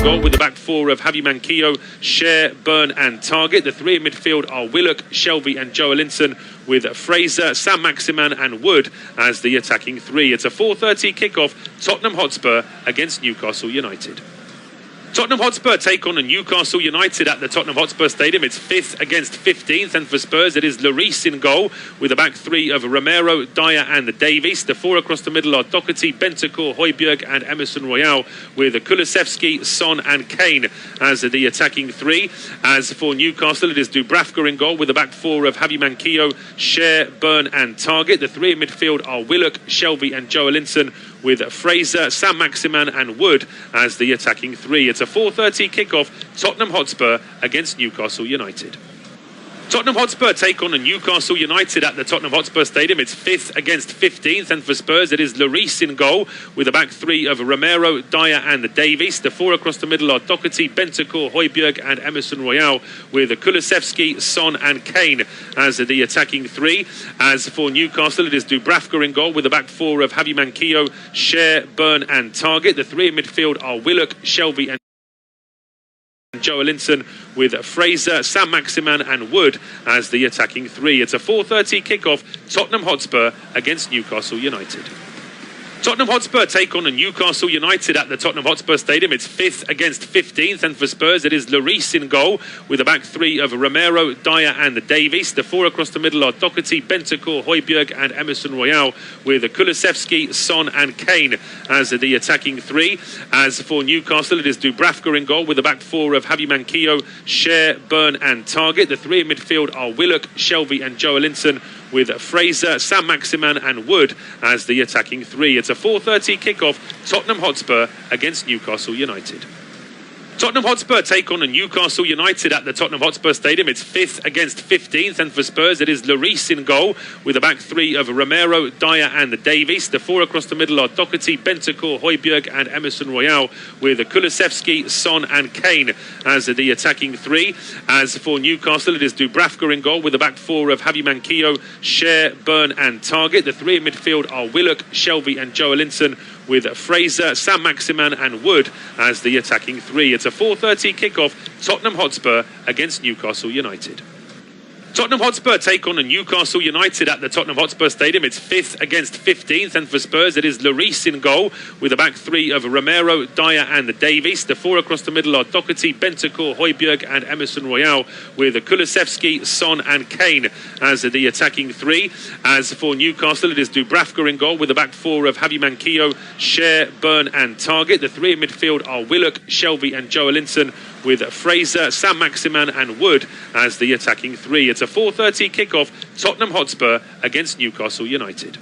goal with the back four of Javi Manquillo, Cher, Byrne and Target. The three in midfield are Willock, Shelby and Joelinton, with Fraser, Sam Maximan and Wood as the attacking three. It's a 4:30 kickoff, Tottenham Hotspur against Newcastle United. Tottenham Hotspur take on Newcastle United at the Tottenham Hotspur Stadium. It's 5th against 15th, and for Spurs it is Lloris in goal with the back three of Romero, Dyer and Davies. The four across the middle are Doherty, Bentancur, Højbjerg and Emerson Royal, with Kulusevski, Son and Kane as the attacking three. As for Newcastle, it is Dubravka in goal with the back four of Javi Manquillo, Cher, Byrne and Target. The three in midfield are Willock, Shelby and Joelinton, with Fraser, Sam Maximan and Wood as the attacking three. It's a 4:30 kickoff, Tottenham Hotspur against Newcastle United. Tottenham Hotspur take on Newcastle United at the Tottenham Hotspur Stadium. It's 5th against 15th, and for Spurs it is Lloris in goal with the back three of Romero, Dyer and Davies. The four across the middle are Doherty, Bentancur, Højbjerg and Emerson Royal, with Kulusevski, Son and Kane as the attacking three. As for Newcastle, it is Dubravka in goal with the back four of Javi Manquillo, Cher, Byrne and Target. The three in midfield are Willock, Shelby and Joelinton, with Fraser, Sam Maximan and Wood as the attacking three. It's a 4:30 kickoff, Tottenham Hotspur against Newcastle United. Tottenham Hotspur take on Newcastle United at the Tottenham Hotspur Stadium. It's 5th against 15th, and for Spurs it is Lloris in goal with the back three of Romero, Dyer and Davies. The four across the middle are Doherty, Bentancur, Højbjerg and Emerson Royal, with Kulusevski, Son and Kane as the attacking three. As for Newcastle, it is Dubravka in goal with the back four of Javi Manquillo, Cher, Byrne and Target. The three in midfield are Willock, Shelby and Joelinton, with Fraser, Sam Maximan and Wood as the attacking three. It's a 4:30 kickoff, Tottenham Hotspur against Newcastle United. Tottenham Hotspur take on Newcastle United at the Tottenham Hotspur Stadium. It's 5th against 15th, and for Spurs it is Lloris in goal with the back three of Romero, Dyer and Davies. The four across the middle are Doherty, Bentancur, Højbjerg and Emerson Royal, with Kulusevski, Son and Kane as the attacking three. As for Newcastle, it is Dubravka in goal with the back four of Javi Manquillo, Cher, Byrne and Target. The three in midfield are Willock, Shelby and Joelinton, with Fraser, Sam Maximan and Wood as the attacking three. It's a 4:30 kickoff, Tottenham Hotspur against Newcastle United. Tottenham Hotspur take on Newcastle United at the Tottenham Hotspur Stadium. It's 5th against 15th, and for Spurs it is Lloris in goal with the back three of Romero, Dyer and Davies. The four across the middle are Doherty, Bentancur, Højbjerg and Emerson Royal, with Kulusevski, Son and Kane as the attacking three. As for Newcastle, it is Dubravka in goal with the back four of Javi Manquillo, Cher, Byrne and Target. The three in midfield are Willock, Shelby and Joelinton, with Fraser, Sam Maximan and Wood as the attacking three. It's a 4:30 kickoff, Tottenham Hotspur against Newcastle United.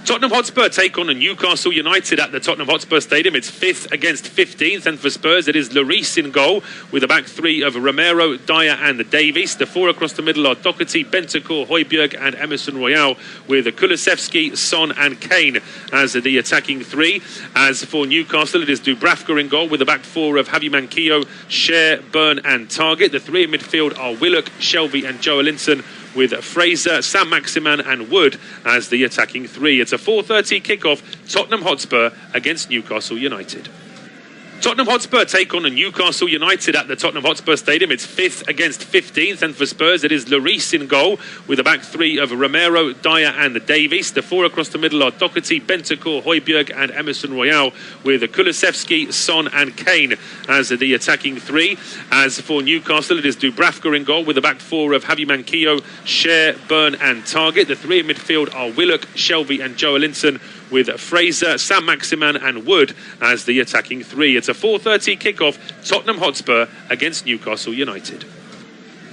Tottenham Hotspur take on Newcastle United at the Tottenham Hotspur Stadium. It's 5th against 15th, and for Spurs it is Lloris in goal with the back three of Romero, Dyer and Davies. The four across the middle are Doherty, Bentancur, Højbjerg and Emerson Royal, with Kulusevski, Son and Kane as the attacking three. As for Newcastle, it is Dubravka in goal with the back four of Javi Manquillo, Cher, Byrne and Target. The three in midfield are Willock, Shelby and Joelinton, with Fraser, Sam Maximan and Wood as the attacking three. It's a 4:30 kickoff, Tottenham Hotspur against Newcastle United. Tottenham Hotspur take on Newcastle United at the Tottenham Hotspur Stadium. It's 5th against 15th, and for Spurs it is Lloris in goal with the back three of Romero, Dyer and Davies. The four across the middle are Doherty, Bentancur, Højbjerg and Emerson Royal, with Kulusevski, Son and Kane as the attacking three. As for Newcastle, it is Dubravka in goal with the back four of Javi Manquillo, Cher, Byrne and Target. The three in midfield are Willock, Shelby and Joelinton, with Fraser, Sam Maximan and Wood as the attacking three. It's a 4:30 kickoff, Tottenham Hotspur against Newcastle United.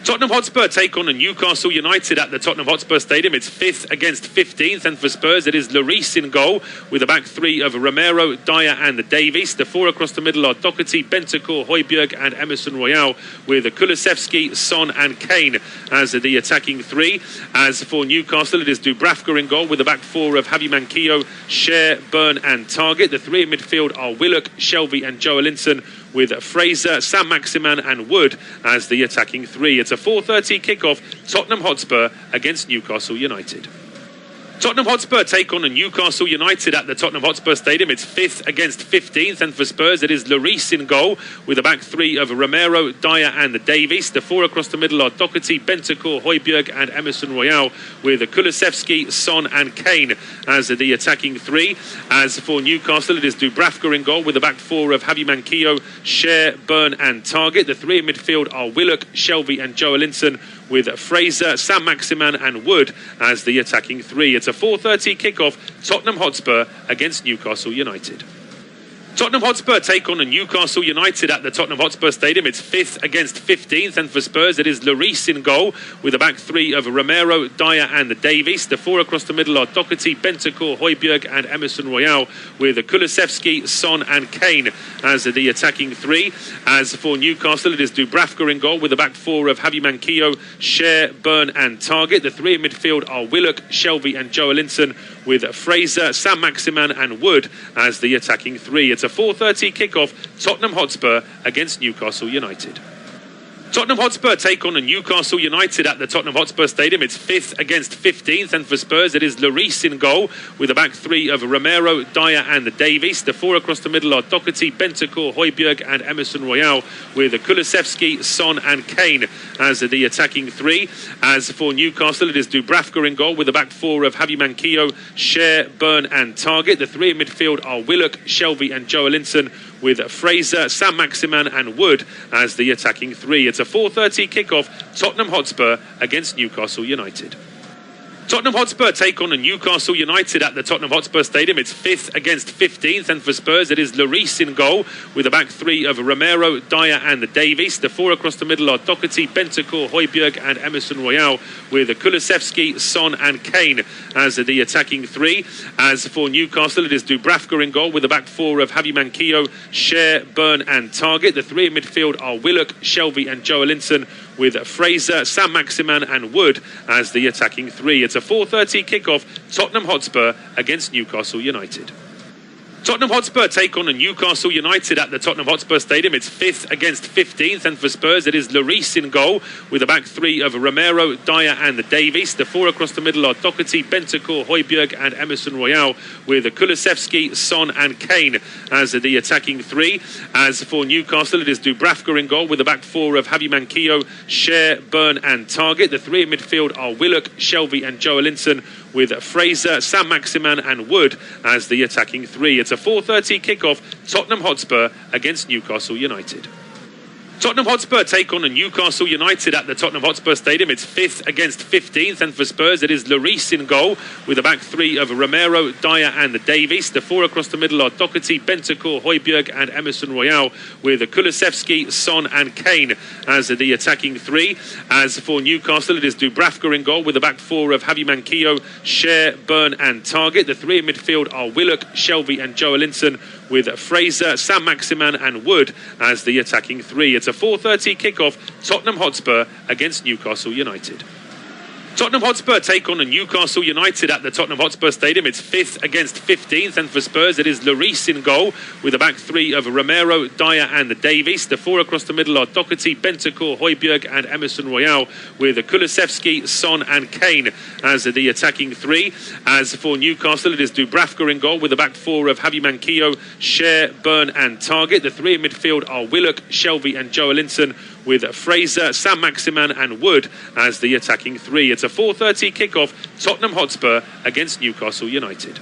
Tottenham Hotspur take on Newcastle United at the Tottenham Hotspur Stadium. It's 5th against 15th, and for Spurs it is Lloris in goal with the back three of Romero, Dyer and Davies. The four across the middle are Doherty, Bentancur, Højbjerg and Emerson Royal, with Kulusevski, Son and Kane as the attacking three. As for Newcastle, it is Dubravka in goal with the back four of Javi Manquillo, Cher, Byrne and Target. The three in midfield are Willock, Shelby and Joelinton, with Fraser, Sam Maximan and Wood as the attacking three. It's a 4:30 kickoff, Tottenham Hotspur against Newcastle United. Tottenham Hotspur take on Newcastle United at the Tottenham Hotspur Stadium. It's 5th against 15th, and for Spurs it is Lloris in goal with a back three of Romero, Dyer and Davies. The four across the middle are Doherty, Bentancur, Højbjerg and Emerson Royal, with Kulusevski, Son and Kane as the attacking three. As for Newcastle, it is Dubravka in goal with a back four of Javi Manquillo, Cher, Byrne and Targett. The three in midfield are Willock, Shelvey and Joelinton, with Fraser, Sam Maximan and Wood as the attacking three. It's a 4:30 kickoff, Tottenham Hotspur against Newcastle United. Tottenham Hotspur take on Newcastle United at the Tottenham Hotspur Stadium. It's 5th against 15th, and for Spurs it is Lloris in goal with a back three of Romero, Dyer and Davies. The four across the middle are Doherty, Bentancur, Højbjerg and Emerson Royal, with Kulusevski, Son and Kane as the attacking three. As for Newcastle, it is Dubravka in goal with a back four of Javi Manquillo, Cher, Byrne and Targett. The three in midfield are Willock, Shelvey and Joelinton, with Fraser, Sam Maximan and Wood as the attacking three. It's a 4:30 kickoff, Tottenham Hotspur against Newcastle United. Tottenham Hotspur take on Newcastle United at the Tottenham Hotspur Stadium. It's 5th against 15th, and for Spurs it is Lloris in goal with a back three of Romero, Dyer and Davies. The four across the middle are Doherty, Bentancur, Højbjerg and Emerson Royal, with Kulusevski, Son and Kane as the attacking three. As for Newcastle, it is Dubravka in goal with a back four of Javi Manquillo, Cher, Byrne and Targett. The three in midfield are Willock, Shelvey and Joelinton, with Fraser, Sam Maximan and Wood as the attacking three. It's a 4:30 kickoff, Tottenham Hotspur against Newcastle United. Tottenham Hotspur take on Newcastle United at the Tottenham Hotspur Stadium. It's 5th against 15th, and for Spurs it is Lloris in goal with a back three of Romero, Dyer and Davies. The four across the middle are Doherty, Bentancur, Højbjerg and Emerson Royal, with Kulusevski, Son and Kane as the attacking three. As for Newcastle, it is Dubravka in goal with a back four of Javi Manquillo, Cher, Byrne and Targett. The three in midfield are Willock, Shelvey and Joelinton, with Fraser, Sam Maximan and Wood as the attacking three. It's a 4:30 kickoff, Tottenham Hotspur against Newcastle United. Tottenham Hotspur take on Newcastle United at the Tottenham Hotspur Stadium. It's 5th against 15th, and for Spurs it is Lloris in goal with a back three of Romero, Dyer and Davies. The four across the middle are Doherty, Bentancur, Højbjerg and Emerson Royal, with Kulusevski, Son and Kane as the attacking three. As for Newcastle, it is Dubravka in goal with a back four of Javi Manquillo, Cher, Byrne and Targett. The three in midfield are Willock, Shelvey and Joelinton, with Fraser, Sam Maximan and Wood as the attacking three. It's a 4:30 kickoff, Tottenham Hotspur against Newcastle United. Tottenham Hotspur take on Newcastle United at the Tottenham Hotspur Stadium. It's 5th against 15th, and for Spurs it is Lloris in goal with a back three of Romero, Dyer and Davies. The four across the middle are Doherty, Bentancur, Højbjerg and Emerson Royal, with Kulusevski, Son and Kane as the attacking three. As for Newcastle, it is Dubravka in goal with a back four of Javi Manquillo, Cher, Byrne and Targett. The three in midfield are Willock, Shelvey and Joelinton, with Fraser, Sam Maximan and Wood as the attacking three. It's a 4:30 kickoff, Tottenham Hotspur against Newcastle United. Tottenham Hotspur take on Newcastle United at the Tottenham Hotspur Stadium. It's 5th against 15th, and for Spurs it is Lloris in goal with a back three of Romero, Dyer and Davies. The four across the middle are Doherty, Bentancur, Højbjerg and Emerson Royal, with Kulusevski, Son and Kane as the attacking three. As for Newcastle, it is Dubravka in goal with a back four of Javi Manquillo, Cher, Byrne and Targett. The three in midfield are Willock, Shelvey and Joelinton, with Fraser, Sam Maximan and Wood as the attacking three. It's a 4:30 kickoff, Tottenham Hotspur against Newcastle United.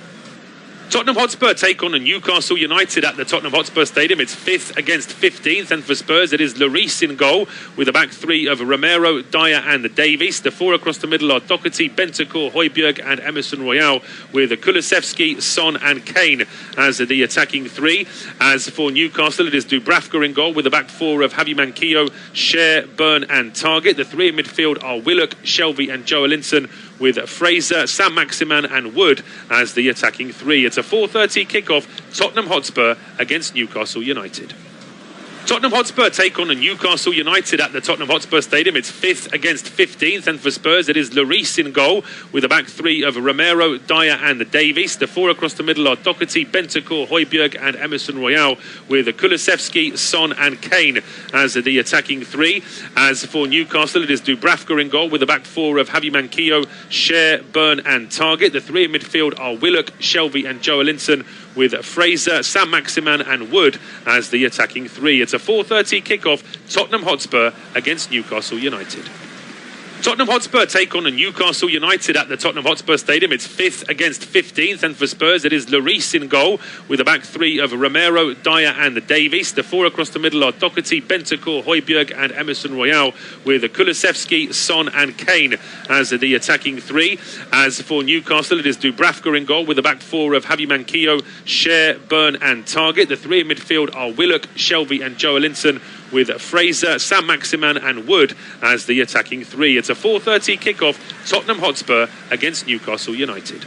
Tottenham Hotspur take on Newcastle United at the Tottenham Hotspur Stadium. It's 5th against 15th, and for Spurs it is Lloris in goal with a back three of Romero, Dyer and Davies. The four across the middle are Doherty, Bentancur, Højbjerg and Emerson Royal, with Kulusevski, Son and Kane as the attacking three. As for Newcastle, it is Dubravka in goal with a back four of Javi Manquillo, Cher, Byrne and Targett. The three in midfield are Willock, Shelvey and Joelinton, with Fraser, Sam Maximan and Wood as the attacking three. It's a 4:30 kickoff, Tottenham Hotspur against Newcastle United. Tottenham Hotspur take on Newcastle United at the Tottenham Hotspur Stadium. It's 5th against 15th, and for Spurs it is Lloris in goal with a back three of Romero, Dyer and Davies. The four across the middle are Doherty, Bentancur, Højbjerg and Emerson Royal, with Kulusevski, Son and Kane as the attacking three. As for Newcastle, it is Dubravka in goal with a back four of Javi Manquillo, Cher, Byrne and Target. The three in midfield are Willock, Shelvey and Joelinton, with Fraser, Sam Maximan and Wood as the attacking three. It's a 4:30 kickoff, Tottenham Hotspur against Newcastle United. Tottenham Hotspur take on Newcastle United at the Tottenham Hotspur Stadium. It's 5th against 15th, and for Spurs it is Lloris in goal with a back three of Romero, Dyer and Davies. The four across the middle are Doherty, Bentancur, Højbjerg and Emerson Royal, with Kulusevski, Son and Kane as the attacking three. As for Newcastle, it is Dubravka in goal with a back four of Javi Manquillo, Cher, Byrne and Target. The three in midfield are Willock, Shelvey and Joelinton, with Fraser, Sam Maximan and Wood as the attacking three. It's a 4:30 kickoff, Tottenham Hotspur against Newcastle United.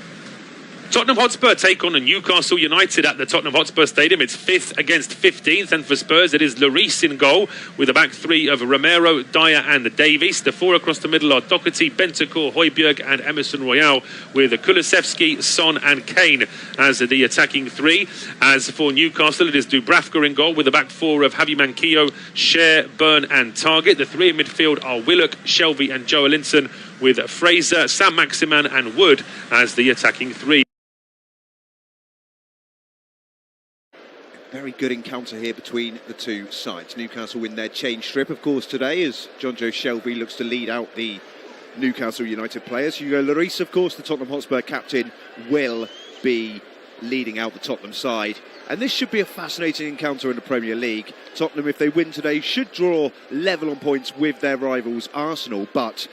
Tottenham Hotspur take on Newcastle United at the Tottenham Hotspur Stadium. It's 5th against 15th, and for Spurs it is Lloris in goal with a back three of Romero, Dyer and Davies. The four across the middle are Doherty, Bentancur, Højbjerg and Emerson Royal, with Kulusevski, Son and Kane as the attacking three. As for Newcastle, it is Dubravka in goal with a back four of Javi Manquillo, Cher, Byrne and Target. The three in midfield are Willock, Shelvey and Joelinton, with Fraser, Sam Maximan and Wood as the attacking three. Very good encounter here between the two sides. Newcastle win their change strip, of course, today as Jonjo Shelvey looks to lead out the Newcastle United players. Hugo Lloris, of course, the Tottenham Hotspur captain, will be leading out the Tottenham side. And this should be a fascinating encounter in the Premier League. Tottenham, if they win today, should draw level on points with their rivals Arsenal, but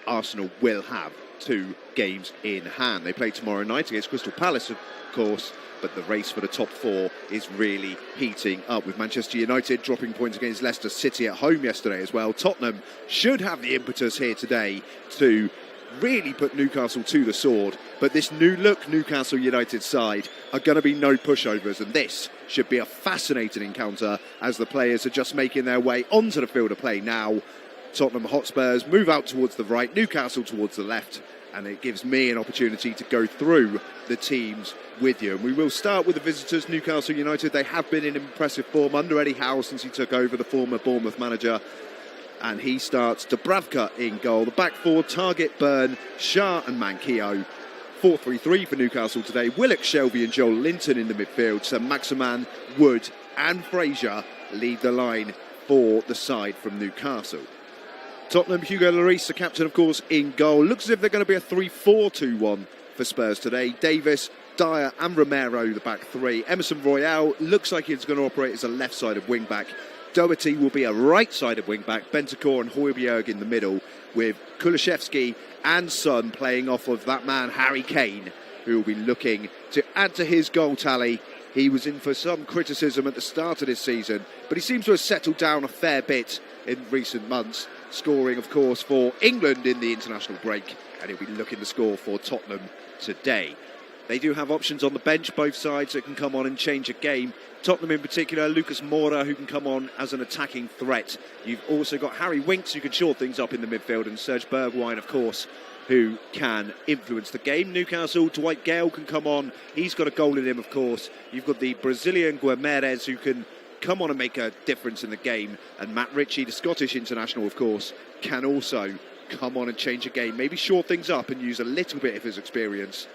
Arsenal will have 2 games in hand. They play tomorrow night against Crystal Palace, of course, but the race for the top 4 is really heating up, with Manchester United dropping points against Leicester City at home yesterday as well. Tottenham should have the impetus here today to really put Newcastle to the sword, but this new look Newcastle United side are going to be no pushovers, and this should be a fascinating encounter as the players are just making their way onto the field of play now. Tottenham Hotspurs move out towards the right, Newcastle towards the left, and it gives me an opportunity to go through the teams with you. And we will start with the visitors, Newcastle United. They have been in impressive form under Eddie Howe since he took over, the former Bournemouth manager. And he starts Dubravka in goal. The back four, Target, Byrne, Shah and Manquillo. 4-3-3 for Newcastle today. Willock, Shelvey and Joelinton in the midfield. So Maximan, Wood and Fraser lead the line for the side from Newcastle. Tottenham, Hugo Lloris, the captain, of course, in goal. Looks as if they're going to be a 3-4-2-1 for Spurs today. Davis, Dyer and Romero, the back three. Emerson Royal looks like he's going to operate as a left-sided wing-back. Doherty will be a right-sided wing-back. Bentancur and Højbjerg in the middle, with Kulusevski and Son playing off of that man, Harry Kane, who will be looking to add to his goal tally. He was in for some criticism at the start of this season, but he seems to have settled down a fair bit in recent months, scoring, of course, for England in the international break, and he'll be looking to score for Tottenham today. They do have options on the bench, both sides, that can come on and change a game. Tottenham in particular, Lucas Moura, who can come on as an attacking threat. You've also got Harry Winks, who can shore things up in the midfield, and Serge Bergwijn, of course, who can influence the game. Newcastle, Dwight Gale can come on. He's got a goal in him, of course. You've got the Brazilian Guimarães, who can come on and make a difference in the game. And Matt Ritchie, the Scottish international, of course, can also come on and change a game. Maybe shore things up and use a little bit of his experience.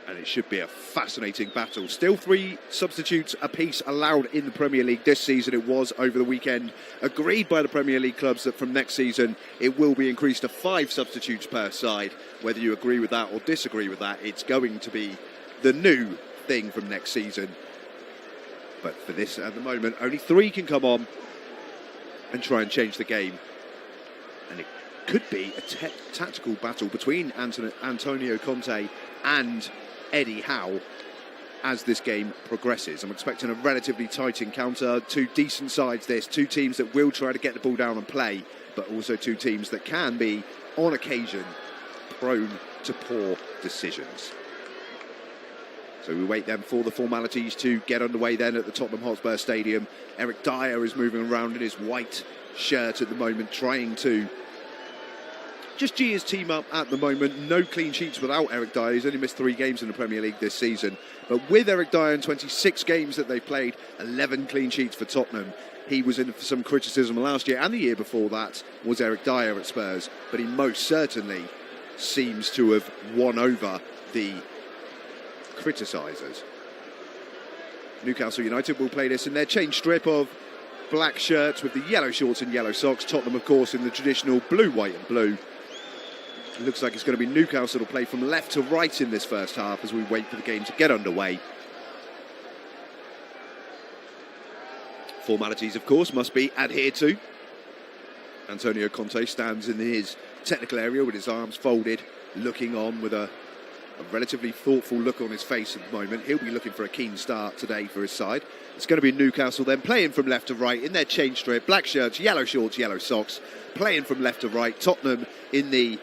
And it should be a fascinating battle. Still 3 substitutes apiece allowed in the Premier League this season. It was over the weekend agreed by the Premier League clubs that from next season it will be increased to 5 substitutes per side. Whether you agree with that or disagree with that, it's going to be the new thing from next season. But for this, at the moment, only 3 can come on and try and change the game. And it could be a tactical battle between Antonio Conte and Eddie Howe as this game progresses. I'm expecting a relatively tight encounter. 2 decent sides this, 2 teams that will try to get the ball down and play, but also 2 teams that can be, on occasion, prone to poor decisions. So we wait then for the formalities to get underway then at the Tottenham Hotspur Stadium. Eric Dyer is moving around in his white shirt at the moment, trying to just G his team up at the moment. No clean sheets without Eric Dyer. He's only missed 3 games in the Premier League this season. But with Eric Dyer in 26 games that they've played, 11 clean sheets for Tottenham. He was in for some criticism last year, and the year before that was Eric Dyer at Spurs. But he most certainly seems to have won over the criticisers. Newcastle United will play this in their change strip of black shirts with the yellow shorts and yellow socks. Tottenham, of course, in the traditional blue, white and blue. It looks like it's going to be Newcastle to play from left to right in this first half as we wait for the game to get underway. Formalities, of course, must be adhered to. Antonio Conte stands in his technical area with his arms folded, looking on with a relatively thoughtful look on his face at the moment. He'll be looking for a keen start today for his side. It's going to be Newcastle then playing from left to right in their change strip. Black shirts, yellow shorts, yellow socks. Playing from left to right. Tottenham in the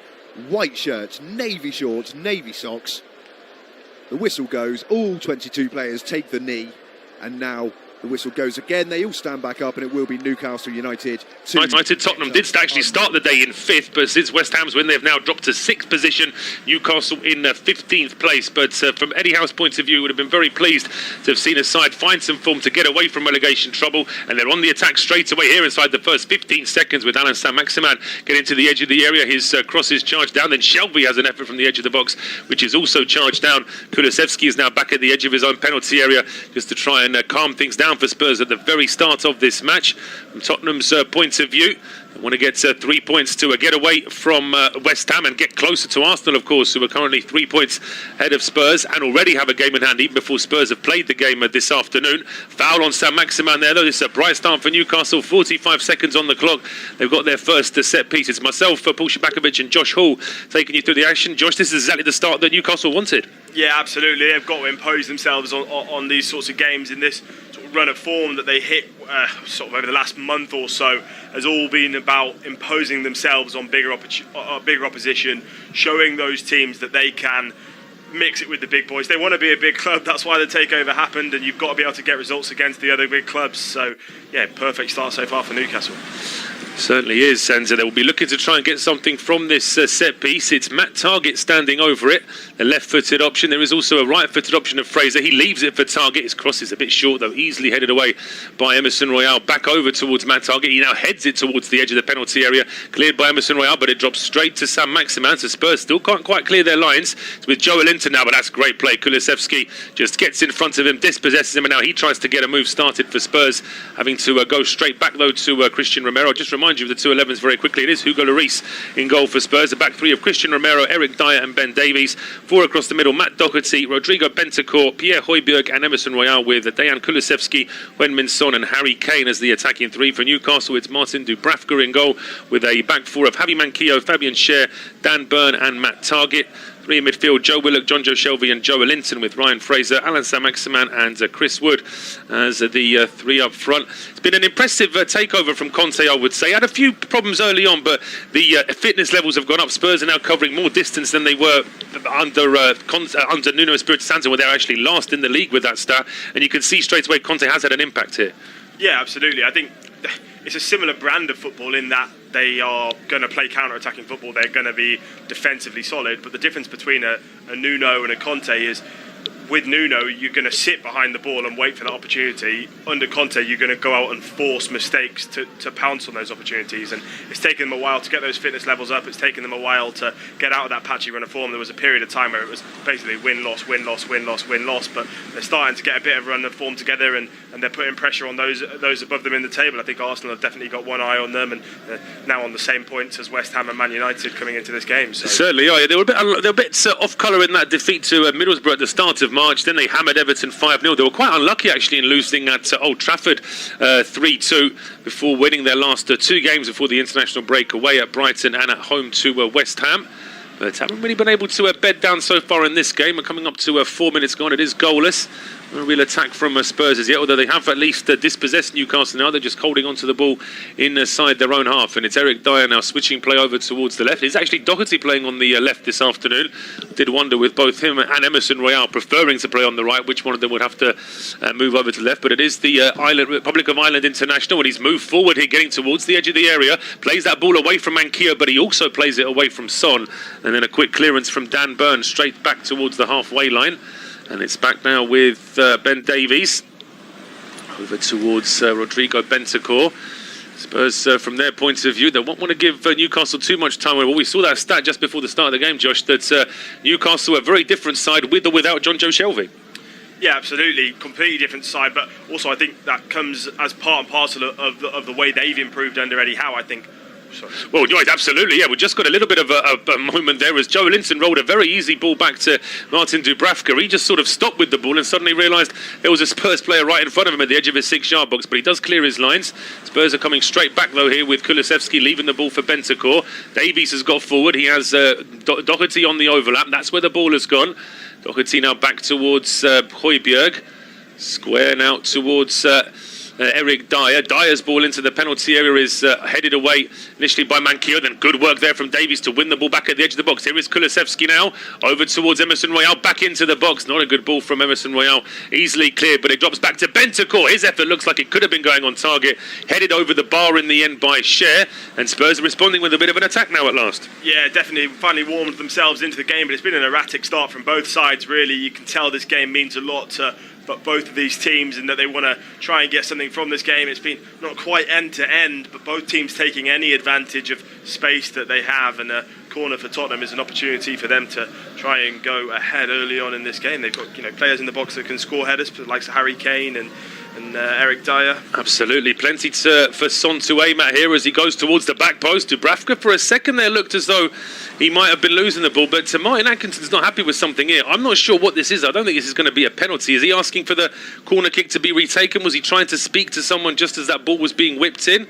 white shirts, navy shorts, navy socks. The whistle goes. All 22 players take the knee. And now the whistle goes again. They all stand back up, and it will be Newcastle United. Tottenham did actually start the day in 5th, but since West Ham's win, they've now dropped to 6th position. Newcastle in 15th place. But from Eddie Howe's point of view, would have been very pleased to have seen a side find some form to get away from relegation trouble. And they're on the attack straight away here inside the first 15 seconds with Alan Saint-Maximin getting to the edge of the area. His cross is charged down. Then Shelby has an effort from the edge of the box, which is also charged down. Kulusevski is now back at the edge of his own penalty area just to try and calm things down for Spurs at the very start of this match. From Tottenham's point of view, they want to get 3 points to get away from West Ham and get closer to Arsenal, of course, who are currently 3 points ahead of Spurs and already have a game in hand even before Spurs have played the game this afternoon. Foul on Saint-Maximin there, though. This is a bright start for Newcastle. 45 seconds on the clock. They've got their first set piece. It's myself, Paul Shabakovic and Josh Hall taking you through the action. Josh, this is exactly the start that Newcastle wanted. Yeah, absolutely. They've got to impose themselves on these sorts of games in this sort of run of form that they hit sort of over the last month or so. Has all been about imposing themselves on bigger opposition, showing those teams that they can mix it with the big boys. They want to be a big club. That's why the takeover happened, and you've got to be able to get results against the other big clubs. So, yeah, perfect start so far for Newcastle. Certainly is, and they will be looking to try and get something from this set piece. It's Matt Targett standing over it, the left-footed option. There is also a right-footed option of Fraser. He leaves it for Targett. His cross is a bit short, though, easily headed away by Emerson Royale. Back over towards Matt Targett. He now heads it towards the edge of the penalty area, cleared by Emerson Royale, but it drops straight to Saint-Maximin. So Spurs still can't quite clear their lines. It's with Joe Linton now, but that's great play. Kulusevski just gets in front of him, dispossesses him, and now he tries to get a move started for Spurs, having to go straight back, though, to Christian Romero. Just remind you of the 2 11s very quickly. It is Hugo Lloris in goal for Spurs. The back 3 of Christian Romero, Eric Dyer and Ben Davies. 4 across the middle, Matt Doherty, Rodrigo Bentancur, Pierre Højbjerg and Emerson Royale, with Dejan Kulusevski, Heung-min Son and Harry Kane as the attacking 3. For Newcastle, it's Martin Dubravka in goal, with a back 4 of Javi Manquillo, Fabian Schär, Dan Burn and Matt Targett. 3 in midfield, Joe Willock, John Joe Shelby and Joe Linton, with Ryan Fraser, Alan Saint-Maximin and Chris Wood as the 3 up front. It's been an impressive takeover from Conte, I would say. Had a few problems early on, but the fitness levels have gone up. Spurs are now covering more distance than they were under Nuno Espirito Santo, where they were actually last in the league with that stat. And you can see straight away Conte has had an impact here. Yeah, absolutely. I think it's a similar brand of football in that they are going to play counter-attacking football. They're going to be defensively solid. But the difference between a Nuno and a Conte is, with Nuno, you're going to sit behind the ball and wait for that opportunity. Under Conte, you're going to go out and force mistakes to pounce on those opportunities. And it's taken them a while to get those fitness levels up. It's taken them a while to get out of that patchy run of form. There was a period of time where it was basically win-loss, win-loss, win-loss, win-loss. But they're starting to get a bit of a run of form together, and they're putting pressure on those above them in the table. I think Arsenal have definitely got one eye on them, and now on the same points as West Ham and Man United coming into this game. So. Certainly, yeah. They were a bit off colour in that defeat to Middlesbrough at the start of March. Then they hammered Everton 5-0. They were quite unlucky, actually, in losing at Old Trafford 3-2 before winning their last 2 games before the international break, away at Brighton and at home to West Ham. but haven't really been able to bed down so far in this game. We're coming up to 4 minutes gone. It is goalless. No real attack from Spurs as yet, although they have at least dispossessed Newcastle now. They're just holding on to the ball inside their own half, and it's Eric Dyer now switching play over towards the left. It's actually Doherty playing on the left this afternoon. Did wonder with both him and Emerson Royal preferring to play on the right, which one of them would have to move over to the left. But it is the Republic of Ireland international, and he's moved forward here, getting towards the edge of the area. Plays that ball away from Manquillo, but he also plays it away from Son. And then a quick clearance from Dan Burn straight back towards the halfway line. And it's back now with Ben Davies over towards Rodrigo Bentancur. Spurs, from their point of view, they won't want to give Newcastle too much time. Well, we saw that stat just before the start of the game, Josh, that Newcastle are a very different side with or without John Joe Shelvey. Yeah, absolutely. Completely different side. But also I think that comes as part and parcel of the way they've improved under Eddie Howe, I think. Sorry. Well, right, absolutely, yeah. We just got a little bit of a moment there as Joe Linton rolled a very easy ball back to Martin Dubravka. He just sort of stopped with the ball and suddenly realised there was a Spurs player right in front of him at the edge of his 6-yard box, but he does clear his lines. Spurs are coming straight back, though, here with Kulusevski leaving the ball for Bentancur. Davies has got forward. He has Doherty on the overlap. That's where the ball has gone. Doherty now back towards Højbjerg. Square now towards Eric Dyer. Dyer's ball into the penalty area is headed away initially by Manquillo. Then good work there from Davies to win the ball back at the edge of the box. Here is Kulusevski now over towards Emerson Royal, back into the box. Not a good ball from Emerson Royal, easily cleared, but it drops back to Bentancur. His effort looks like it could have been going on target. Headed over the bar in the end by Cher, and Spurs are responding with a bit of an attack now at last. Yeah, definitely finally warmed themselves into the game, but it's been an erratic start from both sides, really. You can tell this game means a lot to both of these teams and that they want to try and get something from this game. It's been not quite end to end, but both teams taking any advantage of space that they have, and a corner for Tottenham is an opportunity for them to try and go ahead early on in this game. They've got players in the box that can score headers, like Harry Kane and Eric Dyer. Absolutely, plenty for Son to aim at here as he goes towards the back post. Dubravka for a second there looked as though he might have been losing the ball, but Martin Atkinson's not happy with something here. I'm not sure what this is. I don't think this is going to be a penalty. Is he asking for the corner kick to be retaken? Was he trying to speak to someone just as that ball was being whipped in?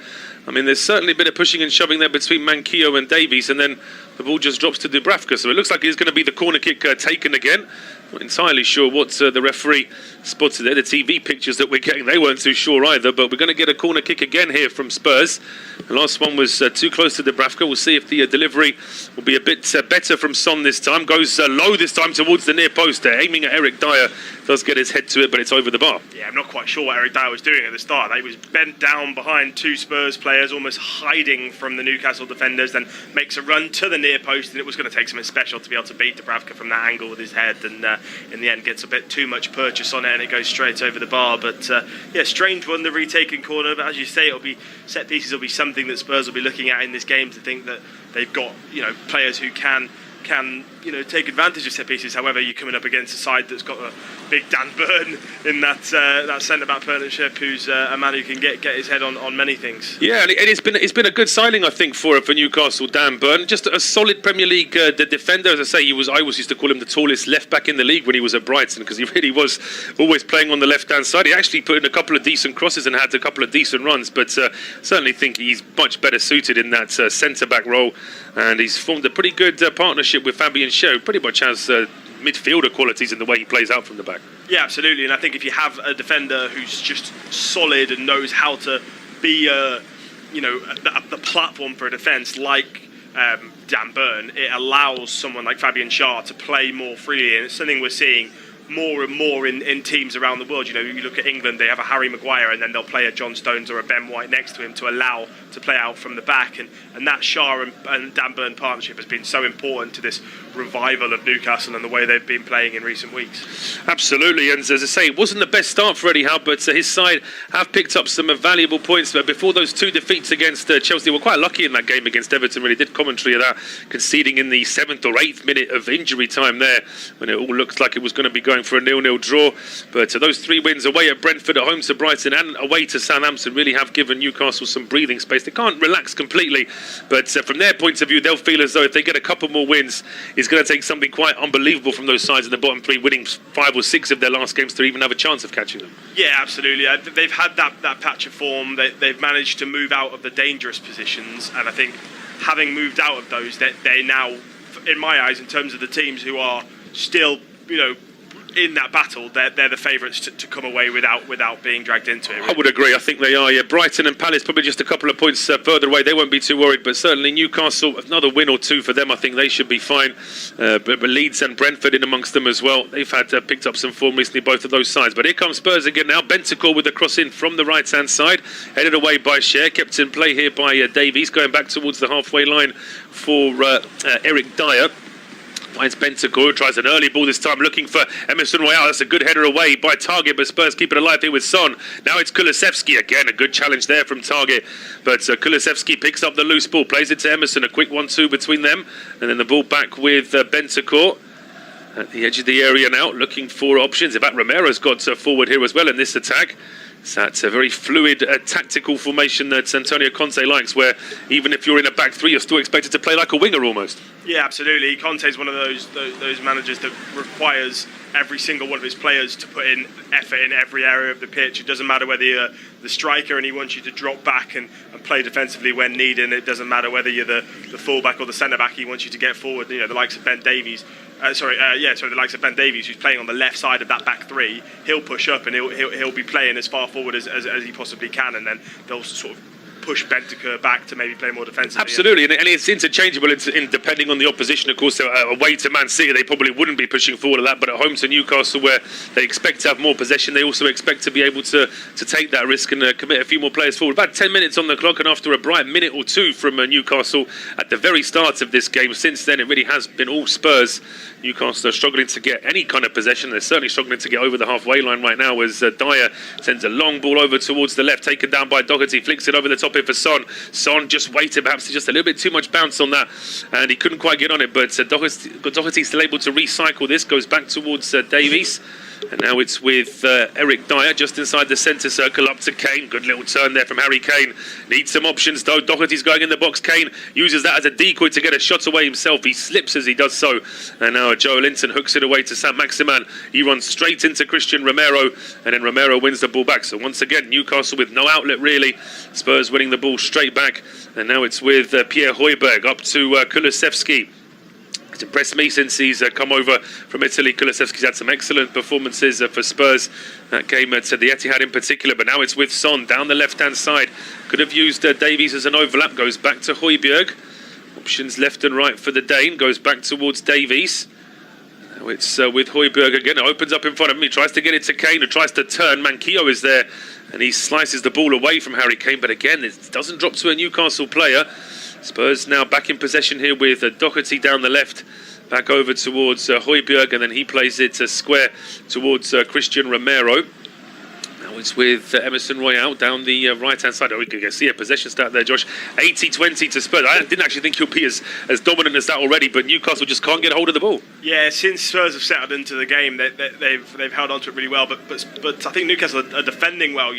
I mean, there's certainly a bit of pushing and shoving there between Manquillo and Davies, and then the ball just drops to Dubravka. So it looks like it's going to be the corner kick taken again. Not entirely sure what the referee spotted there. The TV pictures that we're getting, they weren't too sure either, but we're going to get a corner kick again here from Spurs. The last one was too close to Dubravka. We'll see if the delivery will be a bit better from Son this time. Goes low this time towards the near post there, aiming at Eric Dyer. Does get his head to it, but it's over the bar. Yeah, I'm not quite sure what Eric Dyer was doing at the start. He was bent down behind two Spurs players, almost hiding from the Newcastle defenders, then makes a run to the near post, and it was going to take something special to be able to beat Dubravka from that angle with his head, and in the end gets a bit too much purchase on it, and it goes straight over the bar. But yeah, strange one, the retaken corner, but as you say, set pieces will be something that Spurs will be looking at in this game, to think that they've got players who can take advantage of set pieces. However, you're coming up against a side that's got a big Dan Burn in that centre-back partnership, who's a man who can get his head on many things. Yeah, and it's been a good signing, I think, for Newcastle, Dan Burn. Just a solid Premier League defender. As I say, I always used to call him the tallest left-back in the league when he was at Brighton, because he really was always playing on the left-hand side. He actually put in a couple of decent crosses and had a couple of decent runs, but certainly think he's much better suited in that centre-back role, and he's formed a pretty good partnership with Fabian Cher, who pretty much has midfielder qualities in the way he plays out from the back. Yeah, absolutely. And I think if you have a defender who's just solid and knows how to be the platform for a defence, like Dan Burn, it allows someone like Fabian Cher to play more freely, and it's something we're seeing more and more in teams around the world. You look at England, they have a Harry Maguire, and then they'll play a John Stones or a Ben White next to him to allow to play out from the back, and that Cher and Dan Burn partnership has been so important to this revival of Newcastle and the way they've been playing in recent weeks. Absolutely, and as I say, it wasn't the best start for Eddie Howe, but his side have picked up some valuable points before those two defeats against Chelsea. They were quite lucky in that game against Everton, really did commentary of that, conceding in the 7th or 8th minute of injury time there, when it all looked like it was going to be going for a 0-0 draw. But those 3 wins away at Brentford, at home to Brighton, and away to Southampton really have given Newcastle some breathing space. They can't relax completely, but from their point of view, they'll feel as though if they get a couple more wins, it's going to take something quite unbelievable from those sides in the bottom 3, winning 5 or 6 of their last games to even have a chance of catching them. Yeah, absolutely. They've had that patch of form. They've managed to move out of the dangerous positions, and I think having moved out of those, they now in my eyes, in terms of the teams who are still, in that battle, they're the favourites to come away without being dragged into it. Really. I would agree. I think they are. Yeah, Brighton and Palace probably just a couple of points further away. They won't be too worried. But certainly Newcastle, another win or two for them. I think they should be fine. But Leeds and Brentford in amongst them as well. They've had picked up some form recently, both of those sides. But here comes Spurs again now. Bentancur with the cross in from the right-hand side, headed away by Cher. Kept in play here by Davies, going back towards the halfway line for Eric Dyer. Finds Bentancur, tries an early ball this time, looking for Emerson Royale. That's a good header away by Target, but Spurs keep it alive here with Son. Now it's Kulusevski again, a good challenge there from Target, but Kulusevski picks up the loose ball, plays it to Emerson, a quick 1-2 between them, and then the ball back with Bentancur at the edge of the area now, looking for options. In fact, Romero's got forward here as well in this attack. So that's a very fluid tactical formation that Antonio Conte likes, where even if you're in a back three, you're still expected to play like a winger almost. Yeah, absolutely. Conte's one of those managers that requires every single one of his players to put in effort in every area of the pitch. It doesn't matter whether you're the striker and he wants you to drop back and play defensively when needed. And it doesn't matter whether you're the fullback or the centre-back, he wants you to get forward. The likes of Ben Davies. The likes of Ben Davies, who's playing on the left side of that back three. He'll push up and he'll be playing as far forward as he possibly can, and then they'll sort of push Bentancur back to maybe play more defensively. Absolutely, and it's interchangeable in depending on the opposition. Of course, away to Man City, they probably wouldn't be pushing forward at that, but at home to Newcastle, where they expect to have more possession, they also expect to be able to take that risk and commit a few more players forward. About 10 minutes on the clock, and after a bright minute or two from Newcastle at the very start of this game, since then it really has been all Spurs. Newcastle are struggling to get any kind of possession. They're certainly struggling to get over the halfway line right now, as Dyer sends a long ball over towards the left, taken down by Doherty, flicks it over the top here for Son. Son just waited, perhaps just a little bit too much bounce on that, and he couldn't quite get on it, but Doherty's still able to recycle this, goes back towards Davies. And now it's with Eric Dyer just inside the centre circle, up to Kane. Good little turn there from Harry Kane. Needs some options though. Doherty's going in the box. Kane uses that as a decoy to get a shot away himself. He slips as he does so. And now Joe Linton hooks it away to Saint-Maximin. He runs straight into Christian Romero, and then Romero wins the ball back. So once again, Newcastle with no outlet really. Spurs winning the ball straight back. And now it's with Pierre Højbjerg up to Kulusevski. It's impressed me since he's come over from Italy. Kulusevski's had some excellent performances for Spurs. That game at the Etihad in particular, but now it's with Son down the left-hand side. Could have used Davies as an overlap. Goes back to Højbjerg. Options left and right for the Dane. Goes back towards Davies. Now it's with Højbjerg again. It opens up in front of him. He tries to get it to Kane, who tries to turn. Manquillo is there, and he slices the ball away from Harry Kane. But again, it doesn't drop to a Newcastle player. Spurs now back in possession here with Doherty down the left, back over towards Højbjerg, and then he plays it square towards Christian Romero. Now it's with Emerson Royale down the right-hand side. Oh, we can see a possession stat there, Josh. 80-20 to Spurs. I didn't actually think he'll be as dominant as that already, but Newcastle just can't get hold of the ball. Yeah, since Spurs have settled into the game, they've held on to it really well. But I think Newcastle are defending well.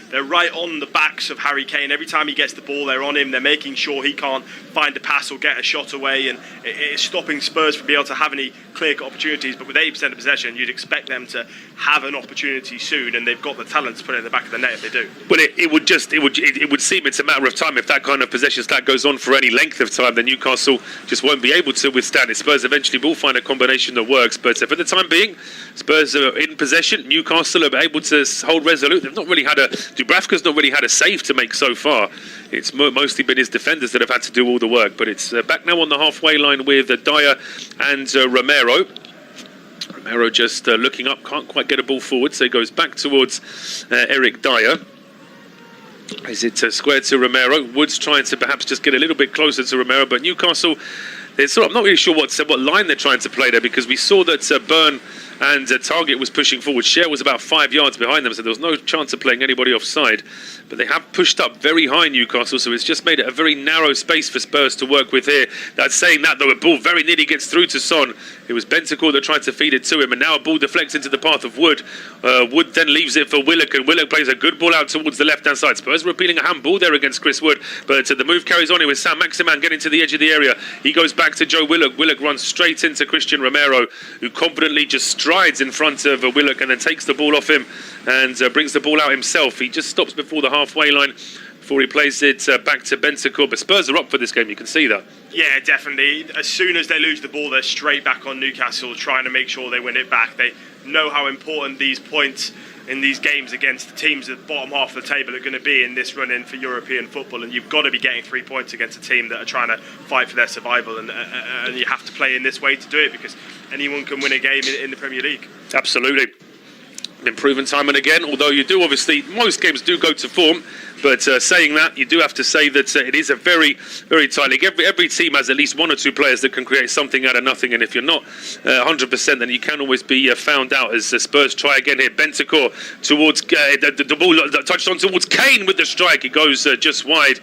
They're right on the backs of Harry Kane. Every time he gets the ball, they're on him. They're making sure he can't find a pass or get a shot away, and it's stopping Spurs from being able to have any clear-cut opportunities. But with 80% of possession, you'd expect them to have an opportunity soon, and they've got the talent to put it in the back of the net if they do. Well, it would seem it's a matter of time. If that kind of possession stat goes on for any length of time, then Newcastle just won't be able to withstand it. Spurs eventually will find a combination that works, but for the time being, Spurs are in possession. Newcastle are able to hold resolute. They've not really had Dubravka's not really had a save to make so far. It's mostly been his defenders that have had to do all the work, but it's back now on the halfway line with Dyer and Romero. Romero just looking up, can't quite get a ball forward, so he goes back towards Eric Dyer. Is it squared to Romero? Wood's trying to perhaps just get a little bit closer to Romero, but Newcastle, I'm not really sure what line they're trying to play there, because we saw that Byrne and Target was pushing forward. Cher was about 5 yards behind them, so there was no chance of playing anybody offside. But they have pushed up very high, Newcastle, so it's just made it a very narrow space for Spurs to work with here. That's saying that, though, a ball very nearly gets through to Son. It was Bentancur that tried to feed it to him, and now a ball deflects into the path of Wood. Wood then leaves it for Willock, and Willock plays a good ball out towards the left-hand side. Spurs were appealing a handball there against Chris Wood, but the move carries on here with Saint-Maximin getting to the edge of the area. He goes back to Joe Willock. Willock runs straight into Christian Romero, who confidently just strides in front of Willock and then takes the ball off him and brings the ball out himself. He just stops before the halfway line before he plays it back to Bentancur. But Spurs are up for this game, you can see that. Yeah, definitely. As soon as they lose the ball, they're straight back on Newcastle, trying to make sure they win it back. They know how important these points in these games against the teams at the bottom half of the table are going to be in this run-in for European football, and you've got to be getting 3 points against a team that are trying to fight for their survival, and you have to play in this way to do it, because anyone can win a game in the Premier League. Absolutely. Been proven time and again, although you do obviously, most games do go to form, but saying that, you do have to say that it is a very, very tight league. Every team has at least 1 or 2 players that can create something out of nothing, and if you're not 100%, then you can always be found out, as Spurs try again here. Bentancur towards the ball touched on towards Kane with the strike. It goes just wide.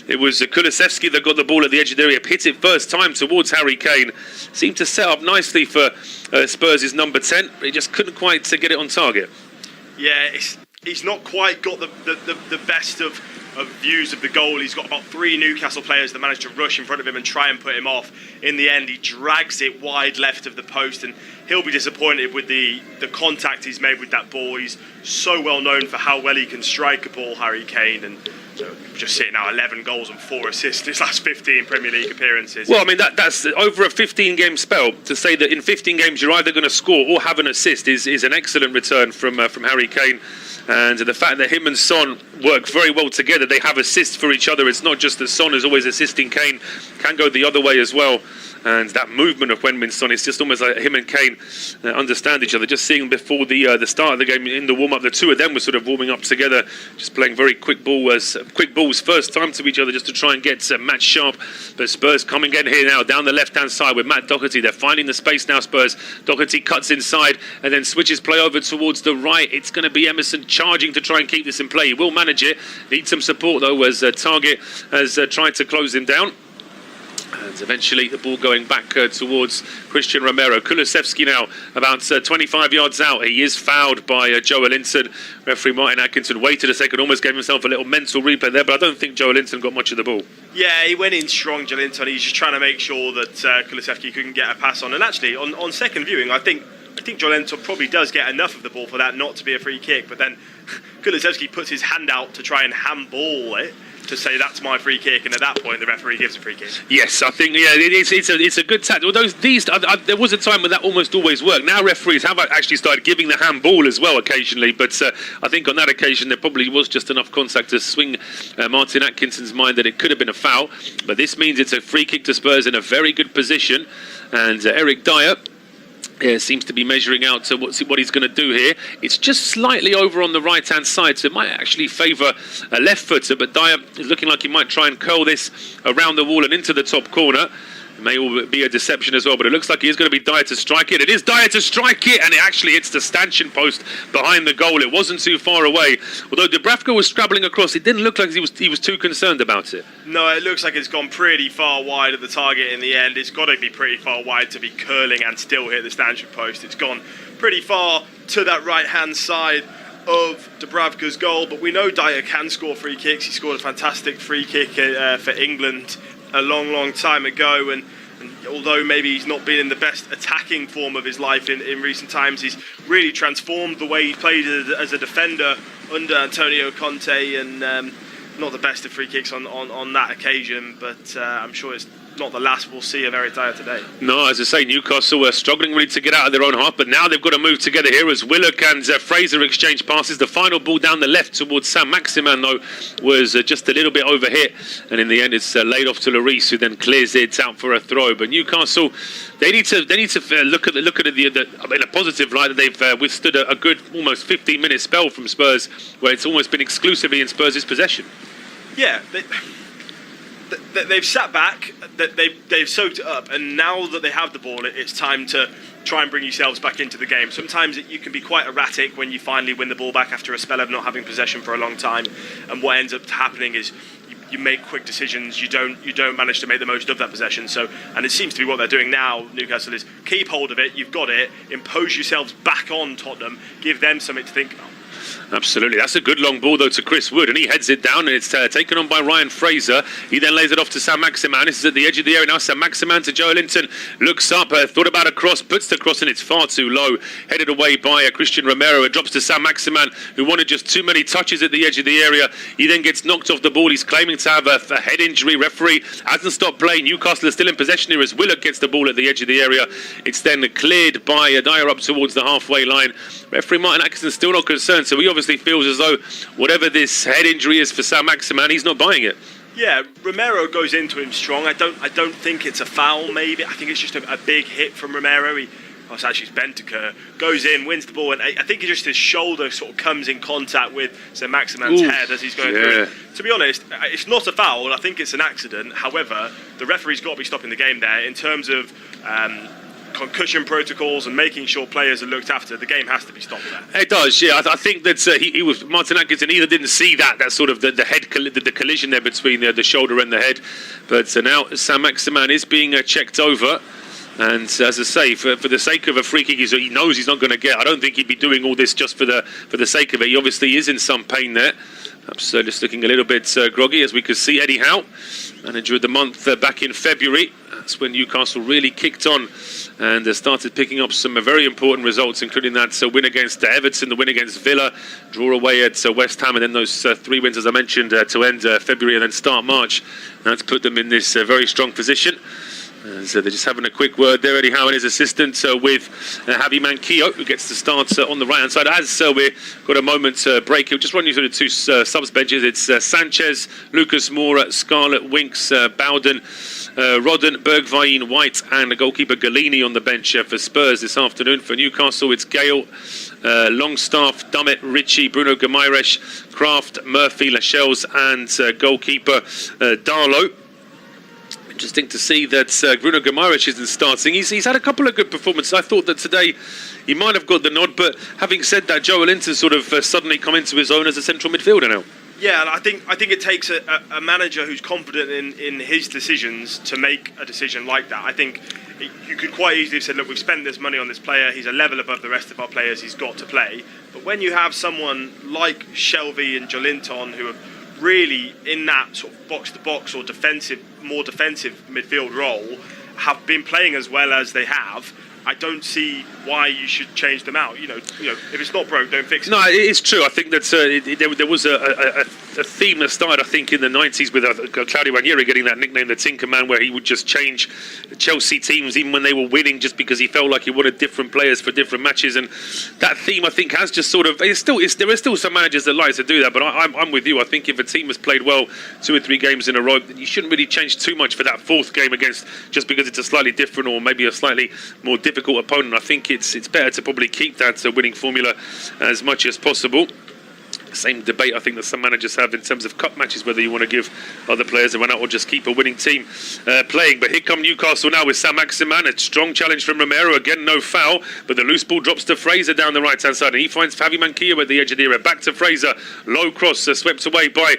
It was Kulusevski that got the ball at the edge of the area, hit it first time towards Harry Kane. Seemed to set up nicely for Spurs' number 10, but he just couldn't quite get it on target. Yeah, he's not quite got the best of views of the goal. He's got about 3 Newcastle players that managed to rush in front of him and try and put him off. In the end, he drags it wide left of the post, and he'll be disappointed with the contact he's made with that ball. He's so well known for how well he can strike a ball, Harry Kane, and just sitting now 11 goals and 4 assists in his last 15 Premier League appearances. Well, I mean, that's over a 15-game spell. To say that in 15 games you're either going to score or have an assist is an excellent return from Harry Kane. And the fact that him and Son work very well together, they have assists for each other. It's not just that Son is always assisting Kane, can go the other way as well. And that movement of Heung-min Son, it's just almost like him and Kane understand each other. Just seeing before the start of the game in the warm-up, the two of them were sort of warming up together, just playing very quick balls first time to each other, just to try and get match sharp. But Spurs coming in here now down the left-hand side with Matt Doherty. They're finding the space now, Spurs. Doherty cuts inside and then switches play over towards the right. It's going to be Emerson charging to try and keep this in play. He will manage it. Needs some support though, as Target has tried to close him down. And eventually the ball going back towards Christian Romero. Kulusevski now about 25 yards out. He is fouled by Joelinton. Referee Martin Atkinson waited a second, almost gave himself a little mental replay there, but I don't think Joelinton got much of the ball. Yeah, he went in strong, Joelinton. He's just trying to make sure that Kulusevski couldn't get a pass on. And actually, on second viewing, I think Joelinton probably does get enough of the ball for that not to be a free kick, but then Kulusevski puts his hand out to try and handball it, to say that's my free kick, and at that point the referee gives a free kick. Yes, I think it's a good tactic. Although there was a time when that almost always worked. Now referees have actually started giving the handball as well occasionally, but I think on that occasion there probably was just enough contact to swing Martin Atkinson's mind that it could have been a foul. But this means it's a free kick to Spurs in a very good position, and Eric Dyer seems to be measuring out what he's going to do here. It's just slightly over on the right-hand side, so it might actually favour a left footer, but Dyer is looking like he might try and curl this around the wall and into the top corner. It may all be a deception as well, but it looks like he is going to be Dyer to strike it. It is Dyer to strike it, and it actually hits the stanchion post behind the goal. It wasn't too far away. Although Dubravka was scrabbling across, it didn't look like he was too concerned about it. No, it looks like it's gone pretty far wide of the target in the end. It's got to be pretty far wide to be curling and still hit the stanchion post. It's gone pretty far to that right-hand side of Dubravka's goal, but we know Dyer can score free kicks. He scored a fantastic free kick for England a long time ago, and although maybe he's not been in the best attacking form of his life in recent times, he's really transformed the way he played as a defender under Antonio Conte, and not the best of free kicks on that occasion, but I'm sure it's not the last we'll see of Eric Dyer today. No, as I say, Newcastle were struggling really to get out of their own half, but now they've got to move together here as Willock and Fraser exchange passes. The final ball down the left towards Sam Maximan, though, was just a little bit overhit, and in the end it's laid off to Lloris, who then clears it out for a throw. But Newcastle, they need to look at it in a positive light, that they've withstood a good almost 15-minute spell from Spurs, where it's almost been exclusively in Spurs' possession. Yeah, they've sat back, they've soaked it up, and now that they have the ball, it's time to try and bring yourselves back into the game. Sometimes you can be quite erratic when you finally win the ball back after a spell of not having possession for a long time, and what ends up happening is you make quick decisions, you don't manage to make the most of that possession. So, and it seems to be what they're doing now, Newcastle, is keep hold of it, you've got it, impose yourselves back on Tottenham, give them something to think, Absolutely. That's a good long ball, though, to Chris Wood, and he heads it down, and it's taken on by Ryan Fraser. He then lays it off to Sam Maximan. This is at the edge of the area now. Sam Maximan to Joe Linton. Looks up, thought about a cross, puts the cross, and it's far too low. Headed away by Christian Romero. It drops to Sam Maximan, who wanted just too many touches at the edge of the area. He then gets knocked off the ball. He's claiming to have a head injury. Referee hasn't stopped playing. Newcastle is still in possession here as Willock gets the ball at the edge of the area. It's then cleared by Dyer up towards the halfway line. Referee Martin Atkinson still not concerned, so he obviously feels as though whatever this head injury is for Sam Maximan, he's not buying it. Yeah, Romero goes into him strong. I don't think it's a foul, maybe. I think it's just a big hit from Romero. It's actually Bentancur, goes in, wins the ball, and I think just his shoulder sort of comes in contact with Sam Maximan's head as he's going through. To be honest, it's not a foul. I think it's an accident. However, the referee's got to be stopping the game there in terms of concussion protocols and making sure players are looked after. The game has to be stopped there. It does, yeah. I think that he was Martin Atkinson either didn't see that sort of the head the collision there between the shoulder and the head, but now Sam Maximan is being checked over. And as I say, for the sake of a free kick, he knows he's not going to get. I don't think he'd be doing all this just for the sake of it. He obviously is in some pain there. Perhaps just looking a little bit groggy, as we could see. Eddie Howe, manager of the month back in February. That's when Newcastle really kicked on and started picking up some very important results, including that win against Everton, the win against Villa, draw away at West Ham, and then those 3 wins, as I mentioned, to end February and then start March. That's put them in this very strong position. So they're just having a quick word there, Eddie Howe and his assistant, with Javi Manquillo, who gets to start on the right-hand side. As we've got a moment break, he'll just run you through the 2 subs benches. It's Sanchez, Lucas Moura, Scarlett, Winks, Bowden, Rodden, Bergwijn, White, and the goalkeeper Galini on the bench for Spurs this afternoon. For Newcastle, it's Gale, Longstaff, Dummett, Ritchie, Bruno Guimaraes, Kraft, Murphy, Lascelles, and goalkeeper Darlow. Interesting to see that Bruno Guimaraes isn't starting. He's had a couple of good performances. I thought that today he might have got the nod, but having said that, Joe Linton sort of suddenly come into his own as a central midfielder now. Yeah, and I think it takes a manager who's confident in his decisions to make a decision like that. I think you could quite easily have said, look, we've spent this money on this player, he's a level above the rest of our players, he's got to play. But when you have someone like Shelvey and Jolinton who are really in that sort of box-to-box or more defensive midfield role, have been playing as well as they have, I don't see why you should change them out. You know, if it's not broke, don't fix it. No, it's true. I think that there was a theme that started, I think, in the 90s with Claudio Ranieri getting that nickname, the Tinker Man, where he would just change Chelsea teams even when they were winning, just because he felt like he wanted different players for different matches. And that theme, I think, has just sort of there are still some managers that like to do that. But I'm with you. I think if a team has played well 2 or 3 games in a row, you shouldn't really change too much for that 4th game against, just because it's a slightly different or maybe a slightly more difficult opponent. I think it's better to probably keep that winning formula as much as possible. Same debate I think that some managers have in terms of cup matches, whether you want to give other players a run out or just keep a winning team playing. But here come Newcastle now with Sam Maximan. A strong challenge from Romero. Again, no foul, but the loose ball drops to Fraser down the right hand side, and he finds Javi Manquillo at the edge of the area. Back to Fraser. Low cross swept away by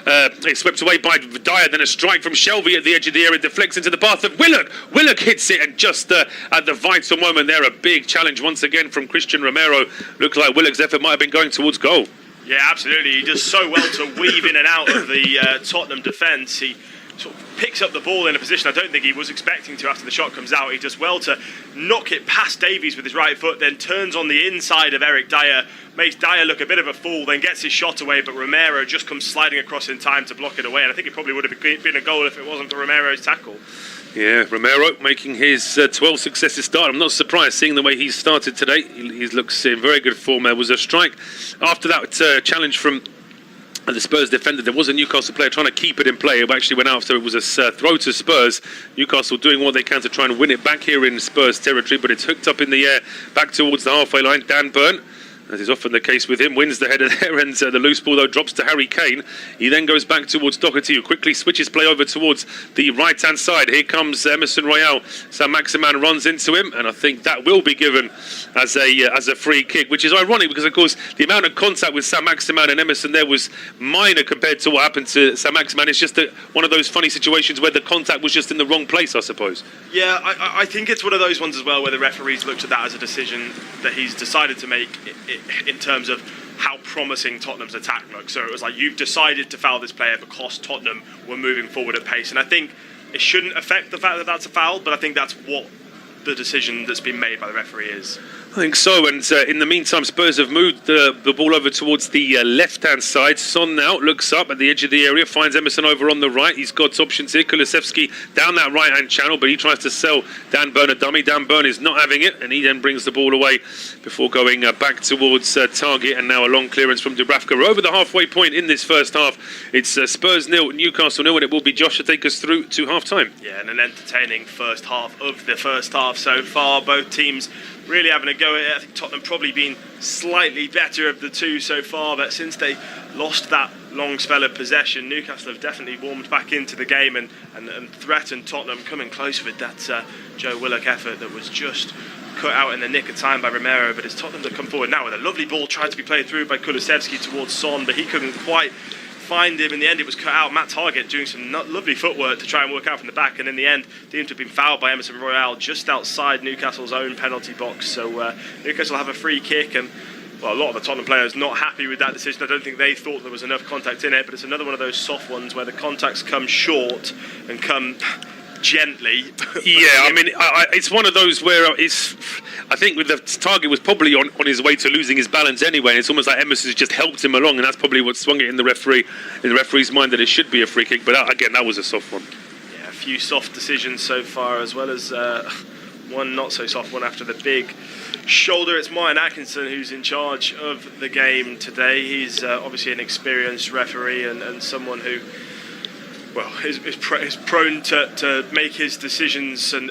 Dyer. Then a strike from Shelvey at the edge of the area, deflects into the path of Willock. Willock hits it, and just at the vital moment there, a big challenge once again from Christian Romero. Looks like Willock's effort might have been going towards goal. Yeah, absolutely. He does so well to weave in and out of the Tottenham defence. He sort of picks up the ball in a position I don't think he was expecting to after the shot comes out. He does well to knock it past Davies with his right foot, then turns on the inside of Eric Dyer, makes Dyer look a bit of a fool, then gets his shot away, but Romero just comes sliding across in time to block it away. And I think it probably would have been a goal if it wasn't for Romero's tackle. Yeah, Romero making his 12 successive start. I'm not surprised seeing the way he started today. He looks in very good form. There was a strike after that challenge from the Spurs defender. There was a Newcastle player trying to keep it in play. It actually went after. It was a throw to Spurs. Newcastle doing what they can to try and win it back here in Spurs territory, but it's hooked up in the air back towards the halfway line. Dan Burn, as is often the case with him, wins the header there, and the loose ball though drops to Harry Kane. He then goes back towards Doherty, who quickly switches play over towards the right hand side. Here comes Emerson Royale. Sam Maximan runs into him, and I think that will be given as a free kick, which is ironic because of course the amount of contact with Sam Maximan and Emerson there was minor compared to what happened to Sam Maximan. It's just one of those funny situations where the contact was just in the wrong place, I suppose. Yeah, I think it's one of those ones as well where the referees looked at that as a decision that he's decided to make in terms of how promising Tottenham's attack looked. So it was like, you've decided to foul this player because Tottenham were moving forward at pace. And I think it shouldn't affect the fact that that's a foul, but I think that's what the decision that's been made by the referee is. I think so, and in the meantime, Spurs have moved the ball over towards the left-hand side. Son now looks up at the edge of the area, finds Emerson over on the right. He's got options here. Kulusevski down that right-hand channel, but he tries to sell Dan Burn a dummy. Dan Burn is not having it, and he then brings the ball away before going back towards target, and now a long clearance from Dubravka. We're over the halfway point in this first half. It's Spurs 0, Newcastle 0, and it will be Josh to take us through to half-time. Yeah, and an entertaining first half of the first half so far. Both teams really having a go at it. I think Tottenham probably been slightly better of the two so far, but since they lost that long spell of possession, Newcastle have definitely warmed back into the game and threatened Tottenham, coming close with that Joe Willock effort that was just cut out in the nick of time by Romero. But it's Tottenham that come forward now with a lovely ball tried to be played through by Kulusevski towards Son, but he couldn't quite find him. In the end, it was cut out. Matt Targett doing some lovely footwork to try and work out from the back, and in the end, deemed to have been fouled by Emerson Royale just outside Newcastle's own penalty box. So Newcastle have a free kick, and well, a lot of the Tottenham players not happy with that decision. I don't think they thought there was enough contact in it, but it's another one of those soft ones where the contacts come short and come gently. Yeah, I mean, it's one of those where I think with the target was probably on his way to losing his balance anyway, and it's almost like Emerson's just helped him along, and that's probably what swung it in the referee's mind that it should be a free kick. But again, that was a soft one. Yeah, a few soft decisions so far, as well as one not so soft one after the big shoulder. It's Martin Atkinson who's in charge of the game today. He's obviously an experienced referee and someone who, well, is prone to make his decisions and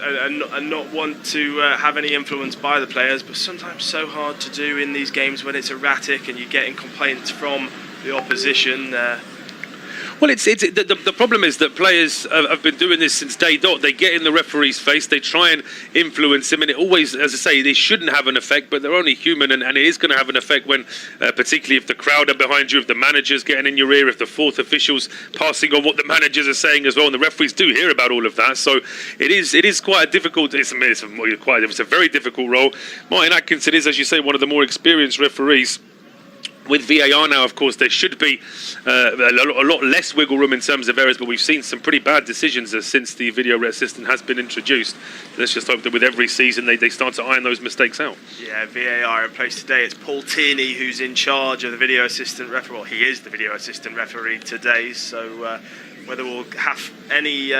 not want to have any influence by the players, but sometimes so hard to do in these games when it's erratic and you're getting complaints from the opposition. Well, the problem is that players have been doing this since day dot. They get in the referee's face, they try and influence him, and it always, as I say, they shouldn't have an effect, but they're only human, and it is going to have an effect when, particularly if the crowd are behind you, if the manager's getting in your ear, if the fourth official's passing on what the managers are saying as well, and the referees do hear about all of that. So it is quite a difficult, it's a very difficult role. Martin Atkinson is, as you say, one of the more experienced referees. With VAR now, of course, there should be a lot less wiggle room in terms of errors, but we've seen some pretty bad decisions since the video assistant has been introduced. Let's just hope that with every season they start to iron those mistakes out. Yeah, VAR in place today. It's Paul Tierney who's in charge of the video assistant referee. Well, he is the video assistant referee today, so whether we'll have any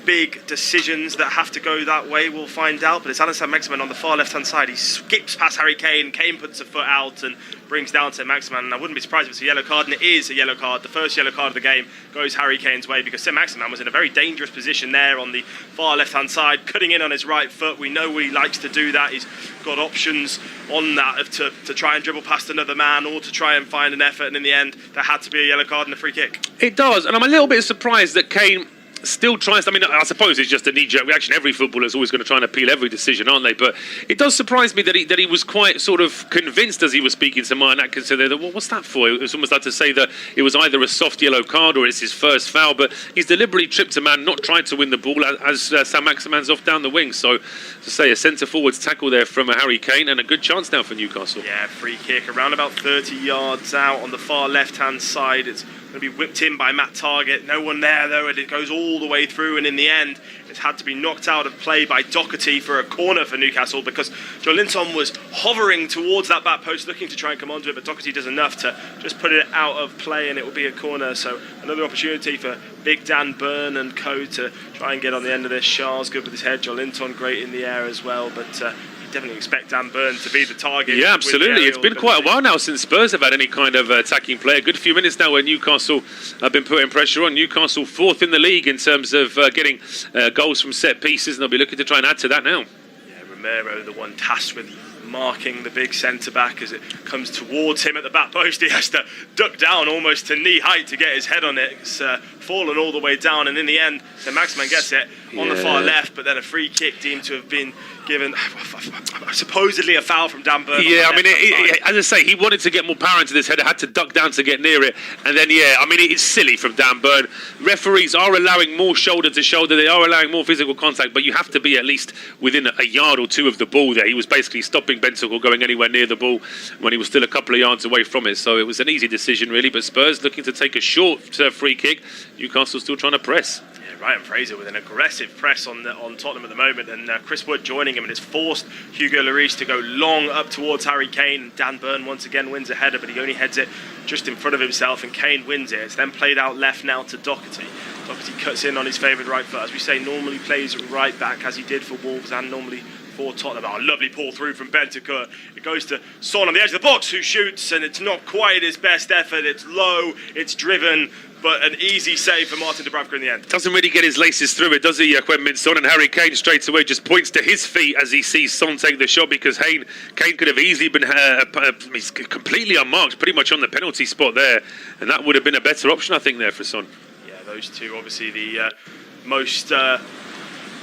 big decisions that have to go that way, we'll find out. But it's Alan Saint-Maximin on the far left-hand side. He skips past Harry Kane. Kane puts a foot out and brings down Saint-Maximin. And I wouldn't be surprised if it's a yellow card, and it is a yellow card. The first yellow card of the game goes Harry Kane's way because Saint-Maximin was in a very dangerous position there on the far left-hand side, cutting in on his right foot. We know he likes to do that. He's got options on that to try and dribble past another man or to try and find an effort. And in the end, there had to be a yellow card and a free kick. It does, and I'm a little bit surprised that Kane still tries. I mean, I suppose it's just a knee-jerk reaction. Every footballer is always going to try and appeal every decision, aren't they? But it does surprise me that he was quite sort of convinced as he was speaking to Martin Atkinson there that, well, what's that for? It was almost like to say that it was either a soft yellow card or it's his first foul. But he's deliberately tripped a man, not tried to win the ball as Saint-Maximin's off down the wing. So, to say, a centre-forward's tackle there from Harry Kane, and a good chance now for Newcastle. Yeah, free kick around about 30 yards out on the far left-hand side. It's going to be whipped in by Matt Targett. No one there, though, and it goes all the way through, and in the end, it's had to be knocked out of play by Doherty for a corner for Newcastle because Joelinton was hovering towards that back post, looking to try and come onto it, but Doherty does enough to just put it out of play, and it will be a corner. So another opportunity for big Dan Burn and co to try and get on the end of this. Shah's good with his head, Joelinton great in the air as well, but definitely expect Dan Burn to be the target. Yeah, absolutely. It's been quite a while now since Spurs have had any kind of attacking play. A good few minutes now where Newcastle have been putting pressure on. Newcastle fourth in the league in terms of getting goals from set pieces, and they'll be looking to try and add to that now. Yeah, Romero, the one tasked with marking the big centre-back as it comes towards him at the back post. He has to duck down almost to knee height to get his head on it. It's fallen all the way down, and in the end, Saint-Maximin gets it on the far left, but then a free kick deemed to have been given, supposedly a foul from Dan Burn. Yeah, I mean, as I say, he wanted to get more power into this header, had to duck down to get near it, and then, yeah, I mean, it's silly from Dan Burn. Referees are allowing more shoulder to shoulder, they are allowing more physical contact, but you have to be at least within a yard or two of the ball there. He was basically stopping Bentancur going anywhere near the ball when he was still a couple of yards away from it. So it was an easy decision, really. But Spurs looking to take a short free kick. Newcastle still trying to press. Ryan Fraser with an aggressive press on Tottenham at the moment, and Chris Wood joining him, and it's forced Hugo Lloris to go long up towards Harry Kane. And Dan Burn once again wins a header, but he only heads it just in front of himself, and Kane wins it. It's then played out left now to Doherty. Doherty cuts in on his favoured right foot, as we say, normally plays right back as he did for Wolves and normally for Tottenham. Oh, lovely pull through from Bentancur. It goes to Son on the edge of the box, who shoots, and it's not quite his best effort. It's low, it's driven, but an easy save for Martin Dubravka in the end. Doesn't really get his laces through it, does he, Heung-min Son? And Harry Kane straight away just points to his feet as he sees Son take the shot, because Kane could have easily been he's completely unmarked, pretty much on the penalty spot there, and that would have been a better option, I think, there for Son. Yeah, those two, obviously the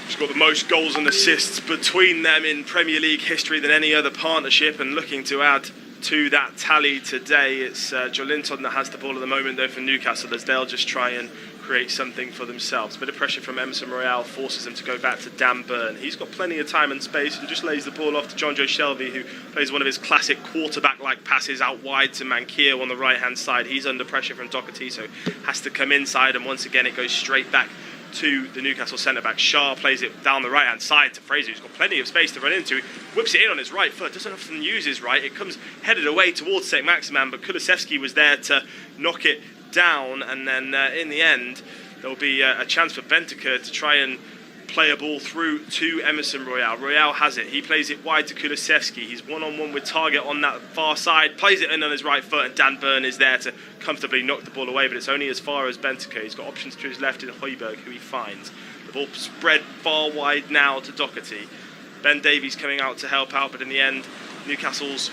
He's got the most goals and assists between them in Premier League history than any other partnership, and looking to add to that tally today. It's Joelinton that has the ball at the moment, though, for Newcastle, as they'll just try and create something for themselves. A bit of pressure from Emerson Royale forces them to go back to Dan Burn. He's got plenty of time and space and just lays the ball off to John Joe Shelvey, who plays one of his classic quarterback-like passes out wide to Manquillo on the right-hand side. He's under pressure from Doherty, so has to come inside, and once again it goes straight back to the Newcastle centre-back. Shah plays it down the right-hand side to Fraser, who's got plenty of space to run into. Whips it in on his right foot, doesn't often use his right. It comes headed away towards St. Maximan, but Kulusevski was there to knock it down, and then in the end there'll be a chance for Bentancur to try and play a ball through to Emerson Royale. Royale has it. He plays it wide to Kulusevski. He's one-on-one with Target on that far side. Plays it in on his right foot, and Dan Burn is there to comfortably knock the ball away, but it's only as far as Bentancur. He's got options to his left in Højbjerg, who he finds. The ball spread far wide now to Doherty. Ben Davies coming out to help out, but in the end, Newcastle's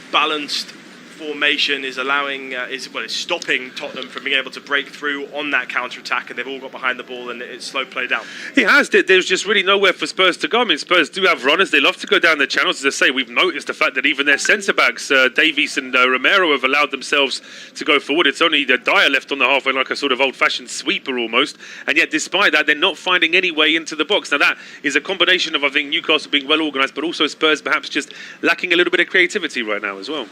balanced formation is allowing is stopping Tottenham from being able to break through on that counter-attack, and they've all got behind the ball, and it's slow play down. He has. There's just really nowhere for Spurs to go. I mean, Spurs do have runners. They love to go down the channels. As I say, we've noticed the fact that even their centre-backs, Davies and Romero, have allowed themselves to go forward. It's only Dyer left on the halfway, like a sort of old-fashioned sweeper almost, and yet despite that, they're not finding any way into the box. Now, that is a combination of, I think, Newcastle being well organised, but also Spurs perhaps just lacking a little bit of creativity right now as well.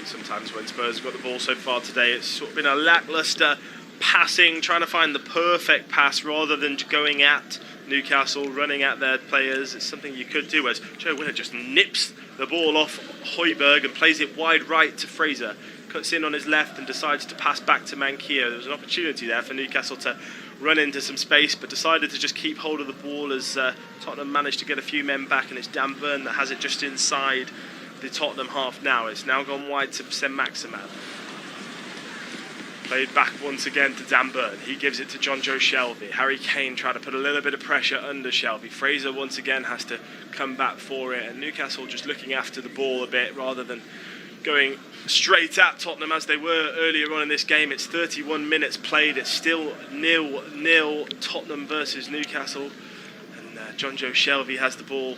Sometimes when Spurs have got the ball so far today, it's sort of been a lacklustre passing, trying to find the perfect pass rather than going at Newcastle, running at their players. It's something you could do, as Joe Winner just nips the ball off Højbjerg and plays it wide right to Fraser. Cuts in on his left and decides to pass back to Manquillo. There was an opportunity there for Newcastle to run into some space, but decided to just keep hold of the ball as Tottenham managed to get a few men back, and it's Dan Burn that has it just inside the Tottenham half now. It's now gone wide to St. Maximan. Played back once again to Dan Burn. He gives it to John Joe Shelvey. Harry Kane tried to put a little bit of pressure under Shelvey. Fraser once again has to come back for it, and Newcastle just looking after the ball a bit rather than going straight at Tottenham as they were earlier on in this game. It's 31 minutes played. It's still 0-0 Tottenham versus Newcastle, and John Joe Shelvey has the ball,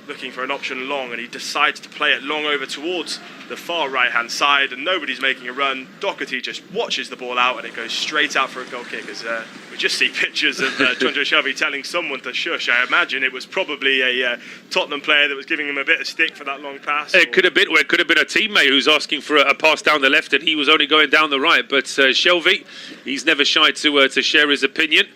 looking for an option long, and he decides to play it long over towards the far right-hand side, and nobody's making a run. Doherty just watches the ball out, and it goes straight out for a goal kick, as we just see pictures of John Joe Shelvey telling someone to shush. I imagine it was probably a Tottenham player that was giving him a bit of stick for that long pass. It could have been a teammate who's asking for a pass down the left, and he was only going down the right, but Shelvey, he's never shy to share his opinion.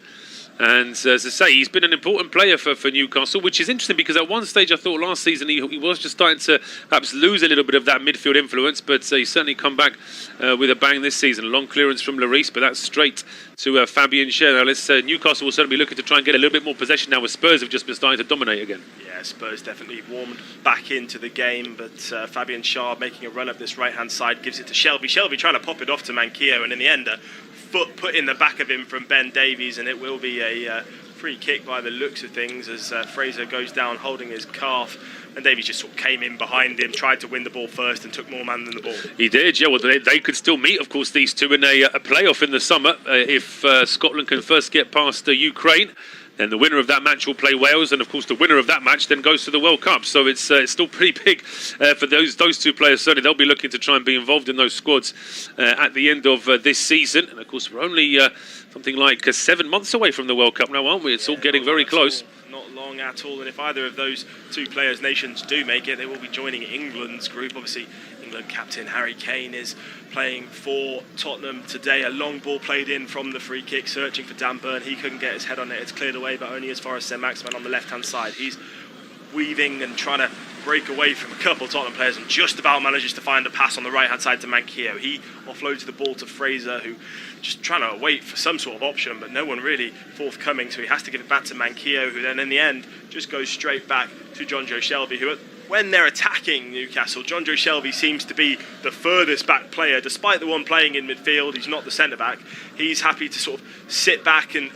And as I say, he's been an important player for Newcastle, which is interesting because at one stage I thought last season he was just starting to perhaps lose a little bit of that midfield influence, but he's certainly come back with a bang this season. A long clearance from Lloris, but that's straight to Fabian Schär. Now Newcastle will certainly be looking to try and get a little bit more possession now, as Spurs have just been starting to dominate again. Yeah, Spurs definitely warmed back into the game, but Fabian Schär making a run up this right-hand side, gives it to Shelvey. Shelvey trying to pop it off to Manquillo, and in the end foot put in the back of him from Ben Davies, and it will be a free kick by the looks of things as Fraser goes down holding his calf, and Davies just sort of came in behind him, tried to win the ball first and took more man than the ball. He did, yeah. Well, they could still meet, of course, these two in a playoff in the summer if Scotland can first get past Ukraine. Then the winner of that match will play Wales, and of course the winner of that match then goes to the World Cup. So it's still pretty big for those two players. Certainly they'll be looking to try and be involved in those squads at the end of this season. And of course we're only something like 7 months away from the World Cup now, aren't we? It's all getting very close. Not long long at all. And if either of those two players' nations do make it, they will be joining England's group. Obviously, England captain Harry Kane is playing for Tottenham today. A long ball played in from the free kick, searching for Dan Burn. He couldn't get his head on it. It's cleared away, but only as far as Saint-Maximin on the left-hand side. He's weaving and trying to break away from a couple of Tottenham players and just about manages to find a pass on the right-hand side to Manquillo. He offloads the ball to Fraser, who just trying to wait for some sort of option, but no one really forthcoming, so he has to give it back to Manquillo, who then in the end just goes straight back to John Joe Shelby, who when they're attacking Newcastle, John Joe Shelby seems to be the furthest back player, despite the one playing in midfield. He's not the centre-back. He's happy to sort of sit back and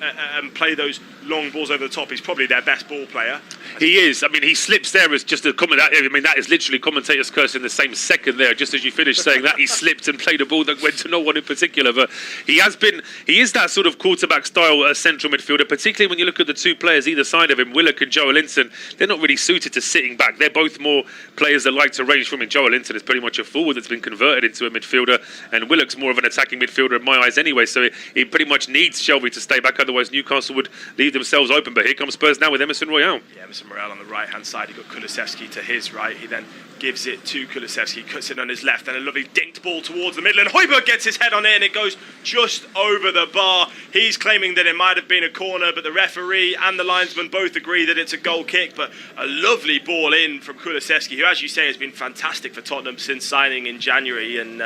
play those long balls over the top. He's probably their best ball player. He is. I mean, he slips there as just a comment. I mean, that is literally commentators curse in the same second there. Just as you finished saying that, he slipped and played a ball that went to no one in particular. But he is that sort of quarterback style central midfielder, particularly when you look at the two players either side of him, Willock and Joelinton. They're not really suited to sitting back. They're both more players that like to range from him. Joelinton is pretty much a forward that's been converted into a midfielder, and Willock's more of an attacking midfielder in my eyes anyway. So he pretty much needs Shelby to stay back, otherwise Newcastle would leave themselves open. But here comes Spurs now with Emerson Royale. Yeah, Emerson Royale on the right-hand side. You've got Kulusevski to his right. He then gives it to Kulusevski, cuts it on his left, and a lovely dinked ball towards the middle, and Højbjerg gets his head on it, and it goes just over the bar. He's claiming that it might have been a corner, but the referee and the linesman both agree that it's a goal kick. But a lovely ball in from Kulusevski, who, as you say, has been fantastic for Tottenham since signing in January, and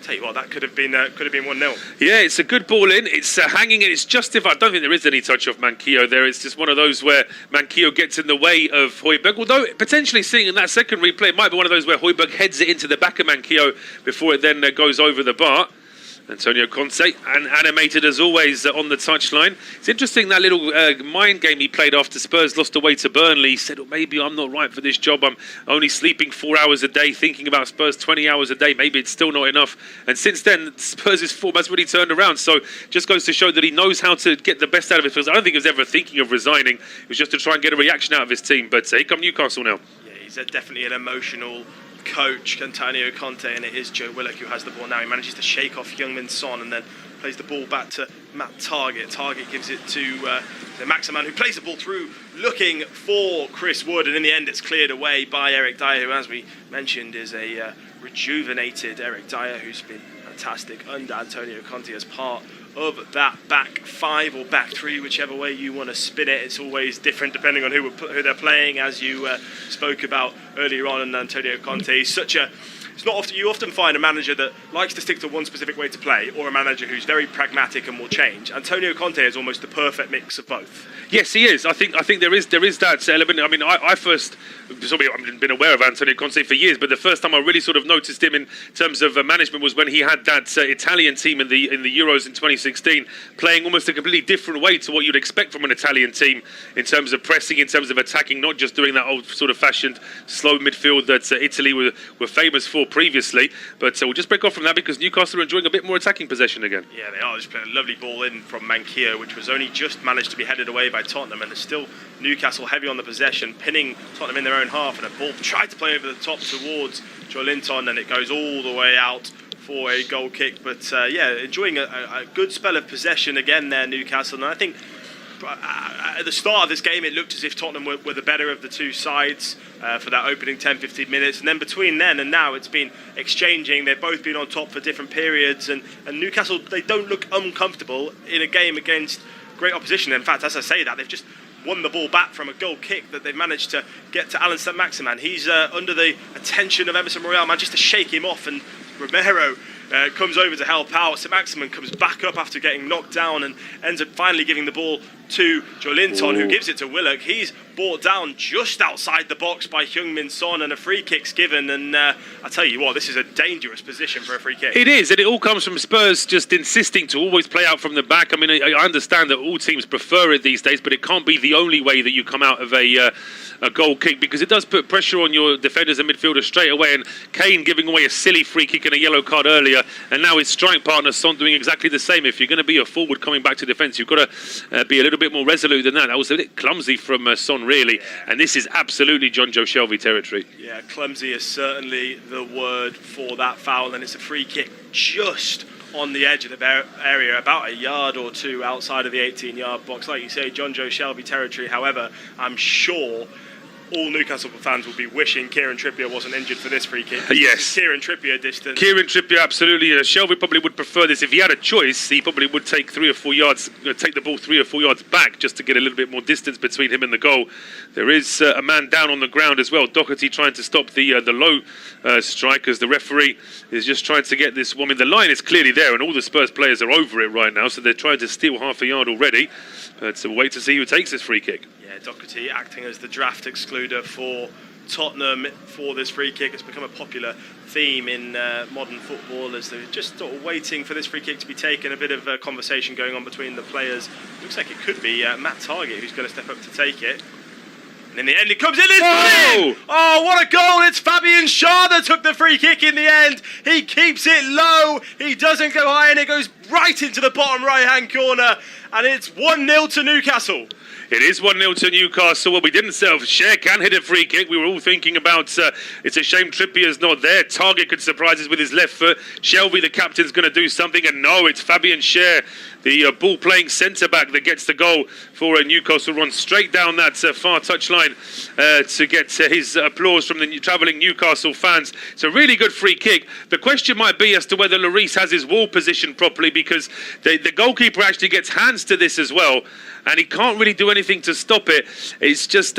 tell you what, that could have been 1-0. Yeah, it's a good ball in. It's hanging and it's justified. I don't think there is any touch of Manquillo there. It's just one of those where Manquillo gets in the way of Højbjerg. Although potentially seeing in that second replay, it might be one of those where Højbjerg heads it into the back of Manquillo before it then goes over the bar. Antonio Conte, and animated as always on the touchline. It's interesting that little mind game he played after Spurs lost away to Burnley. He said, maybe I'm not right for this job. I'm only sleeping 4 hours a day, thinking about Spurs 20 hours a day. Maybe it's still not enough. And since then, Spurs' form has really turned around. So just goes to show that he knows how to get the best out of it. I don't think he was ever thinking of resigning. It was just to try and get a reaction out of his team. But here come Newcastle now. Yeah, he's definitely an emotional coach, Antonio Conte, and it is Joe Willock who has the ball now. He manages to shake off Heung-min Son and then plays the ball back to Matt Targett. Targett gives it to Maximin, who plays the ball through looking for Chris Wood, and in the end it's cleared away by Eric Dyer, who, as we mentioned, is a rejuvenated Eric Dyer, who's been fantastic under Antonio Conte as part of that back five or back three, whichever way you want to spin it. It's always different depending on who they're playing, as you spoke about earlier on. And Antonio Conte is it's not often, you often find a manager that likes to stick to one specific way to play, or a manager who's very pragmatic and will change. Antonio Conte is almost the perfect mix of both. Yes, he is. I think there is that element. I mean, I first I've been aware of Antonio Conte for years, but the first time I really sort of noticed him in terms of management was when he had that Italian team in the Euros in 2016, playing almost a completely different way to what you'd expect from an Italian team in terms of pressing, in terms of attacking, not just doing that old sort of fashioned slow midfield that Italy were famous for previously. But we'll just break off from that because Newcastle are enjoying a bit more attacking possession again. Yeah, they are. Just playing a lovely ball in from Manquillo, which was only just managed to be headed away by Tottenham, and it's still Newcastle heavy on the possession, pinning Tottenham in their own half, and a ball tried to play over the top towards Joelinton, and it goes all the way out for a goal kick. But enjoying a good spell of possession again there, Newcastle. And I think at the start of this game, it looked as if Tottenham were the better of the two sides for that opening 10-15 minutes. And then between then and now, it's been exchanging. They've both been on top for different periods. And Newcastle, they don't look uncomfortable in a game against great opposition. In fact, as I say that, they've just won the ball back from a goal kick that they've managed to get to Alan Saint-Maximin. He's under the attention of Emerson Royale, manages to shake him off, and Romero comes over to help out. Saint-Maximin comes back up after getting knocked down and ends up finally giving the ball to Joelinton, who gives it to Willock. He's brought down just outside the box by Heung-min Son, and a free kick's given. And I tell you what, this is a dangerous position for a free kick. It is, and it all comes from Spurs just insisting to always play out from the back. I mean, I understand that all teams prefer it these days, but it can't be the only way that you come out of a goal kick, because it does put pressure on your defenders and midfielders straight away. And Kane giving away a silly free kick and a yellow card earlier, and now his strike partner Son doing exactly the same. If you're going to be a forward coming back to defence, you've got to be a little bit more resolute than that. That was a bit clumsy from Son, really. Yeah. And this is absolutely John Joe Shelby territory. Yeah, clumsy is certainly the word for that foul, and it's a free kick just on the edge of the area, about a yard or two outside of the 18-yard box. Like you say, John Joe Shelby territory. However, I'm sure all Newcastle fans will be wishing Kieran Trippier wasn't injured for this free kick. Yes. Kieran Trippier distance. Kieran Trippier, absolutely. Shelby probably would prefer this. If he had a choice, he probably would take 3 or 4 yards, take the ball 3 or 4 yards back just to get a little bit more distance between him and the goal. There is a man down on the ground as well. Doherty trying to stop the low strikers. The referee is just trying to get this one. I mean, the line is clearly there, and all the Spurs players are over it right now, so they're trying to steal half a yard already. But we'll wait to see who takes this free kick. Yeah, Doherty acting as the draft excluder for Tottenham for this free kick. It's become a popular theme in modern football as they're just sort of waiting for this free kick to be taken. A bit of a conversation going on between the players. Looks like it could be Matt Targett who's going to step up to take it. And in the end, it comes in. It's in! Oh, what a goal! It's Fabian Schär that took the free kick in the end. He keeps it low. He doesn't go high, and it goes right into the bottom right-hand corner. And it's 1-0 to Newcastle. It is 1-0 to Newcastle. Well, we didn't say Schär can hit a free kick. We were all thinking about it's a shame Trippier's not there. Targett could surprise us with his left foot. Shelby, the captain's going to do something. And no, it's Fabian Schär, the ball-playing centre-back that gets the goal for Newcastle. Runs straight down that far touchline to get his applause from the travelling Newcastle fans. It's a really good free kick. The question might be as to whether Lloris has his wall positioned properly, because the goalkeeper actually gets hands to this as well, and he can't really do anything to stop it. It's just,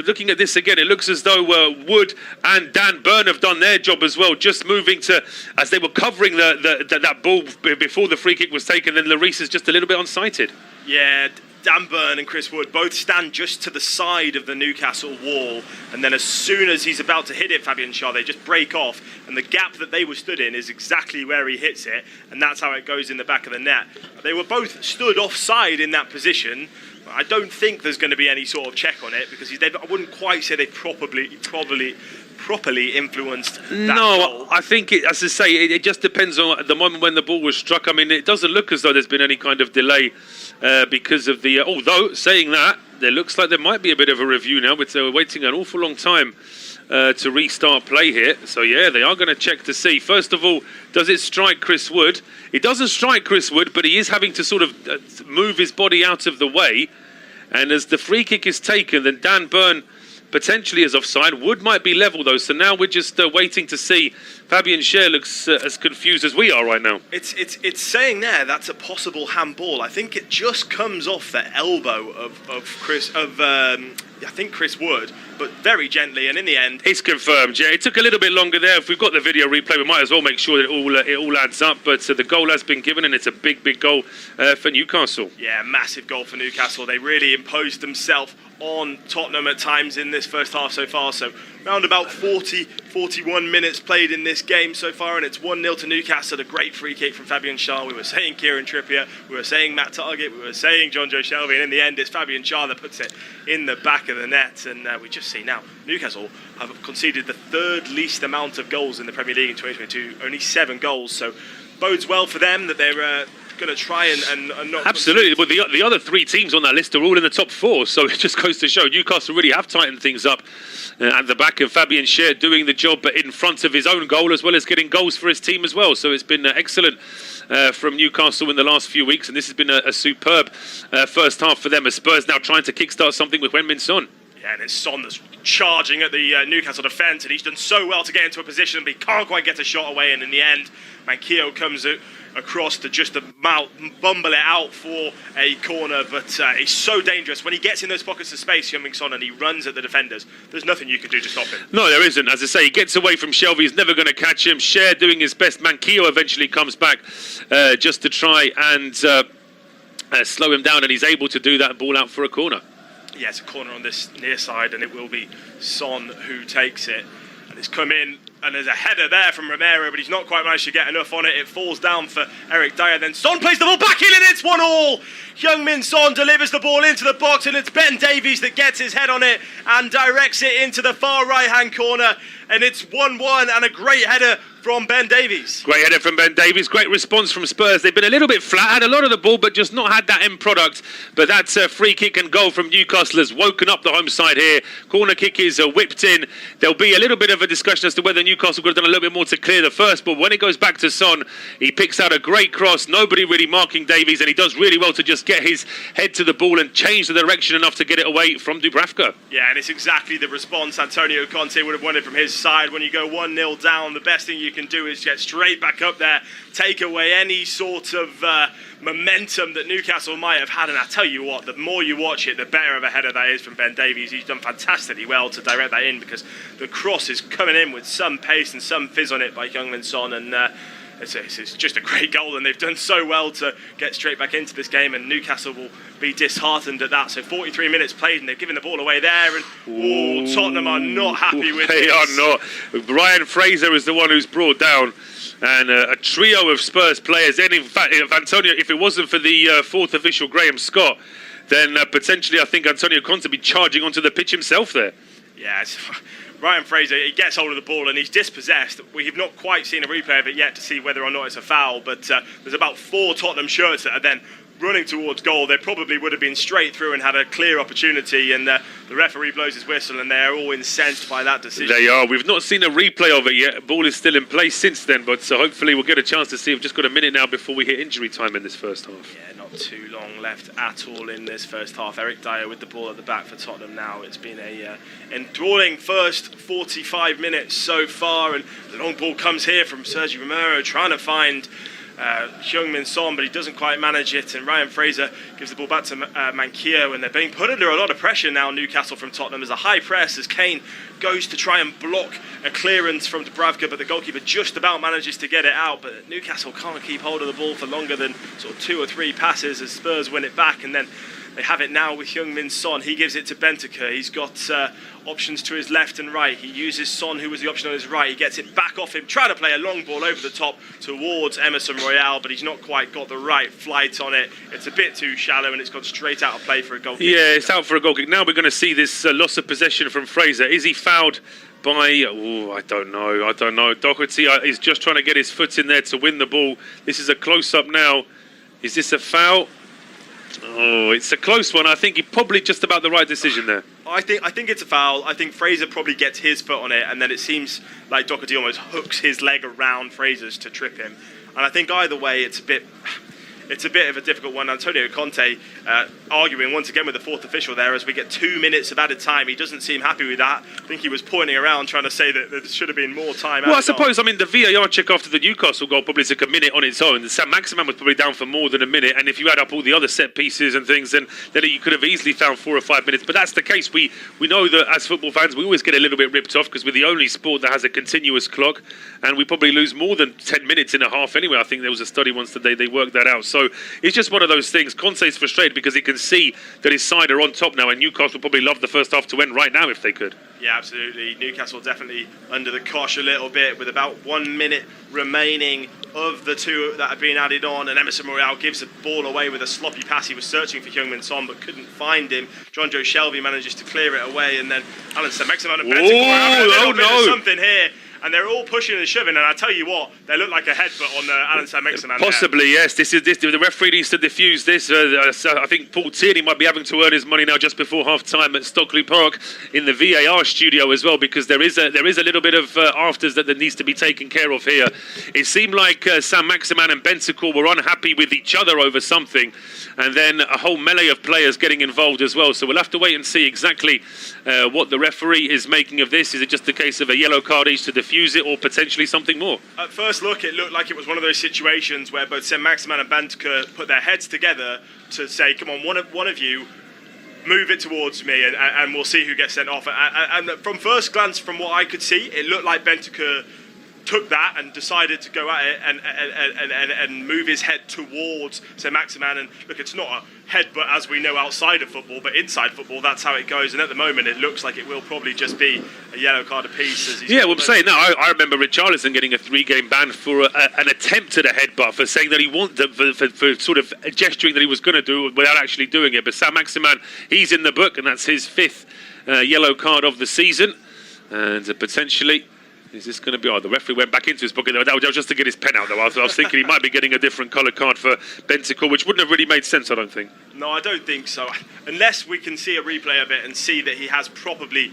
looking at this again, it looks as though Wood and Dan Burn have done their job as well, just moving to, as they were covering that ball before the free kick was taken, then Lloris is just a little bit unsighted. Yeah, Dan Burn and Chris Wood both stand just to the side of the Newcastle wall, and then as soon as he's about to hit it, Fabian Schär, they just break off, and the gap that they were stood in is exactly where he hits it, and that's how it goes in the back of the net. They were both stood offside in that position. I don't think there's going to be any sort of check on it, because I wouldn't quite say they properly influenced that goal. I think, as I say, it just depends on the moment when the ball was struck. I mean, it doesn't look as though there's been any kind of delay because of the... although, saying that, there looks like there might be a bit of a review now, but we're waiting an awful long time to restart play here. So, yeah, they are going to check to see. First of all, does it strike Chris Wood? It doesn't strike Chris Wood, but he is having to sort of move his body out of the way. And as the free kick is taken, then Dan Burn potentially is offside. Wood might be level, though. So now we're just waiting to see. Fabian Schär looks as confused as we are right now. It's saying there that's a possible handball. I think it just comes off the elbow of Chris Wood, but very gently, and in the end, it's confirmed. Yeah, it took a little bit longer there. If we've got the video replay, we might as well make sure that it all adds up. But the goal has been given, and it's a big goal for Newcastle. Yeah, massive goal for Newcastle. They really imposed themselves on Tottenham at times in this first half so far. So around about 41 minutes played in this game so far, and it's 1-0 to Newcastle. A great free kick from Fabian Schär. We were saying Kieran Trippier, we were saying Matt Targett, we were saying John Joe Shelby, and in the end it's Fabian Schär that puts it in the back of the net. And we just see now Newcastle have conceded the third least amount of goals in the Premier League in 2022, only 7 goals. So bodes well for them that they're going to try and not... Absolutely, but the other 3 teams on that list are all in the top 4, so it just goes to show Newcastle really have tightened things up at the back, of Fabian Schär doing the job in front of his own goal, as well as getting goals for his team as well. So it's been excellent from Newcastle in the last few weeks, and this has been a superb first half for them, as Spurs now trying to kickstart something with Heung-min Son. Yeah, and it's Son that's charging at the Newcastle defence, and he's done so well to get into a position, but he can't quite get a shot away, and in the end, Manquillo comes across to just bumble it out for a corner, but he's so dangerous. When he gets in those pockets of space, Heung-min Son, and he runs at the defenders, there's nothing you can do to stop him. No, there isn't. As I say, he gets away from Shelby, he's never going to catch him. Schär doing his best. Manquillo eventually comes back just to try and slow him down, and he's able to do that, ball out for a corner. Yeah, it's a corner on this near side, and it will be Son who takes it. And it's come in, and there's a header there from Romero, but he's not quite managed to get enough on it. It falls down for Eric Dyer. Then Son plays the ball back in, and it's 1-1. Heung-min Son delivers the ball into the box, and it's Ben Davies that gets his head on it and directs it into the far right-hand corner. and it's 1-1 and a great header from Ben Davies. Great header from Ben Davies. Great response from Spurs. They've been a little bit flat, had a lot of the ball, but just not had that end product. But that's a free kick and goal from Newcastle has woken up the home side here. Corner kick is whipped in. There'll be a little bit of a discussion as to whether Newcastle could have done a little bit more to clear the first. But when it goes back to Son, he picks out a great cross. Nobody really marking Davies, and he does really well to just get his head to the ball and change the direction enough to get it away from Dubravka. Yeah, and it's exactly the response Antonio Conte would have wanted from his side. When you go 1-0 down, the best thing you can do is get straight back up there, take away any sort of momentum that Newcastle might have had. And I tell you what, the more you watch it, the better of a header that is from Ben Davies. He's done fantastically well to direct that in, because the cross is coming in with some pace and some fizz on it by Heung-min Son, and it's just a great goal, and they've done so well to get straight back into this game, and Newcastle will be disheartened at that. So 43 minutes played, and they've given the ball away there, and Tottenham are not happy with They this. are not. Ryan Fraser is the one who's brought down, and a trio of Spurs players. Then, in fact, if Antonio, if it wasn't for the fourth official, Graham Scott, then potentially I think Antonio Conte would be charging onto the pitch himself there. Yeah, Ryan Fraser, he gets hold of the ball and he's dispossessed. We have not quite seen a replay of it yet to see whether or not it's a foul, but there's about 4 Tottenham shirts that are then running towards goal. They probably would have been straight through and had a clear opportunity, and the referee blows his whistle, and they're all incensed by that decision. They are. We've not seen a replay of it yet. Ball is still in place since then, but hopefully we'll get a chance to see. We've just got a minute now before we hit injury time in this first half. Yeah, not too long left at all in this first half. Eric Dyer with the ball at the back for Tottenham now. It's been a enthralling first 45 minutes so far, and the long ball comes here from Sergio Romero trying to find Heung-min Son, but he doesn't quite manage it, and Ryan Fraser gives the ball back to Manquillo, and they're being put under a lot of pressure now, Newcastle, from Tottenham. There's a high press as Kane goes to try and block a clearance from Dubravka, but the goalkeeper just about manages to get it out. But Newcastle can't keep hold of the ball for longer than sort of 2 or 3 passes as Spurs win it back, and then they have it now with Heung-min Son. He gives it to Bentancur. He's got options to his left and right. He uses Son, who was the option on his right. He gets it back off him, trying to play a long ball over the top towards Emerson Royale, but he's not quite got the right flight on it. It's a bit too shallow, and it's gone straight out of play for a goal kick. Yeah, it's out for a goal kick. Now we're going to see this loss of possession from Fraser. Is he fouled by... I don't know. Doherty is just trying to get his foot in there to win the ball. This is a close-up now. Is this a foul? Oh, it's a close one. I think he probably just about the right decision there. I think it's a foul. I think Fraser probably gets his foot on it, and then it seems like Doherty almost hooks his leg around Fraser's to trip him. And I think either way, it's a bit of a difficult one. Antonio Conte arguing once again with the fourth official there as we get 2 minutes of added time. He doesn't seem happy with that. I think he was pointing around trying to say that there should have been more time. Well, I suppose, the VAR check after the Newcastle goal probably took a minute on its own. Sam Maximan was probably down for more than a minute, and if you add up all the other set pieces and things, then you could have easily found 4 or 5 minutes. But that's the case. We know that as football fans, we always get a little bit ripped off because we're the only sport that has a continuous clock, and we probably lose more than 10 minutes in a half anyway. I think there was a study once that they worked that out. So it's just one of those things. Conte's frustrated because he can see that his side are on top now, and Newcastle would probably love the first half to end right now if they could. Yeah, absolutely. Newcastle definitely under the cosh a little bit with about 1 minute remaining of the 2 that have been added on, and Emerson Royale gives the ball away with a sloppy pass. He was searching for Heung-min Son but couldn't find him. John Joe Shelby manages to clear it away, and then Alan Saint-Maximin and Bentancur having a little bit of something here. And they're all pushing and shoving, and I tell you what, they look like a headbutt on Alan Saint-Maximin. Possibly, yes. This. The referee needs to diffuse this. I think Paul Tierney might be having to earn his money now just before half-time at Stockley Park in the VAR studio as well, because there is a little bit of afters that needs to be taken care of here. It seemed like Saint-Maximin and Bentancur were unhappy with each other over something, and then a whole melee of players getting involved as well. So we'll have to wait and see exactly what the referee is making of this. Is it just a case of a yellow card each to diffuse it, or potentially something more? At first look, it looked like it was one of those situations where both Saint-Maximin and Bentancur put their heads together to say, come on, one of you move it towards me, and we'll see who gets sent off. And from first glance, from what I could see, it looked like Bentancur took that and decided to go at it and move his head towards Saint-Maximin. And look, it's not a headbutt as we know outside of football, but inside football, that's how it goes. And at the moment, it looks like it will probably just be a yellow card apiece. I'm saying now, I remember Richarlison getting a 3-game ban for an attempt at a headbutt, for saying that he wanted, for sort of gesturing that he was going to do it without actually doing it. But Saint-Maximin, he's in the book, and that's his 5th yellow card of the season. And potentially Is this going to be... Oh, the referee went back into his pocket. That was just to get his pen out, though. I was thinking he might be getting a different coloured card for Bentancur, which wouldn't have really made sense, I don't think. No, I don't think so. Unless we can see a replay of it and see that he has properly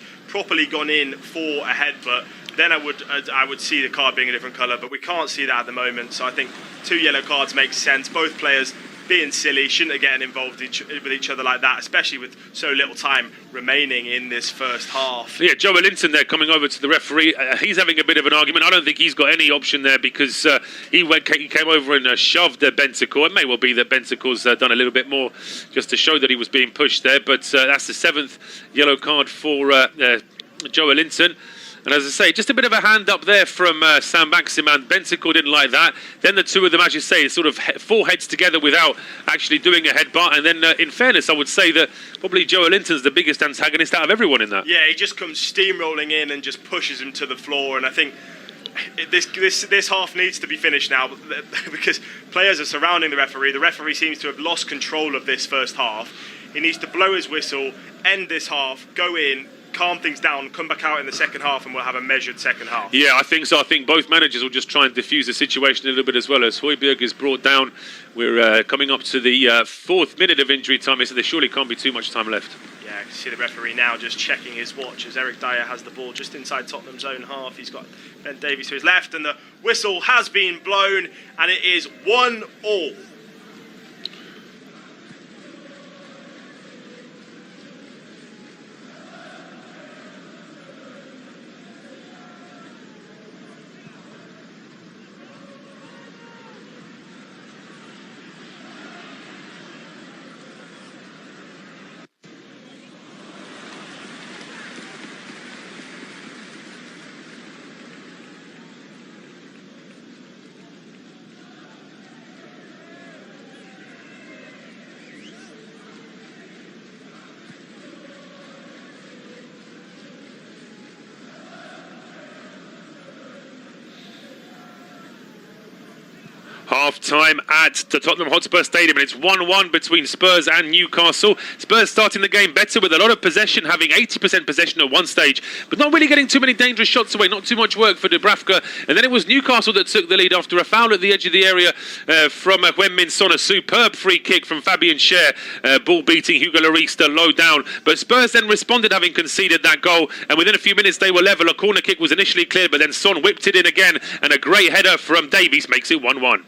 gone in for a headbutt, then I would see the card being a different colour. But we can't see that at the moment. So I think 2 yellow cards make sense. Both players being silly, shouldn't have getting involved with each other like that, especially with so little time remaining in this first half. Yeah, Joe Linton there coming over to the referee. He's having a bit of an argument. I don't think he's got any option there because he came over and shoved Bentancur. It may well be that Bentancur's done a little bit more just to show that he was being pushed there, but that's the 7th yellow card for Joe Linton. And as I say, just a bit of a hand up there from Sam Maximan. Bentancur didn't like that. Then the two of them, as you say, sort of four heads together without actually doing a headbutt. And then, in fairness, I would say that probably Joe Linton's the biggest antagonist out of everyone in that. Yeah, he just comes steamrolling in and just pushes him to the floor. And I think this half needs to be finished now because players are surrounding the referee. The referee seems to have lost control of this first half. He needs to blow his whistle, end this half, go in, calm things down, come back out in the second half, and we'll have a measured second half. Yeah, I think so. I think both managers will just try and diffuse the situation a little bit as well. As Højbjerg is brought down, we're coming up to the 4th minute of injury time, so there surely can't be too much time left. Yeah, I can see the referee now just checking his watch as Eric Dyer has the ball just inside Tottenham's own half. He's got Ben Davies to his left, and the whistle has been blown, and it is 1-1. Half-time at the Tottenham Hotspur Stadium, and it's 1-1 between Spurs and Newcastle. Spurs starting the game better with a lot of possession, having 80% possession at one stage, but not really getting too many dangerous shots away, not too much work for Dubravka. And then it was Newcastle that took the lead after a foul at the edge of the area from Heung-min Son. A superb free kick from Fabian Schär, ball beating Hugo Lloris low down. But Spurs then responded, having conceded that goal, and within a few minutes they were level. A corner kick was initially cleared, but then Son whipped it in again, and a great header from Davies makes it 1-1.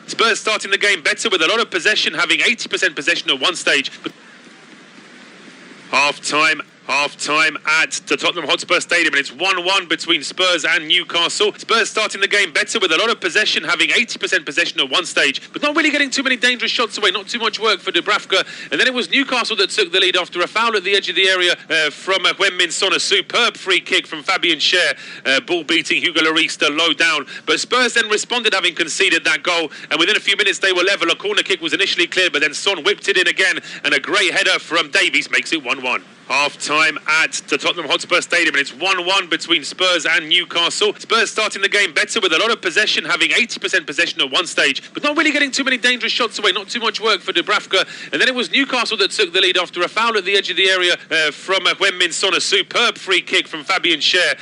Spurs starting the game better with a lot of possession, having 80% possession at one stage. Half-time at the Tottenham Hotspur Stadium, and it's 1-1 between Spurs and Newcastle. Spurs starting the game better with a lot of possession, having 80% possession at one stage, but not really getting too many dangerous shots away, not too much work for Dubravka. And then it was Newcastle that took the lead after a foul at the edge of the area from Heung-min Son. A superb free kick from Fabian Schär, ball beating Hugo Lloris low down. But Spurs then responded, having conceded that goal, and within a few minutes they were level. A corner kick was initially cleared, but then Son whipped it in again, and a great header from Davies makes it 1-1. Half-time at the Tottenham Hotspur Stadium, and it's 1-1 between Spurs and Newcastle. Spurs starting the game better with a lot of possession, having 80% possession at one stage, but not really getting too many dangerous shots away, not too much work for Dubravka. And then it was Newcastle that took the lead after a foul at the edge of the area from Heung-min Son. A superb free kick from Fabian Schär,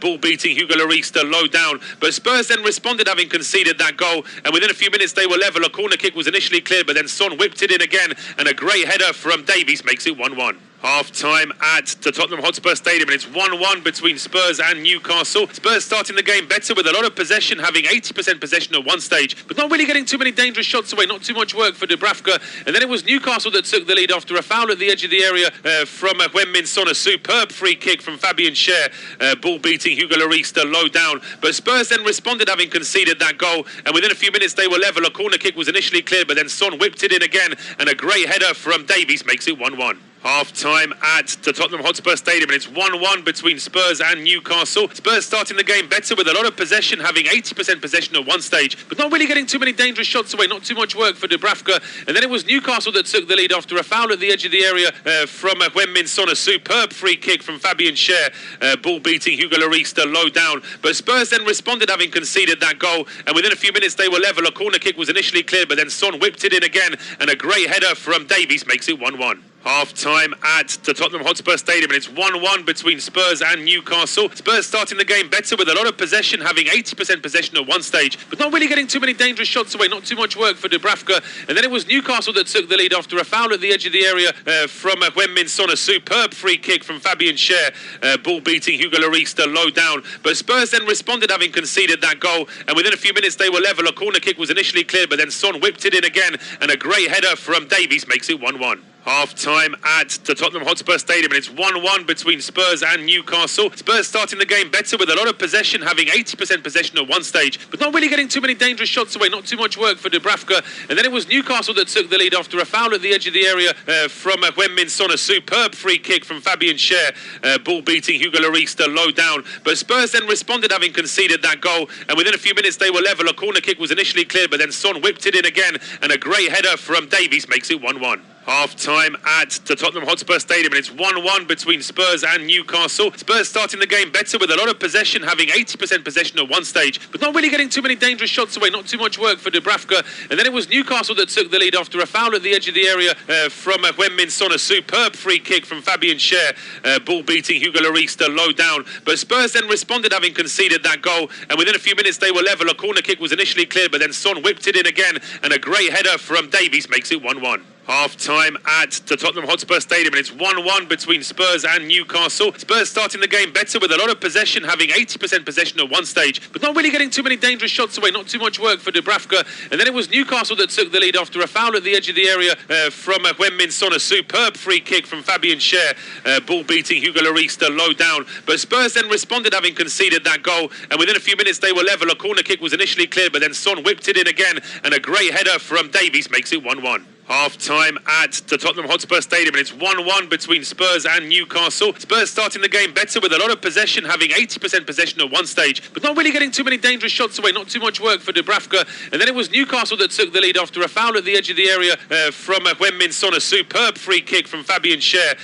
ball beating Hugo Lloris low down. But Spurs then responded, having conceded that goal, and within a few minutes they were level. A corner kick was initially cleared, but then Son whipped it in again, and a great header from Davies makes it 1-1. Half-time at the Tottenham Hotspur Stadium, and it's 1-1 between Spurs and Newcastle. Spurs starting the game better with a lot of possession, having 80% possession at one stage, but not really getting too many dangerous shots away, not too much work for Dubravka. And then it was Newcastle that took the lead after a foul at the edge of the area from Heung-min Son. A superb free kick from Fabian Schär, ball beating Hugo Lloris low down. But Spurs then responded, having conceded that goal, and within a few minutes they were level. A corner kick was initially cleared, but then Son whipped it in again, and a great header from Davies makes it 1-1. Half-time at the Tottenham Hotspur Stadium, and it's 1-1 between Spurs and Newcastle. Spurs starting the game better with a lot of possession, having 80% possession at one stage, but not really getting too many dangerous shots away, not too much work for Dubravka. And then it was Newcastle that took the lead after a foul at the edge of the area from Heung-min Son. A superb free kick from Fabian Schär, ball beating Hugo Lloris low down. But Spurs then responded, having conceded that goal, and within a few minutes they were level. A corner kick was initially cleared, but then Son whipped it in again, and a great header from Davies makes it 1-1. Half-time at the Tottenham Hotspur Stadium, and it's 1-1 between Spurs and Newcastle. Spurs starting the game better with a lot of possession, having 80% possession at one stage, but not really getting too many dangerous shots away, not too much work for Dubravka. And then it was Newcastle that took the lead after a foul at the edge of the area from Heung-min Son. A superb free kick from Fabian Schär, ball beating Hugo Lloris low down. But Spurs then responded, having conceded that goal, and within a few minutes they were level. A corner kick was initially cleared, but then Son whipped it in again, and a great header from Davies makes it 1-1. Half-time at the Tottenham Hotspur Stadium, and it's 1-1 between Spurs and Newcastle. Spurs starting the game better with a lot of possession, having 80% possession at one stage, but not really getting too many dangerous shots away, not too much work for Dubravka. And then it was Newcastle that took the lead after a foul at the edge of the area from Heung-min Son. A superb free kick from Fabian Schär, ball beating Hugo Lloris low down. But Spurs then responded, having conceded that goal, and within a few minutes they were level. A corner kick was initially cleared, but then Son whipped it in again, and a great header from Davies makes it 1-1. Half-time at the Tottenham Hotspur Stadium, and it's 1-1 between Spurs and Newcastle. Spurs starting the game better with a lot of possession, having 80% possession at one stage, but not really getting too many dangerous shots away, not too much work for Dubravka. And then it was Newcastle that took the lead after a foul at the edge of the area from Heung-min Son. A superb free kick from Fabian Schär, ball beating Hugo Lloris low down. But Spurs then responded, having conceded that goal, and within a few minutes they were level. A corner kick was initially cleared, but then Son whipped it in again, and a great header from Davies makes it 1-1. Half-time at the Tottenham Hotspur Stadium, and it's 1-1 between Spurs and Newcastle. Spurs starting the game better with a lot of possession, having 80% possession at one stage, but not really getting too many dangerous shots away, not too much work for Dubravka. And then it was Newcastle that took the lead after a foul at the edge of the area from Heung-min Son. A superb free kick from Fabian Schär, ball beating Hugo Lloris low down. But Spurs then responded, having conceded that goal, and within a few minutes they were level. A corner kick was initially cleared, but then Son whipped it in again, and a great header from Davies makes it 1-1. Half-time at the Tottenham Hotspur Stadium, and it's 1-1 between Spurs and Newcastle. Spurs starting the game better with a lot of possession, having 80% possession at one stage, but not really getting too many dangerous shots away, not too much work for Dubravka. And then it was Newcastle that took the lead after a foul at the edge of the area from Heung-min Son. A superb free kick from Fabian Schär,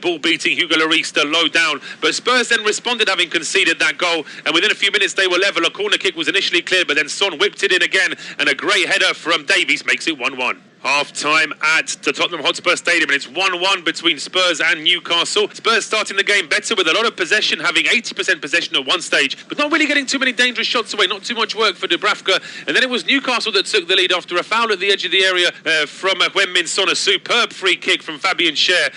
ball beating Hugo Lloris low down. But Spurs then responded, having conceded that goal, and within a few minutes they were level. A corner kick was initially cleared, but then Son whipped it in again, and a great header from Davies makes it 1-1. Half-time at the Tottenham Hotspur Stadium, and it's 1-1 between Spurs and Newcastle. Spurs starting the game better with a lot of possession, having 80% possession at one stage, but not really getting too many dangerous shots away, not too much work for Dubravka. And then it was Newcastle that took the lead after a foul at the edge of the area from Heung-min Son. A superb free kick from Fabian Schär,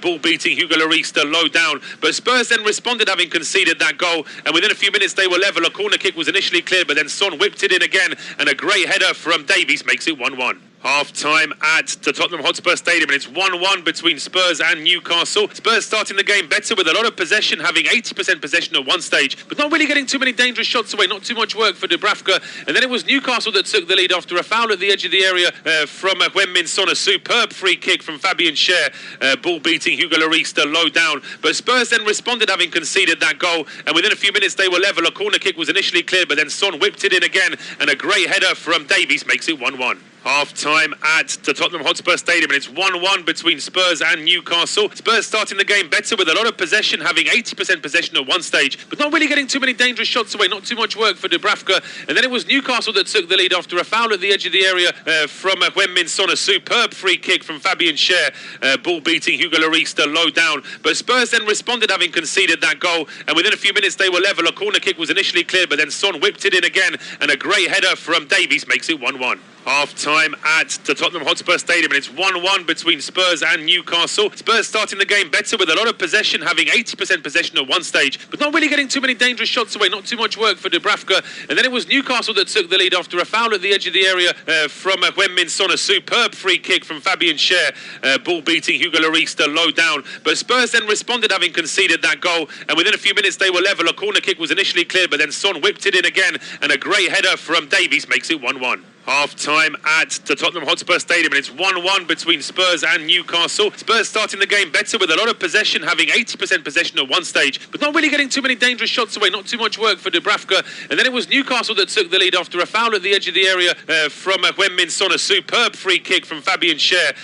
ball beating Hugo Lloris low down. But Spurs then responded, having conceded that goal, and within a few minutes they were level. A corner kick was initially cleared, but then Son whipped it in again, and a great header from Davies makes it 1-1. Half-time at the Tottenham Hotspur Stadium, and it's 1-1 between Spurs and Newcastle. Spurs starting the game better with a lot of possession, having 80% possession at one stage, but not really getting too many dangerous shots away, not too much work for Dubravka. And then it was Newcastle that took the lead after a foul at the edge of the area from Heung-min Son. A superb free kick from Fabian Schär, ball beating Hugo Lloris low down. But Spurs then responded, having conceded that goal, and within a few minutes they were level. A corner kick was initially cleared, but then Son whipped it in again, and a great header from Davies makes it 1-1. Half-time at the Tottenham Hotspur Stadium, and it's 1-1 between Spurs and Newcastle. Spurs starting the game better with a lot of possession, having 80% possession at one stage, but not really getting too many dangerous shots away, not too much work for Dubravka. And then it was Newcastle that took the lead after a foul at the edge of the area from Heung-min Son. A superb free kick from Fabian Schär, ball beating Hugo Lloris low down. But Spurs then responded, having conceded that goal, and within a few minutes they were level. A corner kick was initially cleared, but then Son whipped it in again, and a great header from Davies makes it 1-1. Half-time at the Tottenham Hotspur Stadium, and it's 1-1 between Spurs and Newcastle. Spurs starting the game better with a lot of possession, having 80% possession at one stage, but not really getting too many dangerous shots away, not too much work for Dubravka. And then it was Newcastle that took the lead after a foul at the edge of the area from Heung-min Son. A superb free kick from Fabian Schär, ball beating Hugo Lloris low down. But Spurs then responded, having conceded that goal, and within a few minutes they were level. A corner kick was initially cleared, but then Son whipped it in again, and a great header from Davies makes it 1-1. Half-time at the Tottenham Hotspur Stadium, and it's 1-1 between Spurs and Newcastle. Spurs starting the game better with a lot of possession, having 80% possession at one stage, but not really getting too many dangerous shots away, not too much work for Dubravka. And then it was Newcastle that took the lead after a foul at the edge of the area from Heung-min Son. A superb free kick from Fabian Schär,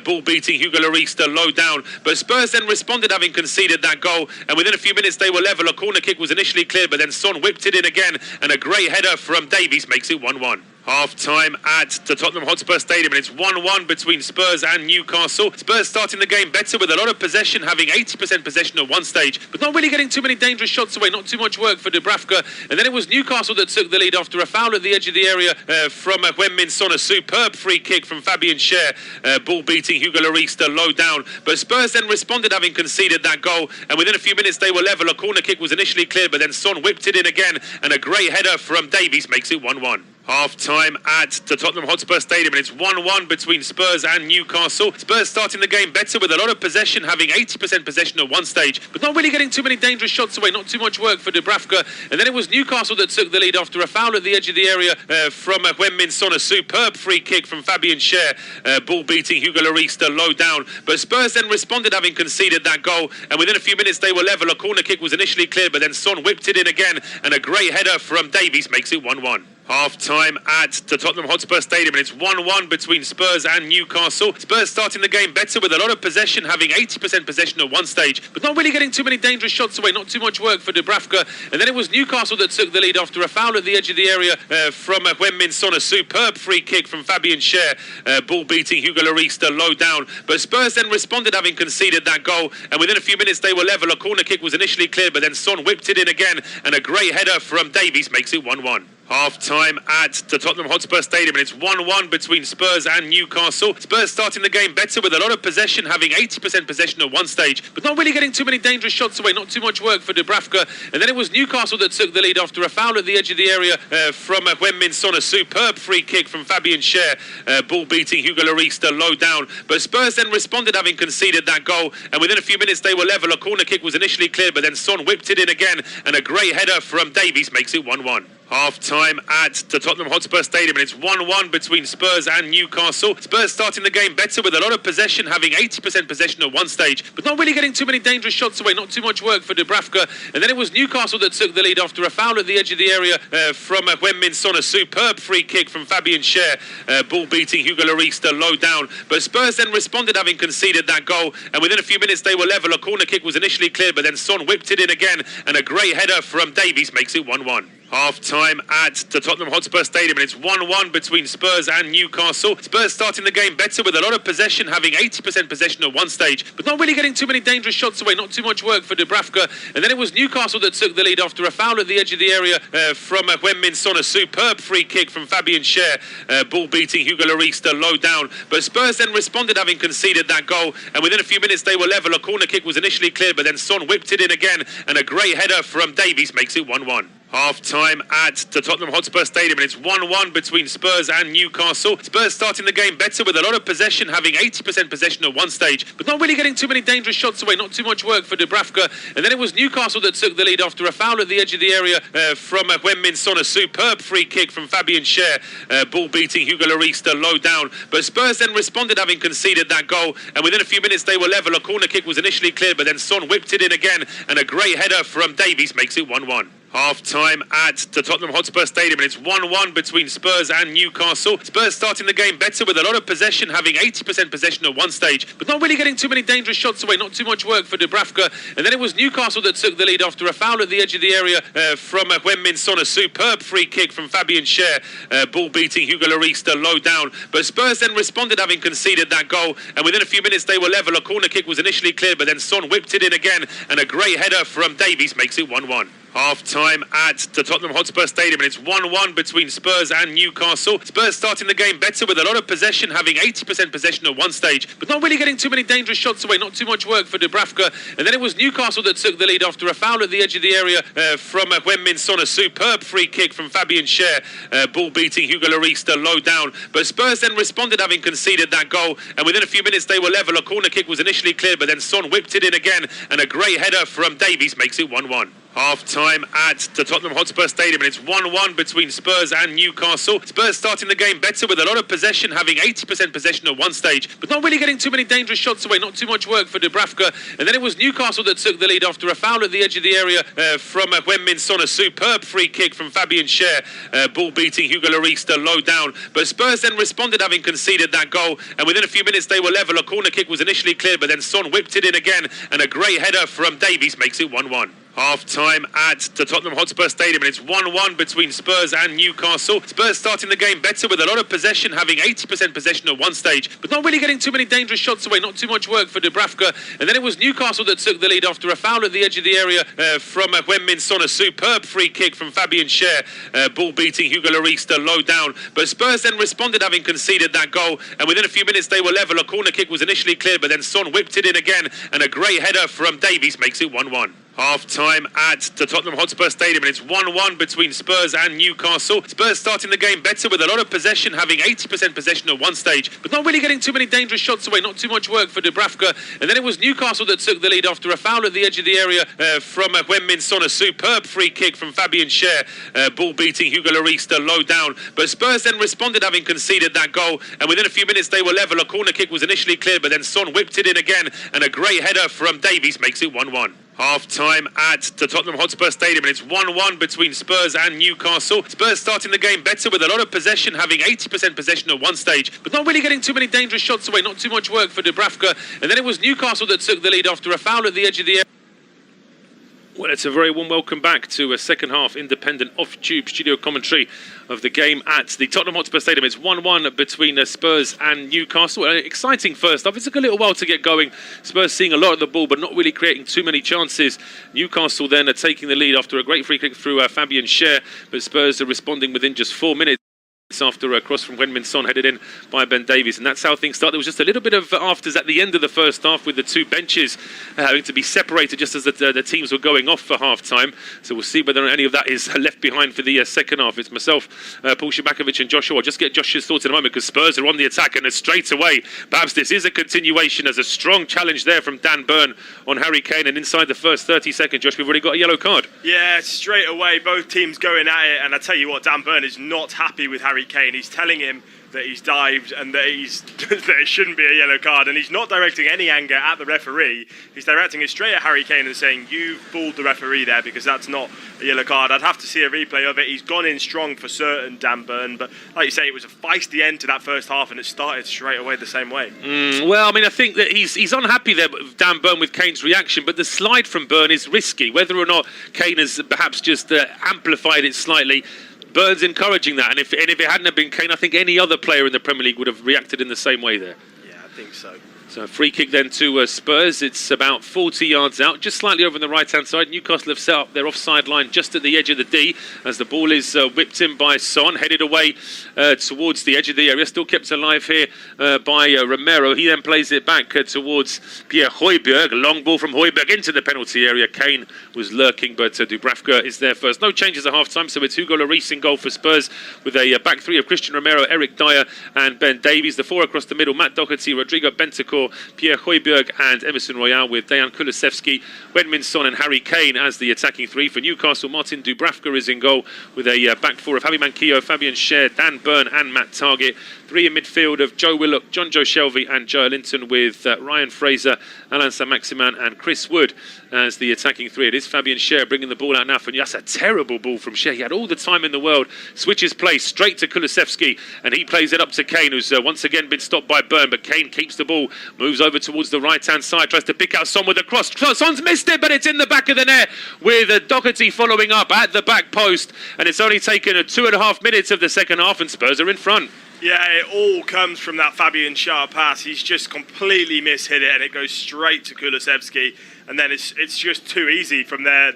ball beating Hugo Lloris low down. But Spurs then responded, having conceded that goal, and within a few minutes they were level. A corner kick was initially cleared, but then Son whipped it in again, and a great header from Davies makes it 1-1. Half-time at the Tottenham Hotspur Stadium, and it's 1-1 between Spurs and Newcastle. Spurs starting the game better with a lot of possession, having 80% possession at one stage, but not really getting too many dangerous shots away, not too much work for Dubravka. And then it was Newcastle that took the lead after a foul at the edge of the area from Heung-min Son. A superb free kick from Fabian Schär, ball beating Hugo Lloris low down. But Spurs then responded, having conceded that goal, and within a few minutes they were level. A corner kick was initially cleared, but then Son whipped it in again, and a great header from Davies makes it 1-1. Half-time at the Tottenham Hotspur Stadium, and it's 1-1 between Spurs and Newcastle. Spurs starting the game better with a lot of possession, having 80% possession at one stage, but not really getting too many dangerous shots away, not too much work for Dubravka. And then it was Newcastle that took the lead after a foul at the edge of the area from Heung-min Son. A superb free kick from Fabian Schär, ball beating Hugo Lloris low down. But Spurs then responded, having conceded that goal, and within a few minutes they were level. A corner kick was initially cleared, but then Son whipped it in again, and a great header from Davies makes it 1-1. Half-time at the Tottenham Hotspur Stadium, and it's 1-1 between Spurs and Newcastle. Spurs starting the game better with a lot of possession, having 80% possession at one stage, but not really getting too many dangerous shots away, not too much work for Dubravka. And then it was Newcastle that took the lead after a foul at the edge of the area from Heung-min Son. A superb free kick from Fabian Schär, ball beating Hugo Lloris low down. But Spurs then responded, having conceded that goal, and within a few minutes they were level. A corner kick was initially cleared, but then Son whipped it in again, and a great header from Davies makes it 1-1. Half-time at the Tottenham Hotspur Stadium, and it's 1-1 between Spurs and Newcastle. Spurs starting the game better with a lot of possession, having 80% possession at one stage, but not really getting too many dangerous shots away, not too much work for Dubravka. And then it was Newcastle that took the lead after a foul at the edge of the area from Heung-min Son. A superb free kick from Fabian Schär, ball beating Hugo Lloris low down. But Spurs then responded, having conceded that goal, and within a few minutes they were level. A corner kick was initially cleared, but then Son whipped it in again, and a great header from Davies makes it 1-1. Half-time at the Tottenham Hotspur Stadium, and it's 1-1 between Spurs and Newcastle. Spurs starting the game better with a lot of possession, having 80% possession at one stage, but not really getting too many dangerous shots away, not too much work for Dubravka. And then it was Newcastle that took the lead after a foul at the edge of the area from Heung-min Son. A superb free kick from Fabian Schär, ball beating Hugo Lloris low down. But Spurs then responded, having conceded that goal, and within a few minutes they were level. A corner kick was initially cleared, but then Son whipped it in again, and a great header from Davies makes it 1-1. Half-time at the Tottenham Hotspur Stadium, and it's 1-1 between Spurs and Newcastle. Spurs starting the game better with a lot of possession, having 80% possession at one stage, but not really getting too many dangerous shots away, not too much work for Dubravka. And then it was Newcastle that took the lead after a foul at the edge of the area from Heung-min Son. A superb free kick from Fabian Schär, ball beating Hugo Lloris low down. But Spurs then responded, having conceded that goal, and within a few minutes they were level. A corner kick was initially cleared, but then Son whipped it in again, and a great header from Davies makes it 1-1. Half-time at the Tottenham Hotspur Stadium, and it's 1-1 between Spurs and Newcastle. Spurs starting the game better with a lot of possession, having 80% possession at one stage, but not really getting too many dangerous shots away, not too much work for Dubravka. And then it was Newcastle that took the lead after a foul at the edge of the area from Heung-min Son. A superb free kick from Fabian Schär, ball beating Hugo Lloris low down. But Spurs then responded, having conceded that goal, and within a few minutes they were level. A corner kick was initially cleared, but then Son whipped it in again, and a great header from Davies makes it 1-1. Half-time at the Tottenham Hotspur Stadium, and it's 1-1 between Spurs and Newcastle. Spurs starting the game better with a lot of possession, having 80% possession at one stage, but not really getting too many dangerous shots away, not too much work for Dubravka. And then it was Newcastle that took the lead after a foul at the edge of the area from Heung-min Son. A superb free kick from Fabian Schär, ball beating Hugo Lloris low down. But Spurs then responded, having conceded that goal, and within a few minutes they were level. A corner kick was initially cleared, but then Son whipped it in again, and a great header from Davies makes it 1-1. Half-time at the Tottenham Hotspur Stadium, and it's 1-1 between Spurs and Newcastle. Spurs starting the game better with a lot of possession, having 80% possession at one stage, but not really getting too many dangerous shots away, not too much work for Dubravka. And then it was Newcastle that took the lead after a foul at the edge of the area from Heung-min Son. A superb free kick from Fabian Schär, ball beating Hugo Lloris low down. But Spurs then responded, having conceded that goal, and within a few minutes they were level. A corner kick was initially cleared, but then Son whipped it in again, and a great header from Davies makes it 1-1. Half-time at the Tottenham Hotspur Stadium, and it's 1-1 between Spurs and Newcastle. Spurs starting the game better with a lot of possession, having 80% possession at one stage, but not really getting too many dangerous shots away, not too much work for Dubravka. And then it was Newcastle that took the lead after a foul at the edge of the area from Heung-min Son. A superb free kick from Fabian Schär, ball beating Hugo Lloris low down. But Spurs then responded, having conceded that goal, and within a few minutes they were level. A corner kick was initially cleared, but then Son whipped it in again, and a great header from Davies makes it 1-1. Half-time at the Tottenham Hotspur Stadium, and it's 1-1 between Spurs and Newcastle. Spurs starting the game better with a lot of possession, having 80% possession at one stage, but not really getting too many dangerous shots away, not too much work for Dubravka. And then it was Newcastle that took the lead after a foul at the edge of the area from Heung-min Son. A superb free kick from Fabian Schär, ball beating Hugo Lloris low down. But Spurs then responded, having conceded that goal, and within a few minutes they were level. A corner kick was initially cleared, but then Son whipped it in again, and a great header from Davies makes it 1-1. Half-time at the Tottenham Hotspur Stadium, and it's 1-1 between Spurs and Newcastle. Spurs starting the game better with a lot of possession, having 80% possession at one stage, but not really getting too many dangerous shots away, not too much work for Dubravka. And then it was Newcastle that took the lead after a foul at the edge of the area from Heung-min Son. A superb free kick from Fabian Schär, ball beating Hugo Lloris low down. But Spurs then responded, having conceded that goal, and within a few minutes they were level. A corner kick was initially cleared, but then Son whipped it in again, and a great header from Davies makes it 1-1. Half-time at the Tottenham Hotspur Stadium, and it's 1-1 between Spurs and Newcastle. Spurs starting the game better with a lot of possession, having 80% possession at one stage, but not really getting too many dangerous shots away, not too much work for Dubravka. And then it was Newcastle that took the lead after a foul at the edge of the area. Well, it's a very warm welcome back to a second half independent off-tube studio commentary of the game at the Tottenham Hotspur Stadium. It's 1-1 between Spurs and Newcastle. An exciting first half. It took a little while to get going. Spurs seeing a lot of the ball, but not really creating too many chances. Newcastle then are taking the lead after a great free kick through Fabian Schär, but Spurs are responding within just 4 minutes. After a cross from Heung-min Son headed in by Ben Davies, and that's how things started. There was just a little bit of afters at the end of the first half, with the two benches having to be separated just as the teams were going off for half-time. So we'll see whether any of that is left behind for the second half. It's myself, Paul Shibakovic and Joshua. I'll just get Josh's thoughts in a moment, because Spurs are on the attack, and straight away, perhaps this is a continuation, as a strong challenge there from Dan Burn on Harry Kane, and inside the first 30 seconds, Josh, we've already got a yellow card. Yeah, straight away, both teams going at it, and I tell you what, Dan Burn is not happy with Harry Kane. He's telling him that he's dived and that that it shouldn't be a yellow card, and he's not directing any anger at the referee. He's directing it straight at Harry Kane and saying, "You fooled the referee there, because that's not a yellow card." I'd have to see a replay of it. He's gone in strong for certain, Dan Burn, but like you say, it was a feisty end to that first half, and it started straight away the same way. Well, I mean, I think that he's unhappy there, Dan Burn, with Kane's reaction, but the slide from Burn is risky. Whether or not Kane has perhaps just amplified it slightly, Burn's encouraging that, and if it hadn't have been Kane, I think any other player in the Premier League would have reacted in the same way there. Yeah, I think so. So a free kick then to Spurs. It's about 40 yards out, just slightly over on the right-hand side. Newcastle have set up their offside line just at the edge of the D, as the ball is whipped in by Son, headed away towards the edge of the area. Still kept alive here by Romero. He then plays it back towards Pierre Højbjerg. Long ball from Højbjerg into the penalty area. Kane was lurking, but Dubravka is there first. No changes at half-time, so it's Hugo Lloris in goal for Spurs, with a back three of Christian Romero, Eric Dyer and Ben Davies. The four across the middle, Matt Doherty, Rodrigo Bentancur, Pierre Højbjerg and Emerson Royal, with Dejan Kulusevski, Heung-min Son and Harry Kane as the attacking three. For Newcastle, Martin Dubravka is in goal, with a back four of Javi Manquillo, Fabian Schär, Dan Burn and Matt Targett. Three in midfield of Joe Willock, John Joe Shelvey and Joe Linton, with Ryan Fraser, Alain Saint-Maximin and Chris Wood as the attacking three. It is Fabian Schär bringing the ball out now. That's a terrible ball from Schär. He had all the time in the world. Switches play straight to Kulusevski, and he plays it up to Kane, who's once again been stopped by Burn, but Kane keeps the ball, moves over towards the right-hand side, tries to pick out Son with a cross. Son's missed it, but it's in the back of the net, with Doherty following up at the back post, and it's only taken 2.5 minutes of the second half, and Spurs are in front. Yeah, it all comes from that Fabian Schär pass. He's just completely mishit it, and it goes straight to Kulusevski, and then it's just too easy from there.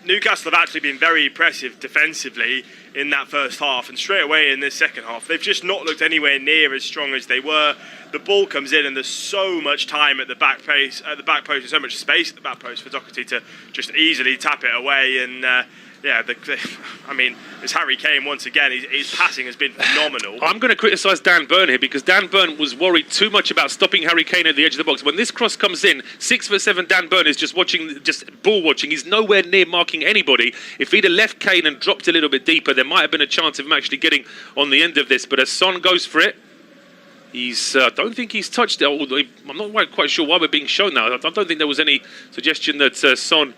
Newcastle have actually been very impressive defensively in that first half, and straight away in this second half they've just not looked anywhere near as strong as they were. The ball comes in and there's so much time at the back post, and so much space at the back post for Doherty to just easily tap it away. And I mean, it's Harry Kane once again. His passing has been phenomenal. I'm going to criticise Dan Burn here, because Dan Burn was worried too much about stopping Harry Kane at the edge of the box. When this cross comes in, 6'7" Dan Burn is just ball watching. He's nowhere near marking anybody. If he'd have left Kane and dropped a little bit deeper, there might have been a chance of him actually getting on the end of this. But as Son goes for it, I don't think he's touched it. Although I'm not quite sure why we're being shown that. I don't think there was any suggestion that Son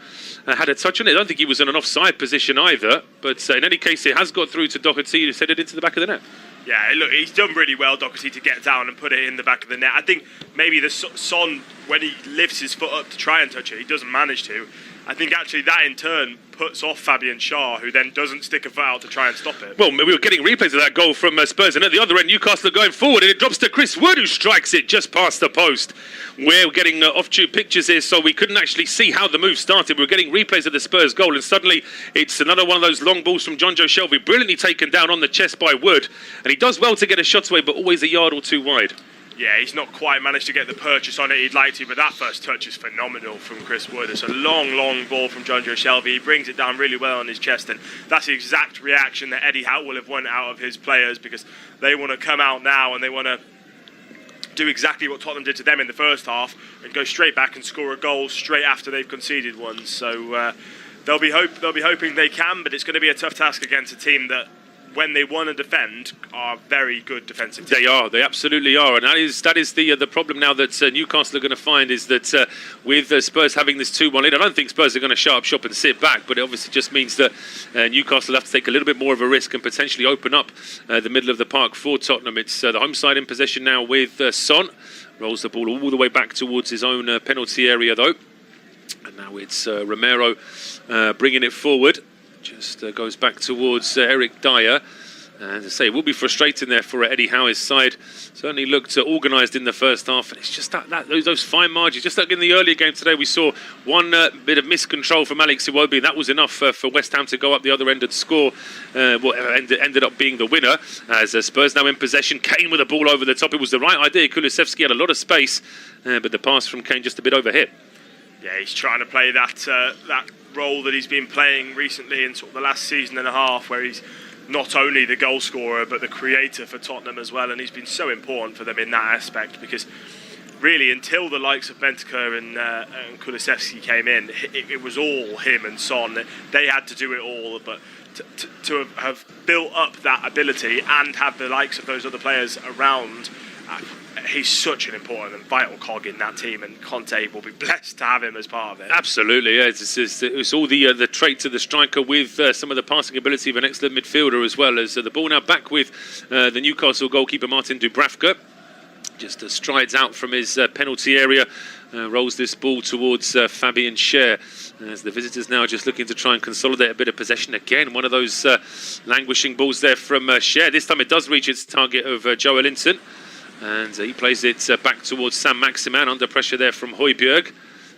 had a touch on it. I don't think he was in an offside position either. But in any case, it has got through to Doherty, who's headed into the back of the net. Yeah, look, he's done really well, Doherty, to get down and put it in the back of the net. I think maybe the Son, when he lifts his foot up to try and touch it, he doesn't manage to. I think actually that in turn puts off Fabian Schär, who then doesn't stick a foot out to try and stop it. Well, we were getting replays of that goal from Spurs, and at the other end, Newcastle are going forward, and it drops to Chris Wood, who strikes it just past the post. We're getting off-tube pictures here, so we couldn't actually see how the move started. We were getting replays of the Spurs goal, and suddenly it's another one of those long balls from Jonjo Shelvey, brilliantly taken down on the chest by Wood, and he does well to get a shot away, but always a yard or two wide. Yeah, he's not quite managed to get the purchase on it he'd like to, but that first touch is phenomenal from Chris Wood. It's a long, long ball from Jonjo Shelvey. He brings it down really well on his chest, and that's the exact reaction that Eddie Howe will have wanted out of his players, because they want to come out now and they want to do exactly what Tottenham did to them in the first half and go straight back and score a goal straight after they've conceded one. So they'll be hoping they can, but it's going to be a tough task against a team that, when they want to defend, are very good defensive teams. They absolutely are, and that is the problem now that Newcastle are going to find, is that with Spurs having this 2-1 lead, I don't think Spurs are going to shut up shop and sit back, but it obviously just means that Newcastle have to take a little bit more of a risk and potentially open up the middle of the park for Tottenham. It's the home side in possession now with Son. Rolls the ball all the way back towards his own penalty area though, and now it's Romero bringing it forward. Just goes back towards Eric Dyer. And as I say, it will be frustrating there for Eddie Howe's side. Certainly looked organised in the first half. And it's just those fine margins. Just like in the earlier game today, we saw one bit of miscontrol from Alex Iwobi. That was enough for West Ham to go up the other end and score. Ended up being the winner. As Spurs now in possession. Kane with the ball over the top. It was the right idea. Kulusevski had a lot of space. But the pass from Kane just a bit overhit. Yeah, he's trying to play that role that he's been playing recently in sort of the last season and a half, where he's not only the goal scorer but the creator for Tottenham as well, and he's been so important for them in that aspect, because really until the likes of Bentancur and Kulusevski came in, it was all him and Son. They had to do it all, but to have built up that ability and have the likes of those other players around, he's such an important and vital cog in that team, and Conte will be blessed to have him as part of it. Absolutely, yeah. It's all the traits of the striker with some of the passing ability of an excellent midfielder, as well as the ball now back with the Newcastle goalkeeper Martin Dubravka. Just strides out from his penalty area, rolls this ball towards Fabian Schär, as the visitors now just looking to try and consolidate a bit of possession again. One of those languishing balls there from Schär. This time it does reach its target of Joe Linton. And he plays it back towards Sam Maximan, under pressure there from Højbjerg.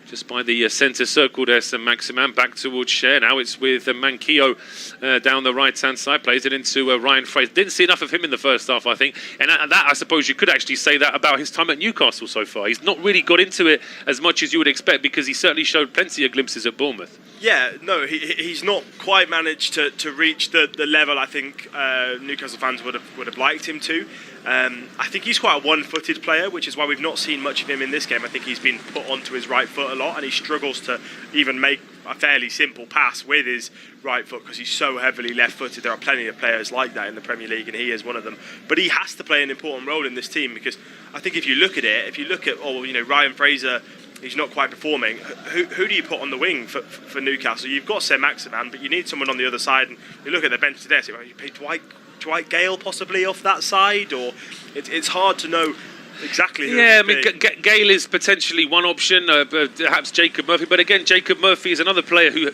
Just by the centre circle there, Sam Maximan back towards Schär. Now it's with Manquillo down the right-hand side. Plays it into Ryan Fraser. Didn't see enough of him in the first half, I think. And that, I suppose you could actually say that about his time at Newcastle so far. He's not really got into it as much as you would expect, because he certainly showed plenty of glimpses at Bournemouth. Yeah, no, he's not quite managed to reach the level I think Newcastle fans would have liked him to. I think he's quite a one-footed player, which is why we've not seen much of him in this game. I think he's been put onto his right foot a lot, and he struggles to even make a fairly simple pass with his right foot, because he's so heavily left-footed. There are plenty of players like that in the Premier League, and he is one of them. But he has to play an important role in this team, because I think if you look at Ryan Fraser, he's not quite performing. Who do you put on the wing for Newcastle? You've got Sam Maximan, but you need someone on the other side. And you look at the bench today, so you pay Dwight Gale possibly off that side, or it's hard to know exactly. Yeah, I mean, Gale is potentially one option, perhaps Jacob Murphy. But again, Jacob Murphy is another player who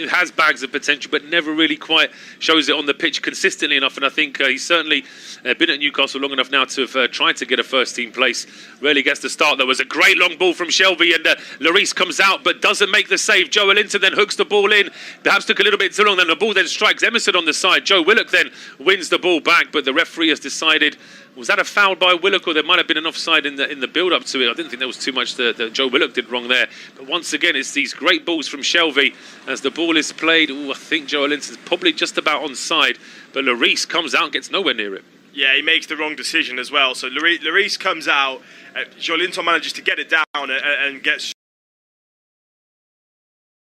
has bags of potential, but never really quite shows it on the pitch consistently enough. And I think he's certainly been at Newcastle long enough now to have tried to get a first-team place. Rarely gets the start. There was a great long ball from Shelvey, and Lloris comes out but doesn't make the save. Joe Linton then hooks the ball in. Perhaps took a little bit too long. Then the ball then strikes Emerson on the side. Joe Willock then wins the ball back, but the referee has decided, was that a foul by Willock, or there might have been an offside in the build-up to it? I didn't think there was too much that Joe Willock did wrong there. But once again, it's these great balls from Shelvey as the ball is played. I think Joe Linton's probably just about onside, but Lloris comes out and gets nowhere near it. Yeah, he makes the wrong decision as well. So Lloris comes out, Joe Linton manages to get it down and gets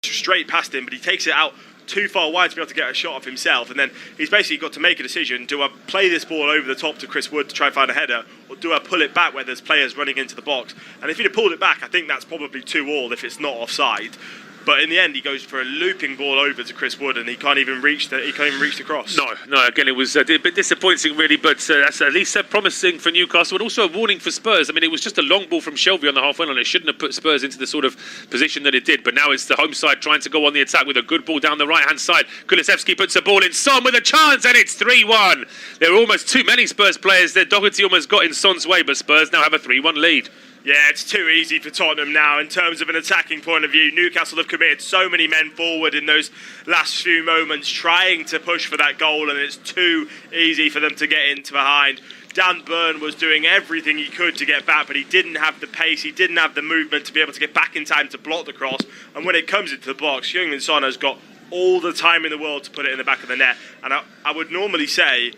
straight past him, but he takes it out too far wide to be able to get a shot off himself, and then he's basically got to make a decision. Do I play this ball over the top to Chris Wood to try and find a header, or do I pull it back where there's players running into the box? And if he'd have pulled it back, I think that's probably 2-2 if it's not offside. But in the end, he goes for a looping ball over to Chris Wood, and he can't even reach the cross. No. Again, it was a bit disappointing, really, but that's at least promising for Newcastle, and also a warning for Spurs. I mean, it was just a long ball from Shelvey on the halfway line. It shouldn't have put Spurs into the sort of position that it did. But now it's the home side trying to go on the attack with a good ball down the right-hand side. Kulusevski puts the ball in. Son with a chance, and it's 3-1. There were almost too many Spurs players there. Doherty almost got in Son's way, but Spurs now have a 3-1 lead. Yeah, it's too easy for Tottenham now in terms of an attacking point of view. Newcastle have committed so many men forward in those last few moments trying to push for that goal, and it's too easy for them to get into behind. Dan Burn was doing everything he could to get back, but he didn't have the pace, he didn't have the movement to be able to get back in time to block the cross. And when it comes into the box, Heung-min Son has got all the time in the world to put it in the back of the net. And I would normally say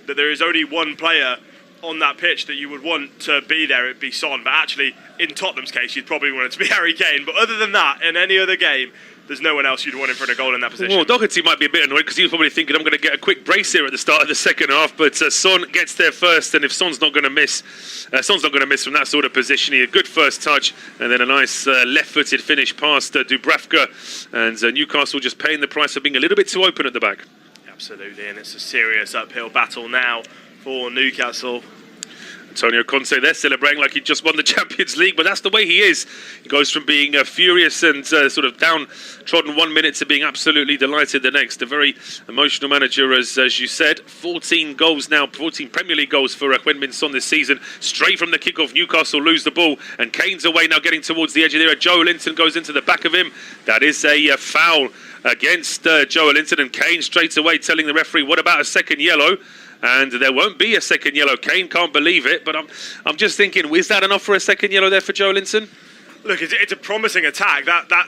that there is only one player on that pitch that you would want to be there, it'd be Son. But actually, in Tottenham's case, you'd probably want it to be Harry Kane. But other than that, in any other game, there's no one else you'd want in front of goal in that position. Well, Doherty might be a bit annoyed because he was probably thinking, I'm going to get a quick brace here at the start of the second half. But Son gets there first, and if Son's not going to miss, Son's not going to miss from that sort of position. He had a good first touch, and then a nice left-footed finish past Dubravka. And Newcastle just paying the price of being a little bit too open at the back. Absolutely, and it's a serious uphill battle now for Newcastle. Antonio Conte, they're celebrating like he just won the Champions League, but that's the way he is. He goes from being furious and sort of downtrodden 1 minute to being absolutely delighted the next. A very emotional manager, as you said. 14 goals now, 14 Premier League goals for Heung-min Son this season. Straight from the kickoff, Newcastle lose the ball, and Kane's away now, getting towards the edge of the area. Joe Linton goes into the back of him. That is a foul against Joe Linton, and Kane straight away telling the referee, what about a second yellow? And there won't be a second yellow. Kane can't believe it, but I'm just thinking, is that enough for a second yellow there for Joe Linton? Look, it's a promising attack.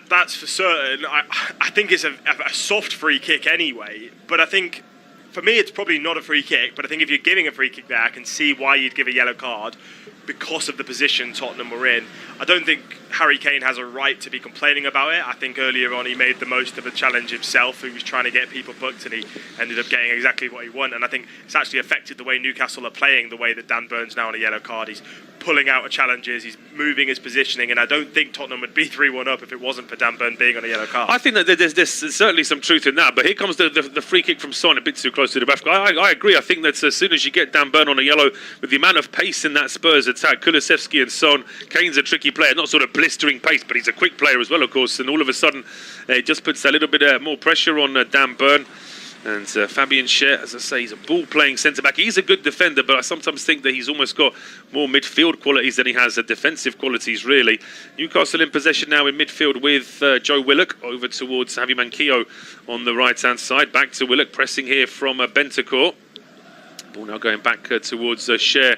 That's for certain. I think it's a soft free kick anyway. But I think, for me, it's probably not a free kick. But I think if you're giving a free kick there, I can see why you'd give a yellow card because of the position Tottenham were in. I don't think Harry Kane has a right to be complaining about it. I think earlier on he made the most of a challenge himself. He was trying to get people booked, and he ended up getting exactly what he wanted. And I think it's actually affected the way Newcastle are playing, the way that Dan Burn's now on a yellow card. He's pulling out of challenges, he's moving his positioning, and I don't think Tottenham would be 3-1 up if it wasn't for Dan Burn being on a yellow card. I think that there's certainly some truth in that, but here comes the free kick from Son, a bit too close to the back. I agree. I think that as soon as you get Dan Burn on a yellow, with the amount of pace in that Spurs attack, Kulusevski and Son, Kane's a tricky player, not sort of blistering pace, but he's a quick player as well, of course, and all of a sudden it just puts a little bit more pressure on Dan Burn. And Fabian Schär, as I say, he's a ball-playing centre-back. He's a good defender, but I sometimes think that he's almost got more midfield qualities than he has defensive qualities, really. Newcastle in possession now in midfield with Joe Willock over towards Javi Manquillo on the right-hand side. Back to Willock, pressing here from Bentancur. Ball now going back towards Schär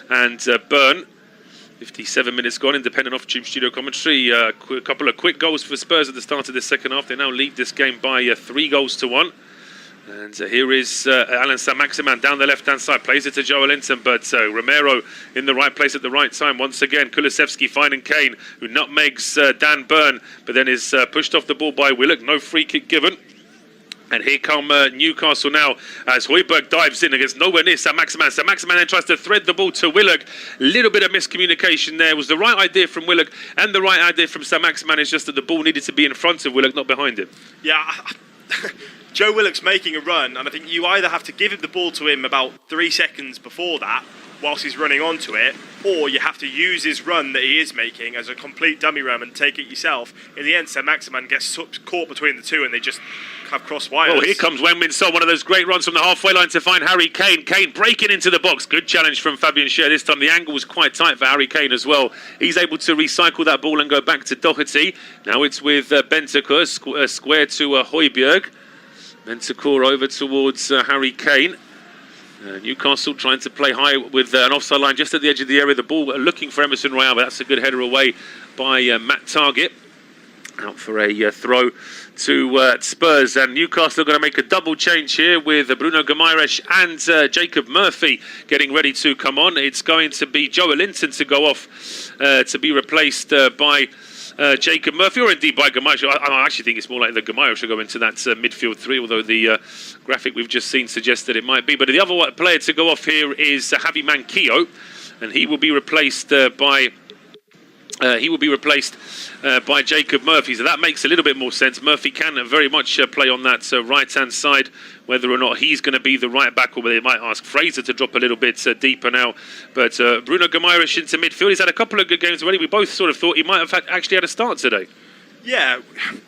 and Burn. 57 minutes gone, independent off-tube studio commentary. A couple of quick goals for Spurs at the start of this second half. They now lead this game by 3-1. And here is Alan Saint-Maximin down the left-hand side. Plays it to Joe Linton, but Romero in the right place at the right time. Once again, Kulusevski finding Kane, who nutmegs Dan Burn, but then is pushed off the ball by Willock. No free kick given. And here come Newcastle now as Højbjerg dives in against nowhere near Saint-Maximin. Saint-Maximin then tries to thread the ball to Willock. Little bit of miscommunication there. It was the right idea from Willock, and the right idea from Saint-Maximin is just that the ball needed to be in front of Willock, not behind him. Yeah, Joe Willock's making a run, and I think you either have to give the ball to him about 3 seconds before that, whilst he's running onto it, or you have to use his run that he is making as a complete dummy run and take it yourself. In the end, Saint-Maximin gets caught between the two, and they just have crossed wires. Well, here comes Wang-Min Son, one of those great runs from the halfway line to find Harry Kane. Kane breaking into the box. Good challenge from Fabian Schär. This time the angle was quite tight for Harry Kane as well. He's able to recycle that ball and go back to Doherty. Now it's with Bentancur, square to Højbjerg. Bentancur over towards Harry Kane. Newcastle trying to play high with an offside line just at the edge of the area. The ball looking for Emerson Royal, but that's a good header away by Matt Targett. Out for a throw to Spurs, and Newcastle are going to make a double change here with Bruno Guimaraes and Jacob Murphy getting ready to come on. It's going to be Joe Linton to go off to be replaced by Jacob Murphy, or indeed by Guimaraes. I actually think it's more like the Guimaraes should go into that midfield three, although the graphic we've just seen suggests that it might be. But the other player to go off here is Javi Manquillo, and he will be replaced by Jacob Murphy. So that makes a little bit more sense. Murphy can very much play on that right-hand side. Whether or not he's going to be the right back, or whether they might ask Fraser to drop a little bit deeper now. But Bruno Guimaraes into midfield. He's had a couple of good games already. We both sort of thought he might have actually had a start today. Yeah,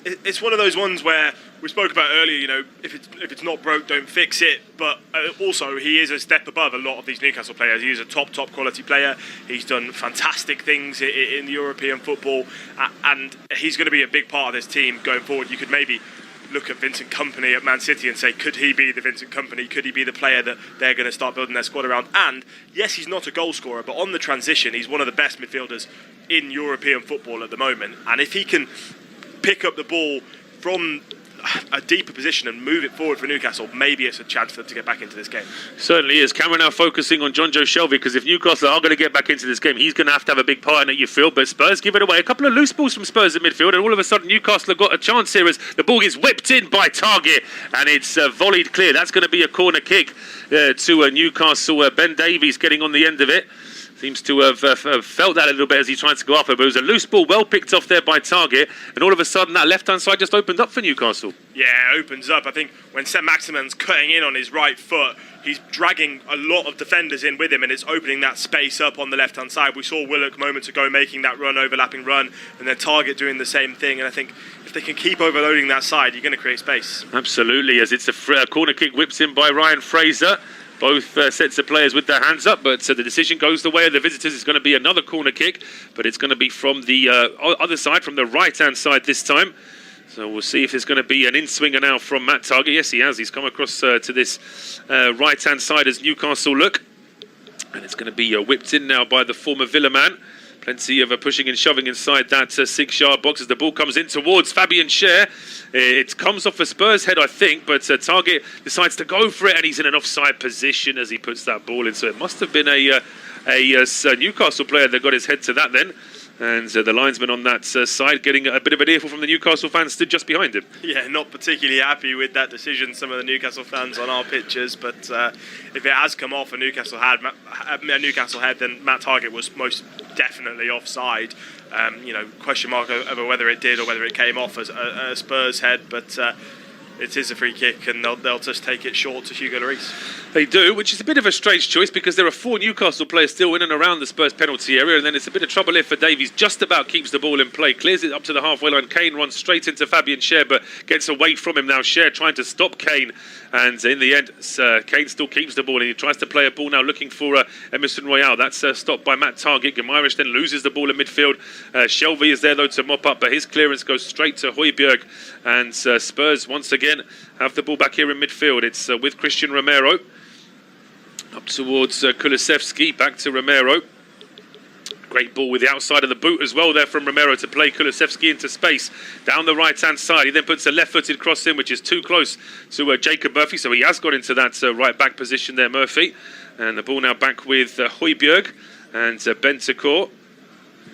it's one of those ones where we spoke about earlier, you know, if it's not broke, don't fix it. But also, he is a step above a lot of these Newcastle players. He is a top quality player. He's done fantastic things in European football, and he's going to be a big part of this team going forward. You could maybe look at Vincent Kompany at Man City and say, could he be the Vincent Kompany? Could he be the player that they're going to start building their squad around? And yes, he's not a goal scorer, but on the transition, he's one of the best midfielders in European football at the moment. And if he can pick up the ball from a deeper position and move it forward for Newcastle, maybe it's a chance for them to get back into this game. Certainly is. Cameron now focusing on John Joe Shelby, because if Newcastle are going to get back into this game, he's going to have a big part in it, you feel. But Spurs give it away. A couple of loose balls from Spurs in midfield, and all of a sudden Newcastle have got a chance here as the ball gets whipped in by Targett, and it's volleyed clear. That's going to be a corner kick to Newcastle. Ben Davies getting on the end of it. Seems to have felt that a little bit as he tried to go up it, but it was a loose ball well picked off there by Targett, and all of a sudden that left-hand side just opened up for Newcastle. Yeah, it opens up. I think when Saint-Maximin's cutting in on his right foot, he's dragging a lot of defenders in with him, and it's opening that space up on the left-hand side. We saw Willock moments ago making that overlapping run, and then Targett doing the same thing, and I think if they can keep overloading that side, you're going to create space. Absolutely, as it's a corner kick whipped in by Ryan Fraser. Both sets of players with their hands up, but the decision goes the way of the visitors. It's going to be another corner kick, but it's going to be from the other side, from the right-hand side this time. So we'll see if there's going to be an in-swinger now from Matt Targett. Yes, he has. He's come across to this right-hand side as Newcastle look. And it's going to be whipped in now by the former Villa man. Plenty of pushing and shoving inside that 6-yard box as the ball comes in towards Fabian Schär. It comes off a Spurs head, I think, but Targett decides to go for it, and he's in an offside position as he puts that ball in. So it must have been a Newcastle player that got his head to that then. And the linesman on that side getting a bit of an earful from the Newcastle fans stood just behind him. Yeah, not particularly happy with that decision, some of the Newcastle fans on our pictures. But if it has come off a Newcastle head, then Matt Targett was most definitely offside. Question mark over whether it did or whether it came off as a Spurs head. But it is a free kick, and they'll just take it short to Hugo Lloris. They do, which is a bit of a strange choice because there are 4 Newcastle players still in and around the Spurs penalty area, and then it's a bit of trouble here for Davies. Just about keeps the ball in play, clears it up to the halfway line. Kane runs straight into Fabian Schär, but gets away from him now. Schär trying to stop Kane, and in the end, Kane still keeps the ball, and he tries to play a ball now looking for Emerson Royal. That's stopped by Matt Targett. Guimaraes then loses the ball in midfield. Shelby is there though to mop up, but his clearance goes straight to Højbjerg, and Spurs once again have the ball back here in midfield. It's with Christian Romero. Up towards Kulusevski, back to Romero. Great ball with the outside of the boot as well there from Romero to play Kulusevski into space down the right-hand side. He then puts a left-footed cross in, which is too close to Jacob Murphy, so he has got into that right-back position there, Murphy. And the ball now back with Højbjerg and Bentancur.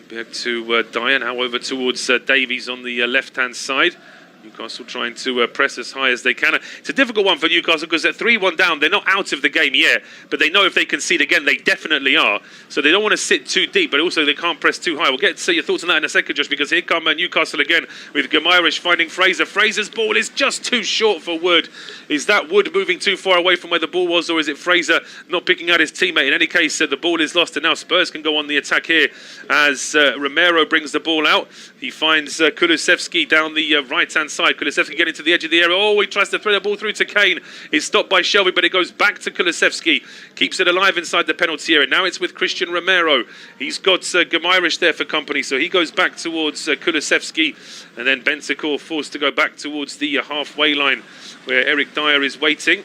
Højbjerg to Dyer, now over towards Davies on the left-hand side. Newcastle trying to press as high as they can. It's a difficult one for Newcastle because they're 3-1 down. They're not out of the game yet, but they know if they concede again, they definitely are. So they don't want to sit too deep, but also they can't press too high. We'll get to your thoughts on that in a second, Josh, because here come Newcastle again with Guimaraes finding Fraser. Fraser's ball is just too short for Wood. Is that Wood moving too far away from where the ball was, or is it Fraser not picking out his teammate? In any case, the ball is lost, and now Spurs can go on the attack here as Romero brings the ball out. He finds Kulusevski down the right-hand side. Kulusevski getting to the edge of the area. Oh, he tries to throw the ball through to Kane. He's stopped by Shelby, but it goes back to Kulusevski. Keeps it alive inside the penalty area. Now it's with Christian Romero. He's got Guimaraes there for company, so he goes back towards Kulusevski. And then Bentancur forced to go back towards the halfway line where Eric Dyer is waiting.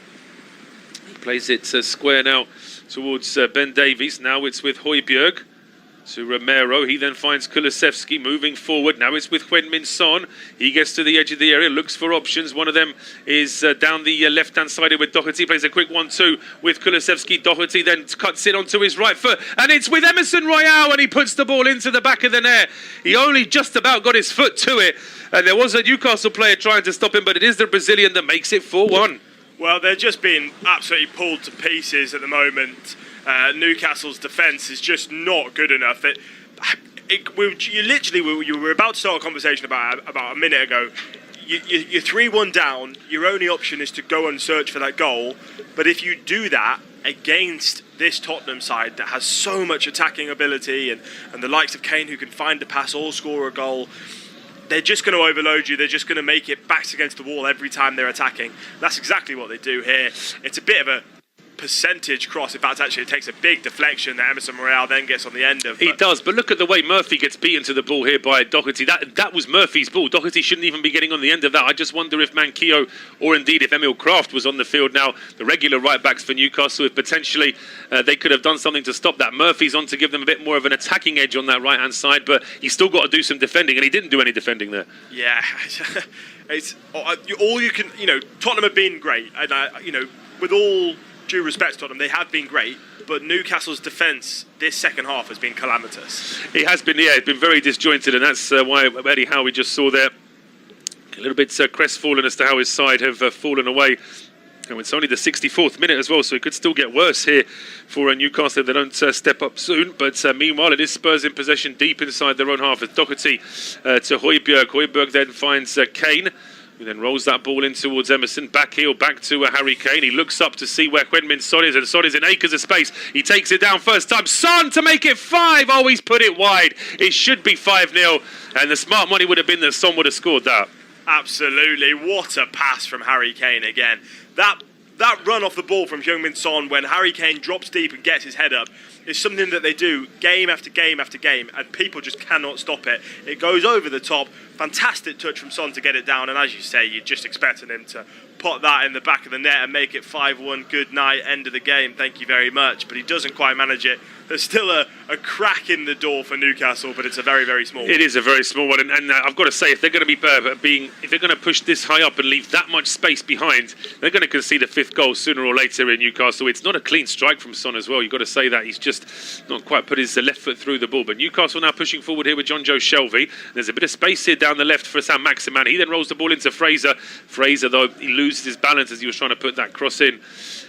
He plays it square now towards Ben Davies. Now it's with Højbjerg to Romero. He then finds Kulusevski moving forward. Now it's with Heung-min Son. He gets to the edge of the area, looks for options. One of them is down the left-hand side with Doherty. Plays a quick 1-2 with Kulusevski. Doherty then cuts it onto his right foot. And it's with Emerson Royale, and he puts the ball into the back of the net. He only just about got his foot to it. And there was a Newcastle player trying to stop him, but it is the Brazilian that makes it 4-1. Well, they're just being absolutely pulled to pieces at the moment. Newcastle's defence is just not good enough. You were about to start a conversation about a minute ago. You're 3-1 down. Your only option is to go and search for that goal. But if you do that against this Tottenham side that has so much attacking ability and the likes of Kane who can find a pass or score a goal, they're just going to overload you. They're just going to make it backs against the wall every time they're attacking. That's exactly what they do here. It's a bit of a percentage cross. In fact, actually, it takes a big deflection that Emerson Royale then gets on the end of. He does, but look at the way Murphy gets beaten to the ball here by Doherty. That was Murphy's ball. Doherty shouldn't even be getting on the end of that. I just wonder if Manquillo, or indeed if Emil Kraft was on the field now, the regular right-backs for Newcastle, if potentially they could have done something to stop that. Murphy's on to give them a bit more of an attacking edge on that right-hand side, but he's still got to do some defending, and he didn't do any defending there. Yeah, it's all you can. Tottenham have been great, and with all due respect to Tottenham, they have been great, but Newcastle's defence this second half has been calamitous. It has been, it's been very disjointed, and that's why Eddie Howe we just saw there a little bit crestfallen as to how his side have fallen away. And it's only the 64th minute as well, so it could still get worse here for Newcastle if they don't step up soon. But meanwhile, it is Spurs in possession deep inside their own half. It's Doherty to Højbjerg. Højbjerg then finds Kane, who then rolls that ball in towards Emerson. Back heel, back to Harry Kane. He looks up to see where Heung-min Son is, and Son is in acres of space. He takes it down first time. Son to make it 5. Oh, he's put it wide. It should be 5-0, and the smart money would have been that Son would have scored that. Absolutely. What a pass from Harry Kane again. That run off the ball from Heung-min Son when Harry Kane drops deep and gets his head up is something that they do game after game after game, and people just cannot stop it. It goes over the top. Fantastic touch from Son to get it down, and as you say, you're just expecting him to pot that in the back of the net and make it 5-1. Good night, end of the game, thank you very much. But he doesn't quite manage it. There's still a crack in the door for Newcastle, but it's a very, very small one. It is a very small one, and I've got to say, if they're going to if they're going to push this high up and leave that much space behind, they're going to concede a 5th goal sooner or later in Newcastle. It's not a clean strike from Son as well. You've got to say that. He's just not quite put his left foot through the ball. But Newcastle now pushing forward here with John Joe Shelby. There's a bit of space here down the left for Sam Maximan. He then rolls the ball into Fraser. Fraser, though, he loses his balance as he was trying to put that cross in.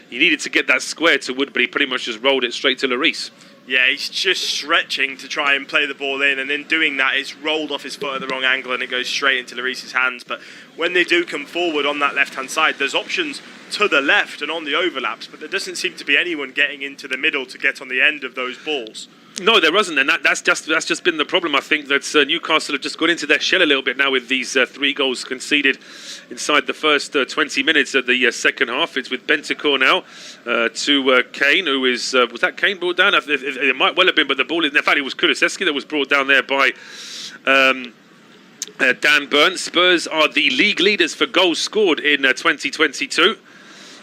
He needed to get that square to Wood, but he pretty much just rolled it straight to Lloris. Yeah, he's just stretching to try and play the ball in, and in doing that, it's rolled off his foot at the wrong angle and it goes straight into Lloris's hands. But when they do come forward on that left-hand side, there's options to the left and on the overlaps, but there doesn't seem to be anyone getting into the middle to get on the end of those balls. No, there wasn't, and that's just been the problem. I think that Newcastle have just got into their shell a little bit now with these 3 goals conceded inside the first 20 minutes of the second half. It's with Bentancur now to Kane, who is was that Kane brought down? It might well have been, but the ball, in fact, it was Kulusevski that was brought down there by Dan Burn. Spurs are the league leaders for goals scored in 2022.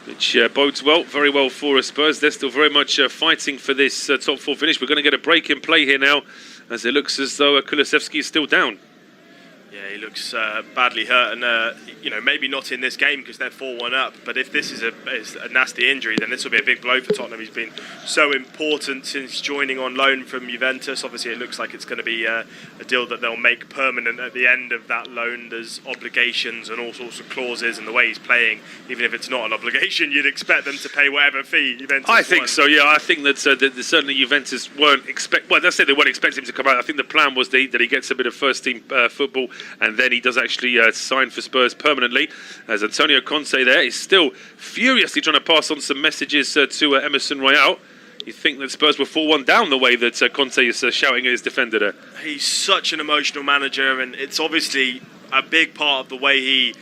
Which bodes very well for Spurs. They're still very much fighting for this top 4 finish. We're going to get a break in play here now, as it looks as though Kulusevski is still down. Yeah, he looks badly hurt, and maybe not in this game because they're 4-1 up. But if this is a nasty injury, then this will be a big blow for Tottenham. He's been so important since joining on loan from Juventus. Obviously, it looks like it's going to be a deal that they'll make permanent at the end of that loan. There's obligations and all sorts of clauses, and the way he's playing, even if it's not an obligation, you'd expect them to pay whatever fee Juventus I think want. so, yeah. I think that certainly Juventus weren't expect. Well, let's say they weren't expecting him to come out. I think the plan was that he gets a bit of first-team football, and then he does actually sign for Spurs permanently. As Antonio Conte there is still furiously trying to pass on some messages to Emerson Royal. You think that Spurs were 4-1 down the way that Conte is shouting at his defender there? He's such an emotional manager, and it's obviously a big part of the way he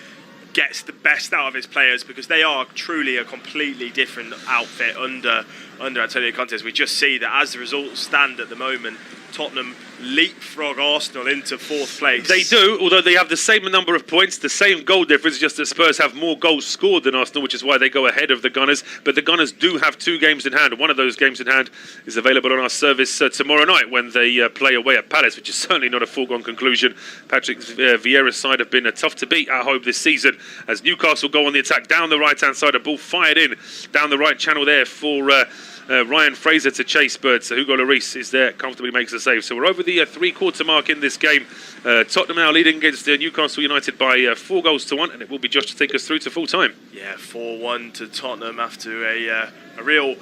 gets the best out of his players, because they are truly a completely different outfit under Antonio Conte. We just see that as the results stand at the moment, Tottenham leapfrog Arsenal into 4th place. They do, although they have the same number of points, the same goal difference, just that Spurs have more goals scored than Arsenal, which is why they go ahead of the Gunners. But the Gunners do have 2 games in hand. One of those games in hand is available on our service tomorrow night when they play away at Palace, which is certainly not a foregone conclusion. Patrick Vieira's side have been tough to beat at home this season, as Newcastle go on the attack down the right-hand side. A ball fired in down the right channel there for Ryan Fraser to chase, but Hugo Lloris is there, comfortably makes the save. So we're over the 3-quarter mark in this game. Tottenham now leading against Newcastle United by 4-1, and it will be Josh to take us through to full time. Yeah, 4-1 to Tottenham after a real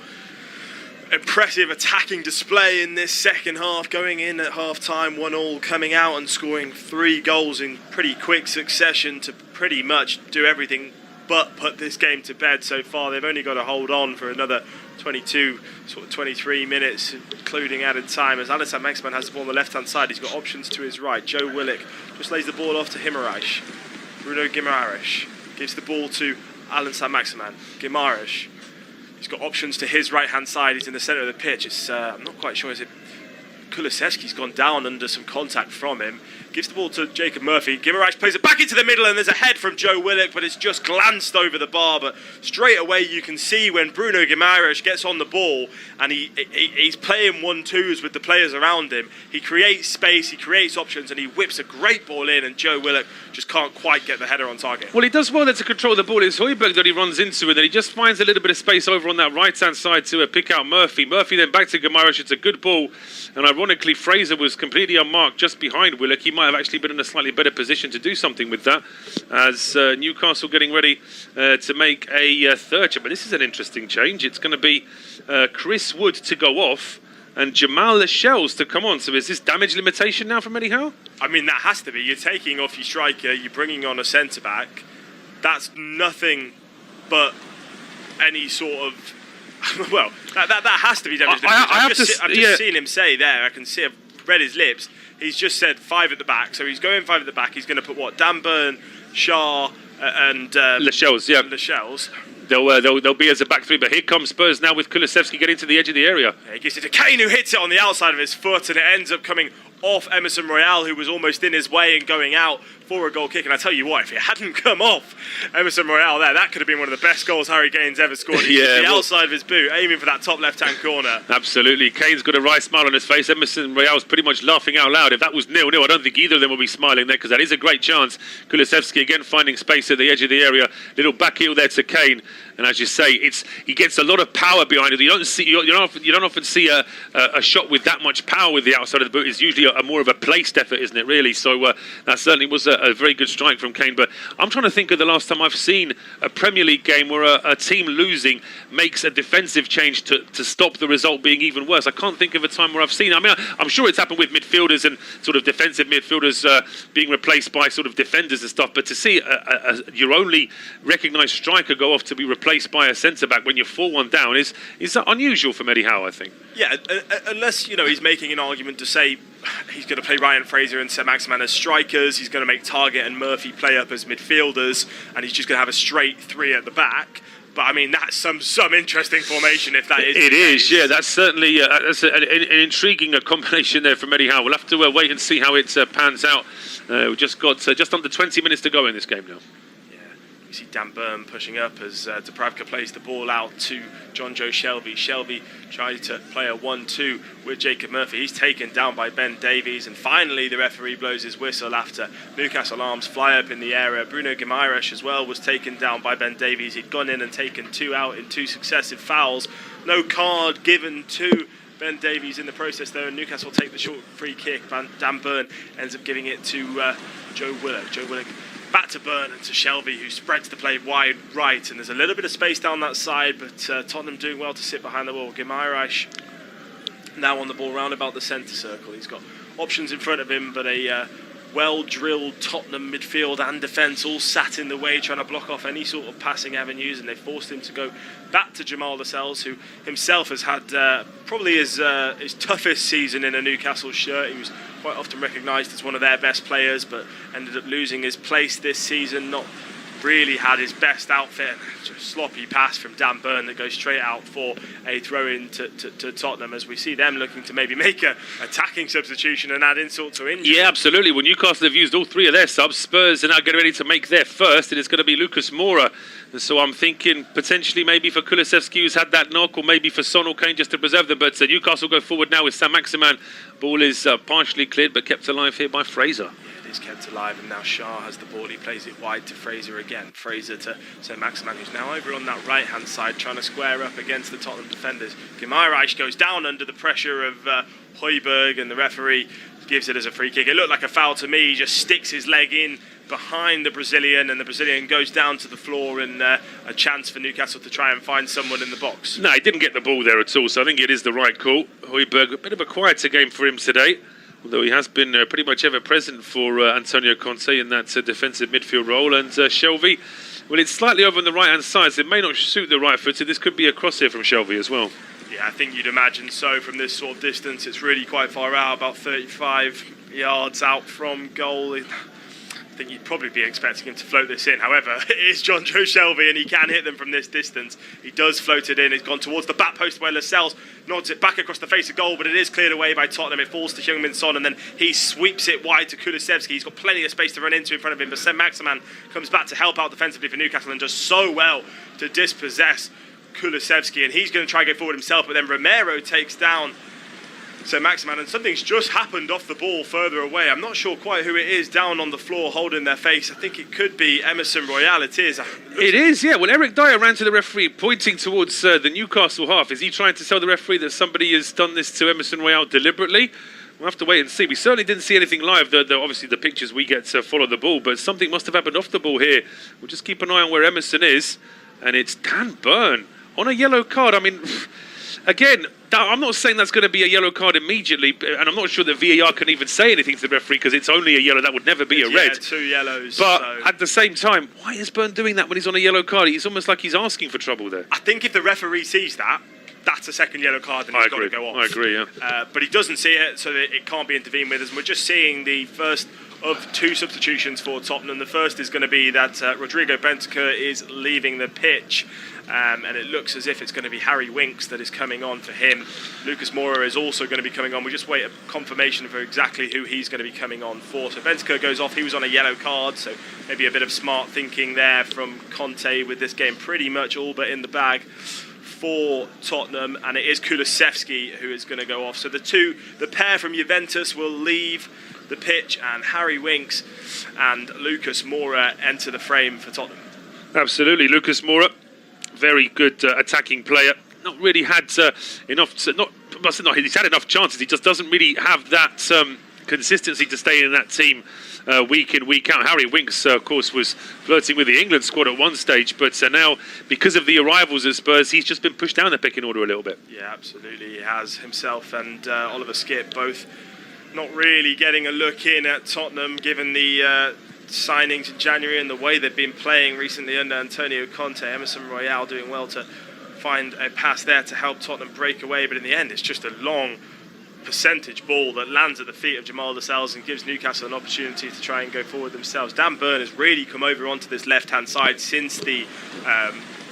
impressive attacking display in this second half, going in at half-time 1-1, coming out and scoring 3 goals in pretty quick succession to pretty much do everything but put this game to bed so far. They've only got to hold on for another 23 minutes, including added time, as Allan Maximan has the ball on the left-hand side. He's got options to his right. Joe Willock just lays the ball off to Guimaraes. Bruno Guimaraes gives the ball to Allan Maximan. Guimaraes, he's got options to his right-hand side. He's in the centre of the pitch. I'm not quite sure, is it Kulusevski's gone down under some contact from him. Gives the ball to Jacob Murphy. Guimaraes plays it back into the middle, and there's a head from Joe Willock, but it's just glanced over the bar. But straight away you can see when Bruno Guimaraes gets on the ball and he's playing 1-2s with the players around him. He creates space, he creates options, and he whips a great ball in, and Joe Willock just can't quite get the header on target. Well, he does well there to control the ball. It's Højbjerg that he runs into, and then he just finds a little bit of space over on that right-hand side to pick out Murphy. Murphy then back to Guimaraes. It's a good ball, and ironically Fraser was completely unmarked just behind Willock. He might have actually been in a slightly better position to do something with that, as Newcastle getting ready to make a third change. But this is an interesting change. It's going to be Chris Wood to go off and Jamal Lascelles to come on. So is this damage limitation now from Eddie Howe? I mean, that has to be. You're taking off your striker, you're bringing on a centre-back. That's nothing but any sort of... well, that has to be damage limitation. I've just seen him say there, I can see, I've read his lips. He's just said 5 at the back, so he's going 5 at the back. He's going to put what? Dan Burn, Shaw, and Lascelles, yeah. Lascelles. They'll be as a back 3, but here comes Spurs now with Kulusevski getting to the edge of the area. Yeah, he gives it to Kane, who hits it on the outside of his foot, and it ends up coming off Emerson Royal, who was almost in his way and going out for a goal kick. And I tell you what, if it hadn't come off Emerson Royal there, that could have been one of the best goals Harry Kane's ever scored. He hit the outside of his boot, aiming for that top left-hand corner. Absolutely. Kane's got a wry smile on his face. Emerson Royal's pretty much laughing out loud. If that was 0-0, I don't think either of them will be smiling there, because that is a great chance. Kulusevski again finding space at the edge of the area. Little back heel there to Kane. And as you say, he gets a lot of power behind it. You don't often see a shot with that much power with the outside of the boot. It's usually a more of a placed effort, isn't it, really? So that certainly was a very good strike from Kane. But I'm trying to think of the last time I've seen a Premier League game where a team losing makes a defensive change to stop the result being even worse. I can't think of a time where I've seen. I mean, I'm sure it's happened with midfielders and sort of defensive midfielders being replaced by sort of defenders and stuff. But to see your only recognised striker go off to be replaced by a centre-back when you're 4-1 down is unusual from Eddie Howe, I think. Yeah, unless, he's making an argument to say he's going to play Ryan Fraser and Saint-Maximin as strikers, he's going to make Targett and Murphy play up as midfielders, and he's just going to have a straight 3 at the back. But, I mean, that's some interesting formation if that is. It is, yeah. That's certainly that's an intriguing combination there from Eddie Howe. We'll have to wait and see how it pans out. We've just got just under 20 minutes to go in this game now. We see Dan Burn pushing up as Dubravka plays the ball out to John Joe Shelvey. Shelvey tries to play a 1-2 with Jacob Murphy. He's taken down by Ben Davies, and finally the referee blows his whistle after Newcastle arms fly up in the area. Bruno Guimaraes as well was taken down by Ben Davies. He'd gone in and taken 2 out in 2 successive fouls. No card given to Ben Davies in the process there, and Newcastle take the short free kick. Dan Burn ends up giving it to Joe Willock. Joe Willock back to Burn and to Shelvey, who spreads the play wide right, and there's a little bit of space down that side, but Tottenham doing well to sit behind the ball. Guimaraes now on the ball round about the centre circle. He's got options in front of him, but a well-drilled Tottenham midfield and defence all sat in the way, trying to block off any sort of passing avenues, and they forced him to go back to Jamal Lascelles, who himself has had probably his toughest season in a Newcastle shirt. He was quite often recognised as one of their best players, but ended up losing his place this season. Not really had his best outfit. Just sloppy pass from Dan Burn that goes straight out for a throw-in to Tottenham, as we see them looking to maybe make a attacking substitution and add insult to injury. Yeah, absolutely. Well, Newcastle have used all 3 of their subs. Spurs are now getting ready to make their first, and it's going to be Lucas Moura. And so I'm thinking potentially maybe for Kulusevski, who's had that knock, or maybe for Son or Kane just to preserve them. But Newcastle go forward now with Saint-Maximin. Ball is partially cleared but kept alive here by Fraser. Is kept alive, and now Shah has the ball. He plays it wide to Fraser again. Fraser to Saint-Maximin, who's now over on that right-hand side trying to square up against the Tottenham defenders. Guimaraes goes down under the pressure of Højbjerg, and the referee gives it as a free kick. It looked like a foul to me. He just sticks his leg in behind the Brazilian, and the Brazilian goes down to the floor, and a chance for Newcastle to try and find someone in the box. No, he didn't get the ball there at all, so I think it is the right call. Højbjerg, a bit of a quieter game for him today, although he has been pretty much ever present for Antonio Conte in that defensive midfield role. And Shelvey, well, it's slightly over on the right-hand side, so it may not suit the right foot, so this could be a cross here from Shelvey as well. Yeah, I think you'd imagine so from this sort of distance. It's really quite far out, about 35 yards out from goal. I think you'd probably be expecting him to float this in. However, it is John Joe Shelvey, and he can hit them from this distance. He does float it in. It's gone towards the back post where Lascelles nods it back across the face of goal, but it is cleared away by Tottenham. It falls to Heung-min Son, and then he sweeps it wide to Kulusevski. He's got plenty of space to run into in front of him, but Saint-Maximin comes back to help out defensively for Newcastle and does so well to dispossess Kulusevski, and he's going to try and get forward himself, but then Romero takes down Saint-Maximin, and something's just happened off the ball further away. I'm not sure quite who it is down on the floor holding their face. I think it could be Emerson Royal. It is. It is, yeah. Well, Eric Dyer ran to the referee pointing towards the Newcastle half. Is he trying to tell the referee that somebody has done this to Emerson Royal deliberately? We'll have to wait and see. We certainly didn't see anything live. Obviously, the pictures we get to follow the ball, but something must have happened off the ball here. We'll just keep an eye on where Emerson is, and it's Dan Burn on a yellow card. I mean, again, I'm not saying that's going to be a yellow card immediately, and I'm not sure that VAR can even say anything to the referee because it's only a yellow. That would never be a red. 2 yellows. But at the same time, why is Burn doing that when he's on a yellow card? It's almost like he's asking for trouble there. I think if the referee sees that, that's a second yellow card and he's got to go off. I agree, yeah. But he doesn't see it, so that it can't be intervened with. And we're just seeing the first of 2 substitutions for Tottenham. The first is going to be that Rodrigo Bentancur is leaving the pitch. And it looks as if it's going to be Harry Winks that is coming on for him. Lucas Moura is also going to be coming on. We just wait a confirmation for exactly who he's going to be coming on for. So Bentancur goes off. He was on a yellow card, so maybe a bit of smart thinking there from Conte with this game pretty much all but in the bag for Tottenham. And it is Kulusevski who is going to go off. So the pair from Juventus will leave the pitch, and Harry Winks and Lucas Moura enter the frame for Tottenham. Absolutely, Lucas Moura. Very good attacking player. Not really had enough. He's had enough chances. He just doesn't really have that consistency to stay in that team week in, week out. Harry Winks, of course, was flirting with the England squad at one stage, but now because of the arrivals at Spurs, he's just been pushed down the pecking order a little bit. Yeah, absolutely. He has himself and Oliver Skipp both not really getting a look in at Tottenham, given the signings in January and the way they've been playing recently under Antonio Conte. Emerson Royal doing well to find a pass there to help Tottenham break away, but in the end it's just a long percentage ball that lands at the feet of Jamal Lascelles and gives Newcastle an opportunity to try and go forward themselves. Dan Burn has really come over onto this left-hand side since the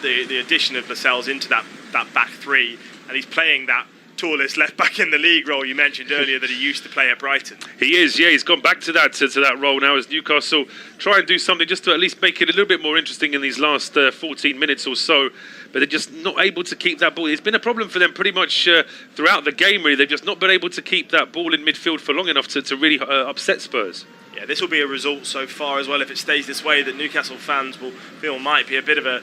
addition of Lascelles into that back three, and he's playing that tallest left back in the league role. You mentioned earlier that he used to play at Brighton. He is, yeah. He's gone back to that role now as Newcastle try and do something just to at least make it a little bit more interesting in these last 14 minutes or so. But they're just not able to keep that ball. It's been a problem for them pretty much throughout the game, really. They've just not been able to keep that ball in midfield for long enough to really upset Spurs. Yeah, this will be a result so far as well, if it stays this way, that Newcastle fans will feel might be a bit of a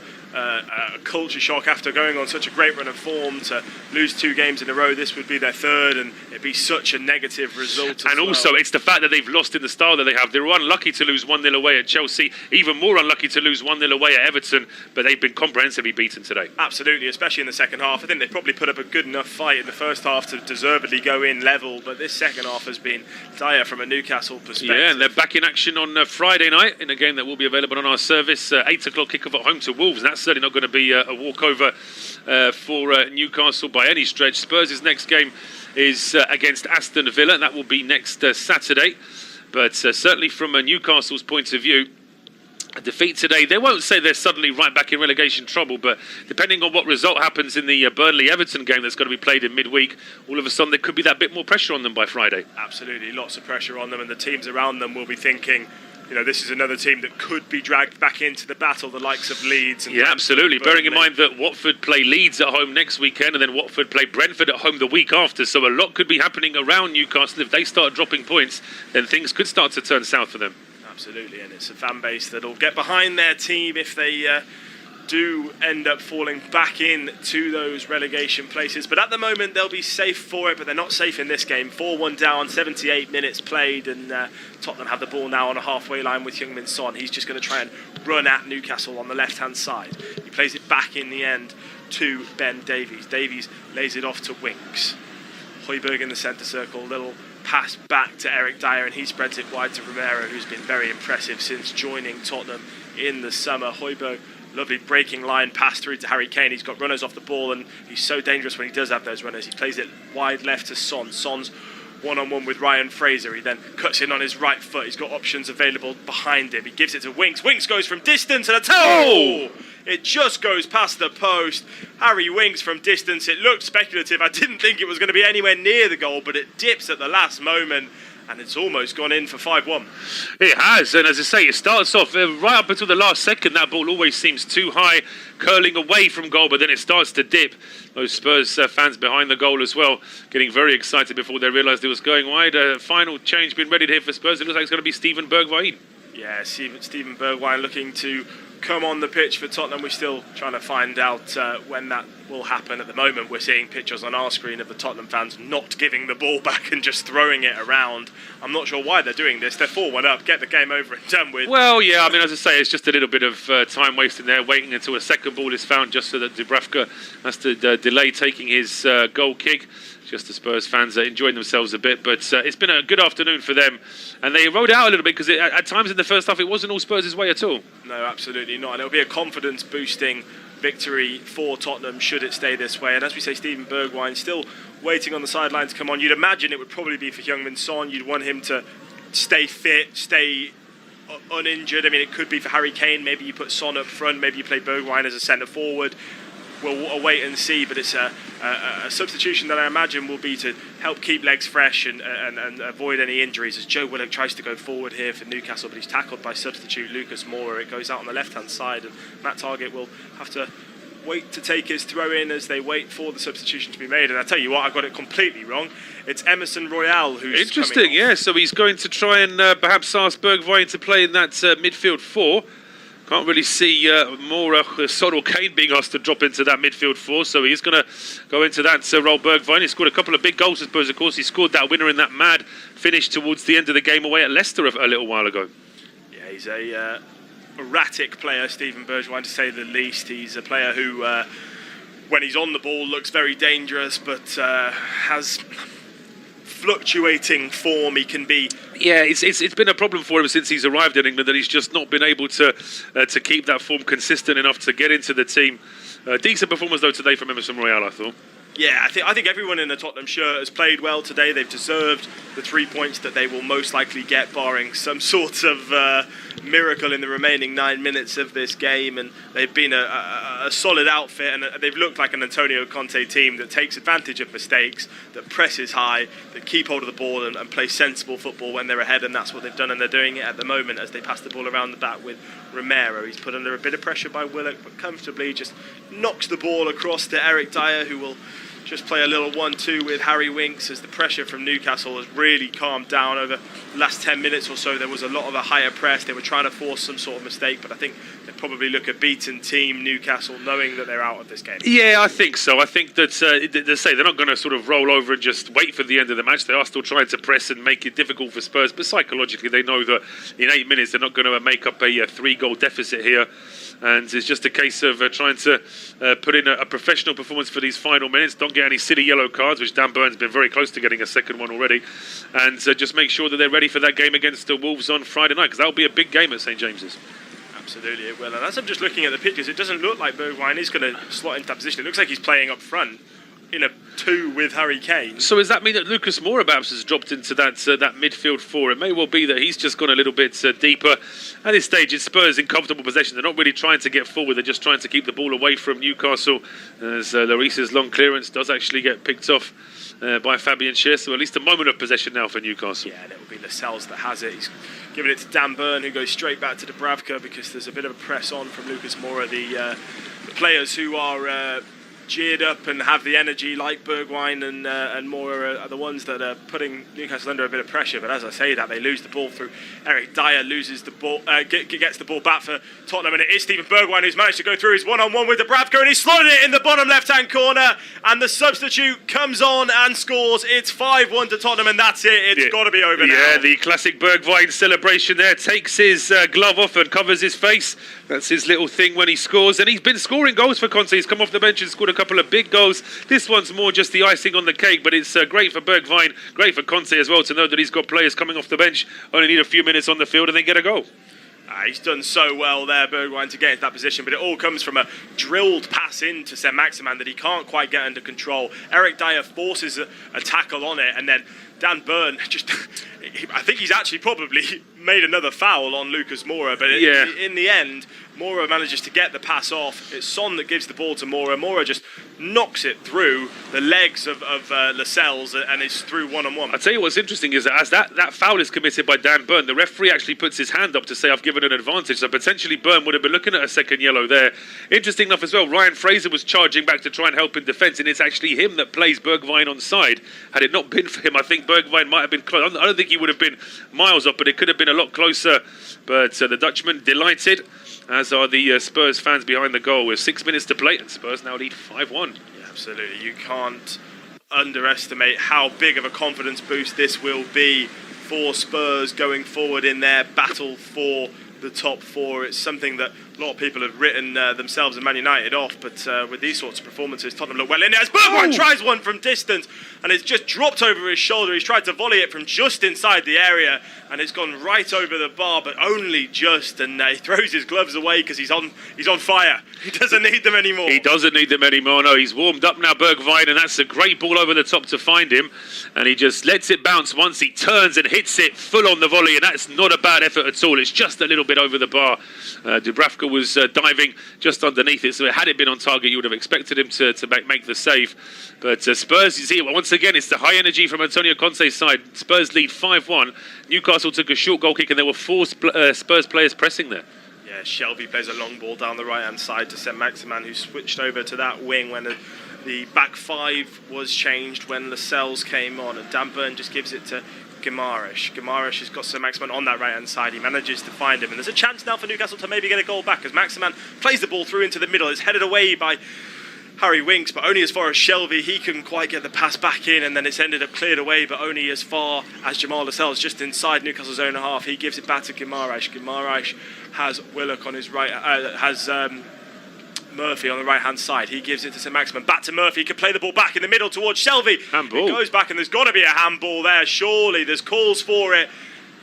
culture shock after going on such a great run of form. To lose 2 games in a row, this would be their 3rd, and it'd be such a negative result. And also, it's the fact that they've lost in the style that they have. They were unlucky to lose 1-0 away at Chelsea, even more unlucky to lose 1-0 away at Everton, but they've been comprehensively beaten today. Absolutely, especially in the second half. I think they probably put up a good enough fight in the first half to deservedly go in level, but this second half has been dire from a Newcastle perspective. Yeah, and they're back in action on Friday night in a game that will be available on our service. 8 o'clock kickoff at home to Wolves, and that's certainly not going to be a walkover for Newcastle by any stretch. Spurs' next game is against Aston Villa, and that will be next Saturday. But certainly from Newcastle's point of view, a defeat today, they won't say they're suddenly right back in relegation trouble, but depending on what result happens in the Burnley-Everton game that's going to be played in midweek, all of a sudden there could be that bit more pressure on them by Friday. Absolutely, lots of pressure on them, and the teams around them will be thinking, this is another team that could be dragged back into the battle, the likes of Leeds. And absolutely. Bearing in mind that Watford play Leeds at home next weekend, and then Watford play Brentford at home the week after. So a lot could be happening around Newcastle. If they start dropping points, then things could start to turn south for them. Absolutely, and it's a fan base that'll get behind their team if they do end up falling back into those relegation places. But at the moment, they'll be safe for it, but they're not safe in this game. 4-1 down, 78 minutes played, and Tottenham have the ball now on a halfway line with Heung-min Son. He's just going to try and run at Newcastle on the left-hand side. He plays it back in the end to Ben Davies. Davies lays it off to Winks. Højbjerg in the centre circle, little pass back to Eric Dyer, and he spreads it wide to Romero, who's been very impressive since joining Tottenham in the summer. Højbjerg, lovely breaking line pass through to Harry Kane. He's got runners off the ball, and he's so dangerous when he does have those runners. He plays it wide left to Son. Son's one-on-one with Ryan Fraser. He then cuts in on his right foot. He's got options available behind him. He gives it to Winks. Winks goes from distance, and it just goes past the post. Harry Winks from distance. It looked speculative. I didn't think it was going to be anywhere near the goal, but it dips at the last moment, and it's almost gone in for 5-1. It has, and as I say, it starts off right up until the last second. That ball always seems too high, curling away from goal, but then it starts to dip. Those Spurs fans behind the goal as well, getting very excited before they realised it was going wide. Final change being readied here for Spurs. It looks like it's going to be Steven Bergwijn. Yeah, Steven Bergwijn looking to come on the pitch for Tottenham. We're still trying to find out when that will happen. At the moment, we're seeing pictures on our screen of the Tottenham fans not giving the ball back and just throwing it around. I'm not sure why they're doing this. They're 4-1 up. Get the game over and done with. Well, yeah, I mean, as I say, it's just a little bit of time wasting there, waiting until a second ball is found just so that Dubravka has to delay taking his goal kick. Just the Spurs fans are enjoying themselves a bit, but it's been a good afternoon for them, and they rode out a little bit because at times in the first half it wasn't all Spurs' way at all. No, absolutely not, and it'll be a confidence-boosting victory for Tottenham should it stay this way. And as we say, Steven Bergwijn still waiting on the sideline to come on. You'd imagine it would probably be for Heung-min Son. You'd want him to stay fit, stay uninjured. I mean, it could be for Harry Kane. Maybe you put Son up front, maybe you play Bergwijn as a centre forward. We'll wait and see, but it's a substitution that I imagine will be to help keep legs fresh and avoid any injuries, as Joe Willock tries to go forward here for Newcastle, but he's tackled by substitute Lucas Moura. It goes out on the left-hand side, and Matt Targett will have to wait to take his throw in as they wait for the substitution to be made. And I tell you what, I got it completely wrong. It's Emerson Royale who's interesting, yeah. So he's going to try and perhaps ask Bergwijn to play in that midfield 4. Can't really see Moura, Son or Kane being asked to drop into that midfield 4, so he's going to go into that role. Bergwijn, he scored a couple of big goals, I suppose. Of course, he scored that winner in that mad finish towards the end of the game away at Leicester a little while ago. Yeah, he's a erratic player, Steven Bergwijn, to say the least. He's a player who, when he's on the ball, looks very dangerous, but has fluctuating form. He can be. Yeah, it's been a problem for him since he's arrived in England, that he's just not been able to keep that form consistent enough to get into the team. Decent performance though today from Emerson Royale, I thought. Yeah, I think everyone in the Tottenham shirt has played well today. They've deserved the 3 points that they will most likely get, barring some sort of miracle in the remaining 9 minutes of this game. And they've been a solid outfit, and they've looked like an Antonio Conte team that takes advantage of mistakes, that presses high, that keep hold of the ball and play sensible football when they're ahead. And that's what they've done, and they're doing it at the moment as they pass the ball around the back with Romero. He's put under a bit of pressure by Willock, but comfortably just knocks the ball across to Eric Dyer, who will just play a little 1-2 with Harry Winks as the pressure from Newcastle has really calmed down over the last 10 minutes or so. There was a lot of a higher press. They were trying to force some sort of mistake, but I think they probably look a beaten team, Newcastle, knowing that they're out of this game. Yeah, I think so. I think that they say they're not going to sort of roll over and just wait for the end of the match. They are still trying to press and make it difficult for Spurs, but psychologically they know that in 8 minutes they're not going to make up a 3-goal deficit here. And it's just a case of trying to put in a professional performance for these final minutes. Don't get any silly yellow cards, which Dan Burn's been very close to getting a second one already. And just make sure that they're ready for that game against the Wolves on Friday night, because that'll be a big game at St James's. Absolutely, it will. And as I'm just looking at the pictures, it doesn't look like Bergwijn is going to slot into that position. It looks like he's playing up front in a 2 with Harry Kane. So does that mean that Lucas Moura perhaps has dropped into that midfield 4? It may well be that he's just gone a little bit deeper. At this stage, it's Spurs in comfortable possession. They're not really trying to get forward. They're just trying to keep the ball away from Newcastle, as Lloris's long clearance does actually get picked off by Fabian Schär. So at least a moment of possession now for Newcastle. Yeah, and it will be Lascelles that has it. He's giving it to Dan Burn, who goes straight back to Dubravka because there's a bit of a press on from Lucas Moura. The players who are geared up and have the energy like Bergwijn and Moura are the ones that are putting Newcastle under a bit of pressure. But as I say that, they lose the ball through. Eric Dyer loses the ball, gets the ball back for Tottenham, and it is Stephen Bergwijn who's managed to go through his one-on-one with Dubravka, and he's slotted it in the bottom left-hand corner, and the substitute comes on and scores. It's 5-1 to Tottenham, and that's it. It's got to be over now. Yeah, the classic Bergwijn celebration there. Takes his glove off and covers his face. That's his little thing when he scores, and he's been scoring goals for Conte. He's come off the bench and scored a couple of big goals. This one's more just the icing on the cake, but it's great for Bergwijn, great for Conte as well to know that he's got players coming off the bench, only need a few minutes on the field and they get a goal. He's done so well there, Bergwijn, to get into that position, but it all comes from a drilled pass into Saint-Maximin that he can't quite get under control. Eric Dyer forces a tackle on it, and then Dan Burn just... I think he's actually probably made another foul on Lucas Moura, but in the end, Moura manages to get the pass off. It's Son that gives the ball to Moura. Moura just knocks it through the legs of Lascelles and it's through one-on-one. I'll tell you what's interesting is that as that foul is committed by Dan Burn, the referee actually puts his hand up to say, I've given an advantage. So potentially Burn would have been looking at a second yellow there. Interesting enough as well, Ryan Fraser was charging back to try and help in defence, and it's actually him that plays Bergwijn on side. Had it not been for him, I think Bergwijn might have been close. I don't think he would have been miles off, but it could have been a lot closer. But the Dutchman delighted, as are the Spurs fans behind the goal, with 6 minutes to play, and Spurs now lead 5-1. Yeah, absolutely. You can't underestimate how big of a confidence boost this will be for Spurs going forward in their battle for the top 4. It's something that a lot of people have written themselves and Man United off, but with these sorts of performances, Tottenham look well in there. As Bergwijn tries one from distance, and it's just dropped over his shoulder. He's tried to volley it from just inside the area, and it's gone right over the bar, but only just. And he throws his gloves away because he's on fire. He doesn't need them anymore. He doesn't need them anymore. No, he's warmed up now, Bergwijn, and that's a great ball over the top to find him. And he just lets it bounce once. He turns and hits it full on the volley, and that's not a bad effort at all. It's just a little bit over the bar. Dubravka was diving just underneath it, so had it been on target, you would have expected him to make the save. But Spurs, you see, once again, it's the high energy from Antonio Conte's side. Spurs lead 5-1. Newcastle took a short goal kick, and there were 4 Spurs players pressing there. Yeah, Shelby plays a long ball down the right-hand side to Saint-Maximin, who switched over to that wing when the back 5 was changed when Lascelles came on, and Dan Burn just gives it to Guimaraes. Guimaraes has got Maximin on that right-hand side. He manages to find him, and there's a chance now for Newcastle to maybe get a goal back as Maximin plays the ball through into the middle. It's headed away by Harry Winks, but only as far as Shelby. He couldn't quite get the pass back in, and then it's ended up cleared away, but only as far as Jamal Lascelles, just inside Newcastle's own half. He gives it back to Guimaraes. Guimaraes has Willock on his right, Murphy on the right-hand side. He gives it to Saint-Maximin. Back to Murphy. He can play the ball back in the middle towards Shelby. Handball. It goes back, and there's got to be a handball there. Surely there's calls for it.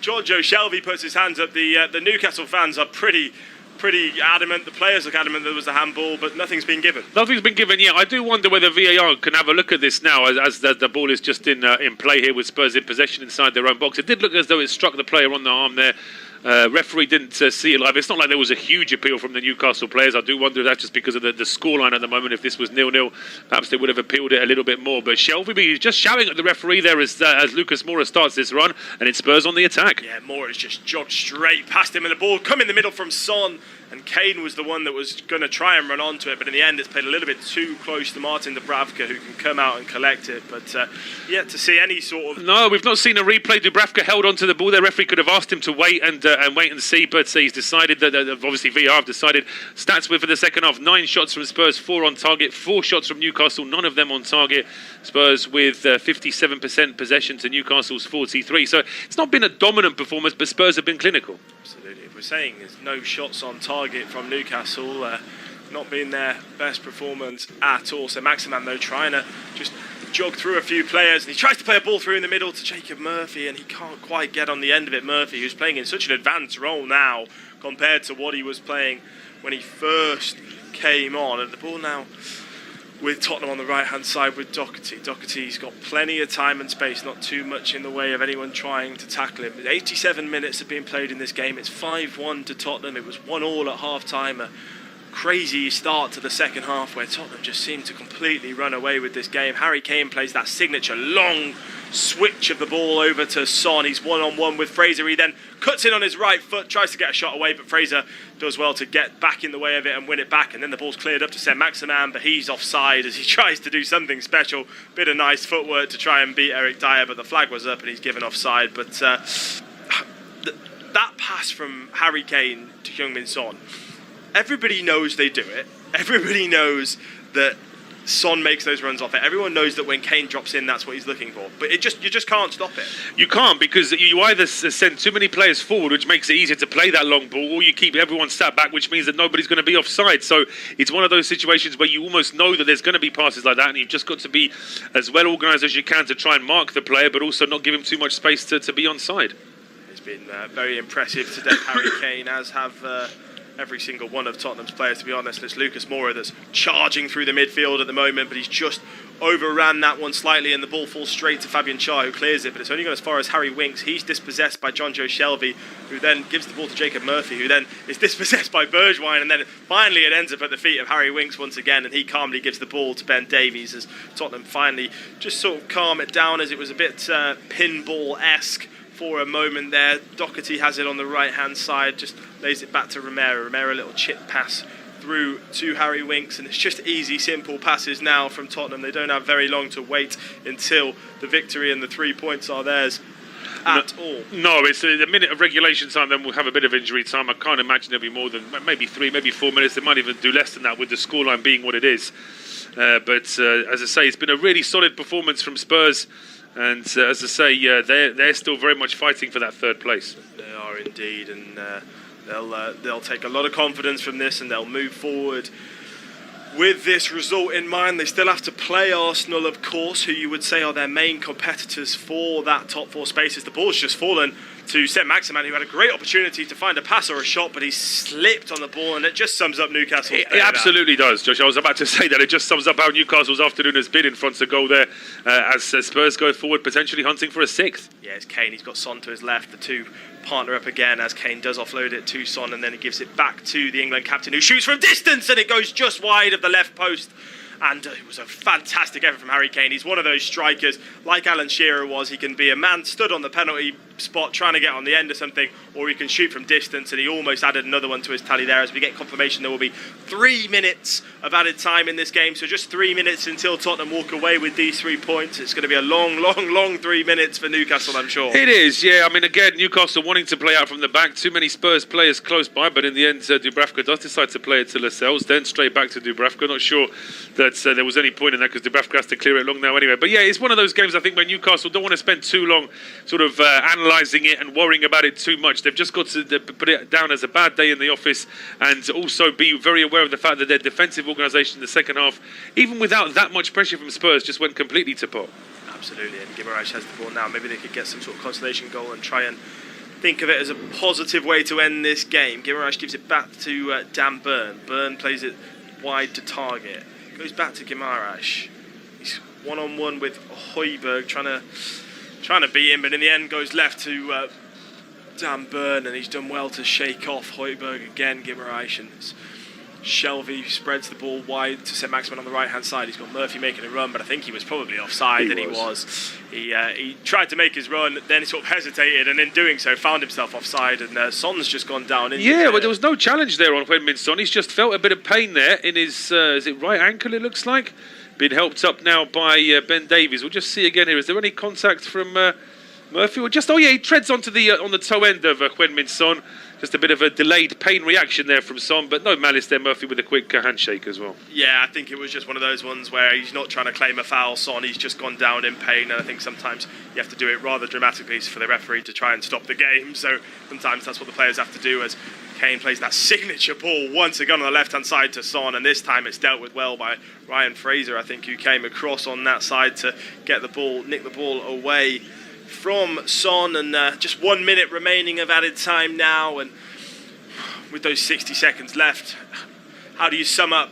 Giorgio Shelby puts his hands up. The Newcastle fans are pretty pretty adamant. The players look adamant there was a handball, but nothing's been given. Nothing's been given yet. I do wonder whether VAR can have a look at this now, as the ball is just in play here with Spurs in possession inside their own box. It did look as though it struck the player on the arm there. Referee didn't see it live. It's not like there was a huge appeal from the Newcastle players. I do wonder if that's just because of the scoreline at the moment. If this was 0-0, perhaps they would have appealed it a little bit more. But Shelby is just shouting at the referee there as Lucas Moura starts this run, and it's Spurs on the attack. Yeah, Moura's just jogged straight past him, and the ball come in the middle from Son. And Kane was the one that was going to try and run onto it, but in the end it's played a little bit too close to Martin Dubravka, who can come out and collect it. But yet to see any sort of... No, we've not seen a replay. Dubravka held onto the ball. The referee could have asked him to wait and wait and see, but he's decided that, obviously VAR have decided. Stats for the second half: 9 shots from Spurs, 4 on target, 4 shots from Newcastle, none of them on target. Spurs with 57% possession to Newcastle's 43. So it's not been a dominant performance, but Spurs have been clinical. Absolutely. If we're saying there's no shots on target from Newcastle, not been their best performance at all. So Maximan, though, trying to just jog through a few players, and he tries to play a ball through in the middle to Jacob Murphy, and he can't quite get on the end of it. Murphy, who's playing in such an advanced role now compared to what he was playing when he first came on. And the ball now with Tottenham on the right-hand side with Doherty. Doherty's got plenty of time and space, not too much in the way of anyone trying to tackle him. 87 minutes have been played in this game. It's 5-1 to Tottenham. It was 1-1 at half-time. A crazy start to the second half where Tottenham just seemed to completely run away with this game. Harry Kane plays that signature long switch of the ball over to Son. He's one-on-one with Fraser. He then cuts in on his right foot, tries to get a shot away, but Fraser does well to get back in the way of it and win it back. And then the ball's cleared up to Saint Maximin, but he's offside as he tries to do something special. Bit of nice footwork to try and beat Eric Dyer, but the flag was up and he's given offside. But that pass from Harry Kane to Heung-min Son, everybody knows they do it. Everybody knows that Son makes those runs off it. Everyone knows that when Kane drops in, that's what he's looking for. But you just can't stop it. You can't, because you either send too many players forward, which makes it easier to play that long ball, or you keep everyone sat back, which means that nobody's going to be offside. So it's one of those situations where you almost know that there's going to be passes like that, and you've just got to be as well organised as you can to try and mark the player, but also not give him too much space to be onside. It's been very impressive today, Harry Kane, as have every single one of Tottenham's players, to be honest. It's Lucas Moura that's charging through the midfield at the moment, but he's just overran that one slightly, and the ball falls straight to Fabian Schär, who clears it, but it's only gone as far as Harry Winks. He's dispossessed by Jonjo Shelvey, who then gives the ball to Jacob Murphy, who then is dispossessed by Bergwijn, and then finally it ends up at the feet of Harry Winks once again, and he calmly gives the ball to Ben Davies as Tottenham finally just sort of calm it down, as it was a bit pinball-esque for a moment there. Doherty has it on the right-hand side, just lays it back to Romero. Romero, a little chip pass through to Harry Winks, and it's just easy, simple passes now from Tottenham. They don't have very long to wait until the victory and the 3 points are theirs at all. No, it's a minute of regulation time, then we'll have a bit of injury time. I can't imagine there'll be more than maybe 3, maybe 4 minutes. They might even do less than that with the scoreline being what it is. But as I say, it's been a really solid performance from Spurs. And as I say, they're still very much fighting for that third place. They are indeed, and they'll take a lot of confidence from this, and they'll move forward with this result in mind. They still have to play Arsenal, of course, who you would say are their main competitors for that top 4 spaces. The ball's just fallen to Saint Maximin, who had a great opportunity to find a pass or a shot, but he slipped on the ball, and it just sums up Newcastle. It absolutely does, Josh. I was about to say that. It just sums up how Newcastle's afternoon has been in front of goal there, as Spurs go forward, potentially hunting for a 6th. Yeah, it's Kane. He's got Son to his left. The two partner up again as Kane does offload it to Son, and then he gives it back to the England captain, who shoots from distance, and it goes just wide of the left post. And it was a fantastic effort from Harry Kane. He's one of those strikers, like Alan Shearer was. He can be a man stood on the penalty spot trying to get on the end of something, or he can shoot from distance, and he almost added another one to his tally there. As we get confirmation, there will be 3 minutes of added time in this game, so just 3 minutes until Tottenham walk away with these 3 points. It's going to be a long 3 minutes for Newcastle, I'm sure. It is, yeah. I mean, again, Newcastle wanting to play out from the back. Too many Spurs players close by, but in the end, Dubravka does decide to play it to Lascelles, then straight back to Dubravka. Not sure that there was any point in that, because Dubravka has to clear it long now anyway. But yeah, it's one of those games, I think, where Newcastle don't want to spend too long sort of analysing it and worrying about it too much. They've just got to put it down as a bad day in the office, and also be very aware of the fact that their defensive organisation in the second half, even without that much pressure from Spurs, just went completely to pot. Absolutely, and Guimaraes has the ball now. Maybe they could get some sort of consolation goal and try and think of it as a positive way to end this game. Guimaraes gives it back to Dan Burn. Burn plays it wide to Target. Goes back to Guimaraes. He's one-on-one with Højbjerg, trying to beat him, but in the end goes left to Dan Burn, and he's done well to shake off Højbjerg again. Guimaraes, and Shelvey spreads the ball wide to St Maximin on the right-hand side. He's got Murphy making a run, but I think he was probably offside, and he was. He tried to make his run, then he sort of hesitated, and in doing so found himself offside, and Son's just gone down. Yeah, well, there was no challenge there on Heung-min Son. He's just felt a bit of pain there in his, is it right ankle, it looks like? Being helped up now by Ben Davies. We'll just see again here. Is there any contact from Murphy? Or just, oh yeah, he treads onto the on the toe end of Heung-min Son. Just a bit of a delayed pain reaction there from Son, but no malice there. Murphy with a quick handshake as well. Yeah, I think it was just one of those ones where he's not trying to claim a foul, Son. He's just gone down in pain, and I think sometimes you have to do it rather dramatically for the referee to try and stop the game. So sometimes that's what the players have to do, as Kane plays that signature ball once again on the left-hand side to Son, and this time it's dealt with well by Ryan Fraser, I think, who came across on that side to get the ball, nick the ball away from Son, and just 1 minute remaining of added time now, and with those 60 seconds left, how do you sum up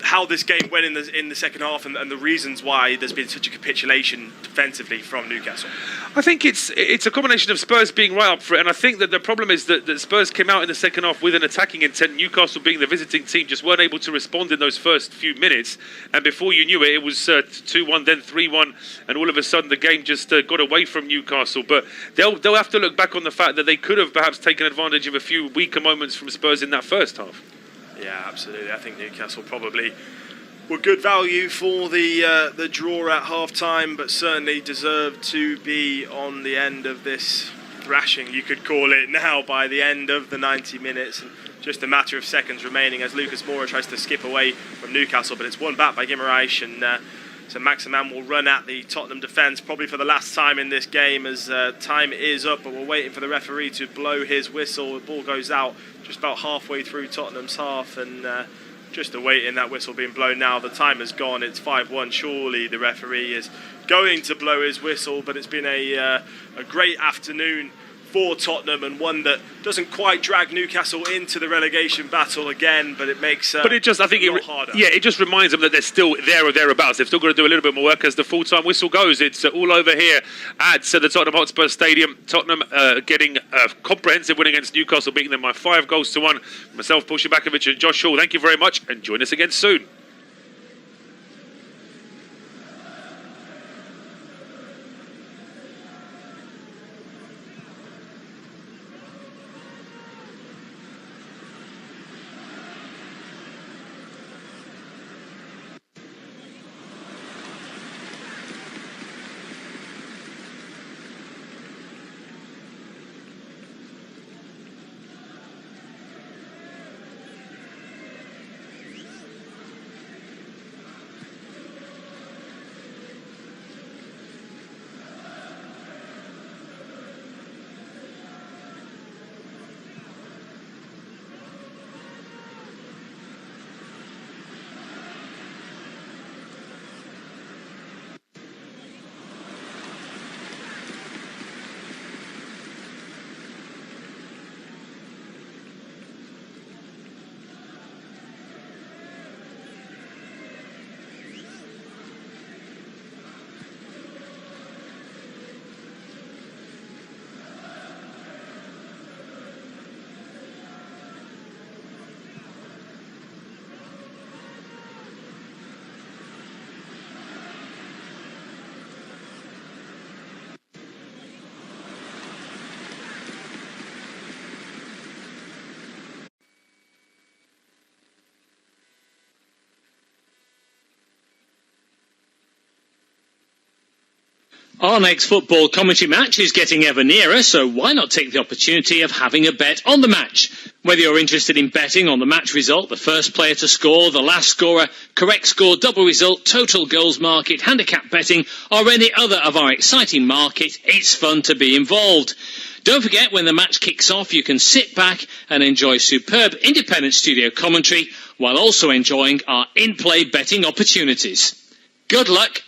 how this game went in the second half, and the reasons why there's been such a capitulation defensively from Newcastle? I think it's a combination of Spurs being right up for it, and I think that the problem is that Spurs came out in the second half with an attacking intent. Newcastle, being the visiting team, just weren't able to respond in those first few minutes, and before you knew it, it was 2-1, then 3-1, and all of a sudden the game just got away from Newcastle. But they'll have to look back on the fact that they could have perhaps taken advantage of a few weaker moments from Spurs in that first half. Yeah, absolutely. I think Newcastle probably were good value for the draw at half-time, but certainly deserved to be on the end of this thrashing, you could call it now, by the end of the 90 minutes. And just a matter of seconds remaining as Lucas Moura tries to skip away from Newcastle, but it's won back by Guimaraes, and so Maximin will run at the Tottenham defence, probably for the last time in this game, as time is up, but we're waiting for the referee to blow his whistle. The ball goes out just about halfway through Tottenham's half, and just awaiting that whistle being blown now. The time has gone, it's 5-1. Surely the referee is going to blow his whistle, but it's been a great afternoon for Tottenham, and one that doesn't quite drag Newcastle into the relegation battle again, but it makes but it just, I think, harder. Yeah, it just reminds them that they're still there or thereabouts. They've still got to do a little bit more work as the full-time whistle goes. It's all over here at the Tottenham Hotspur Stadium. Tottenham getting a comprehensive win against Newcastle, beating them by 5-1. Myself, Paul Shibakovic, and Josh Hall, thank you very much, and join us again soon. Our next football commentary match is getting ever nearer, so why not take the opportunity of having a bet on the match? Whether you're interested in betting on the match result, the first player to score, the last scorer, correct score, double result, total goals market, handicap betting, or any other of our exciting market, it's fun to be involved. Don't forget, when the match kicks off, you can sit back and enjoy superb independent studio commentary while also enjoying our in-play betting opportunities. Good luck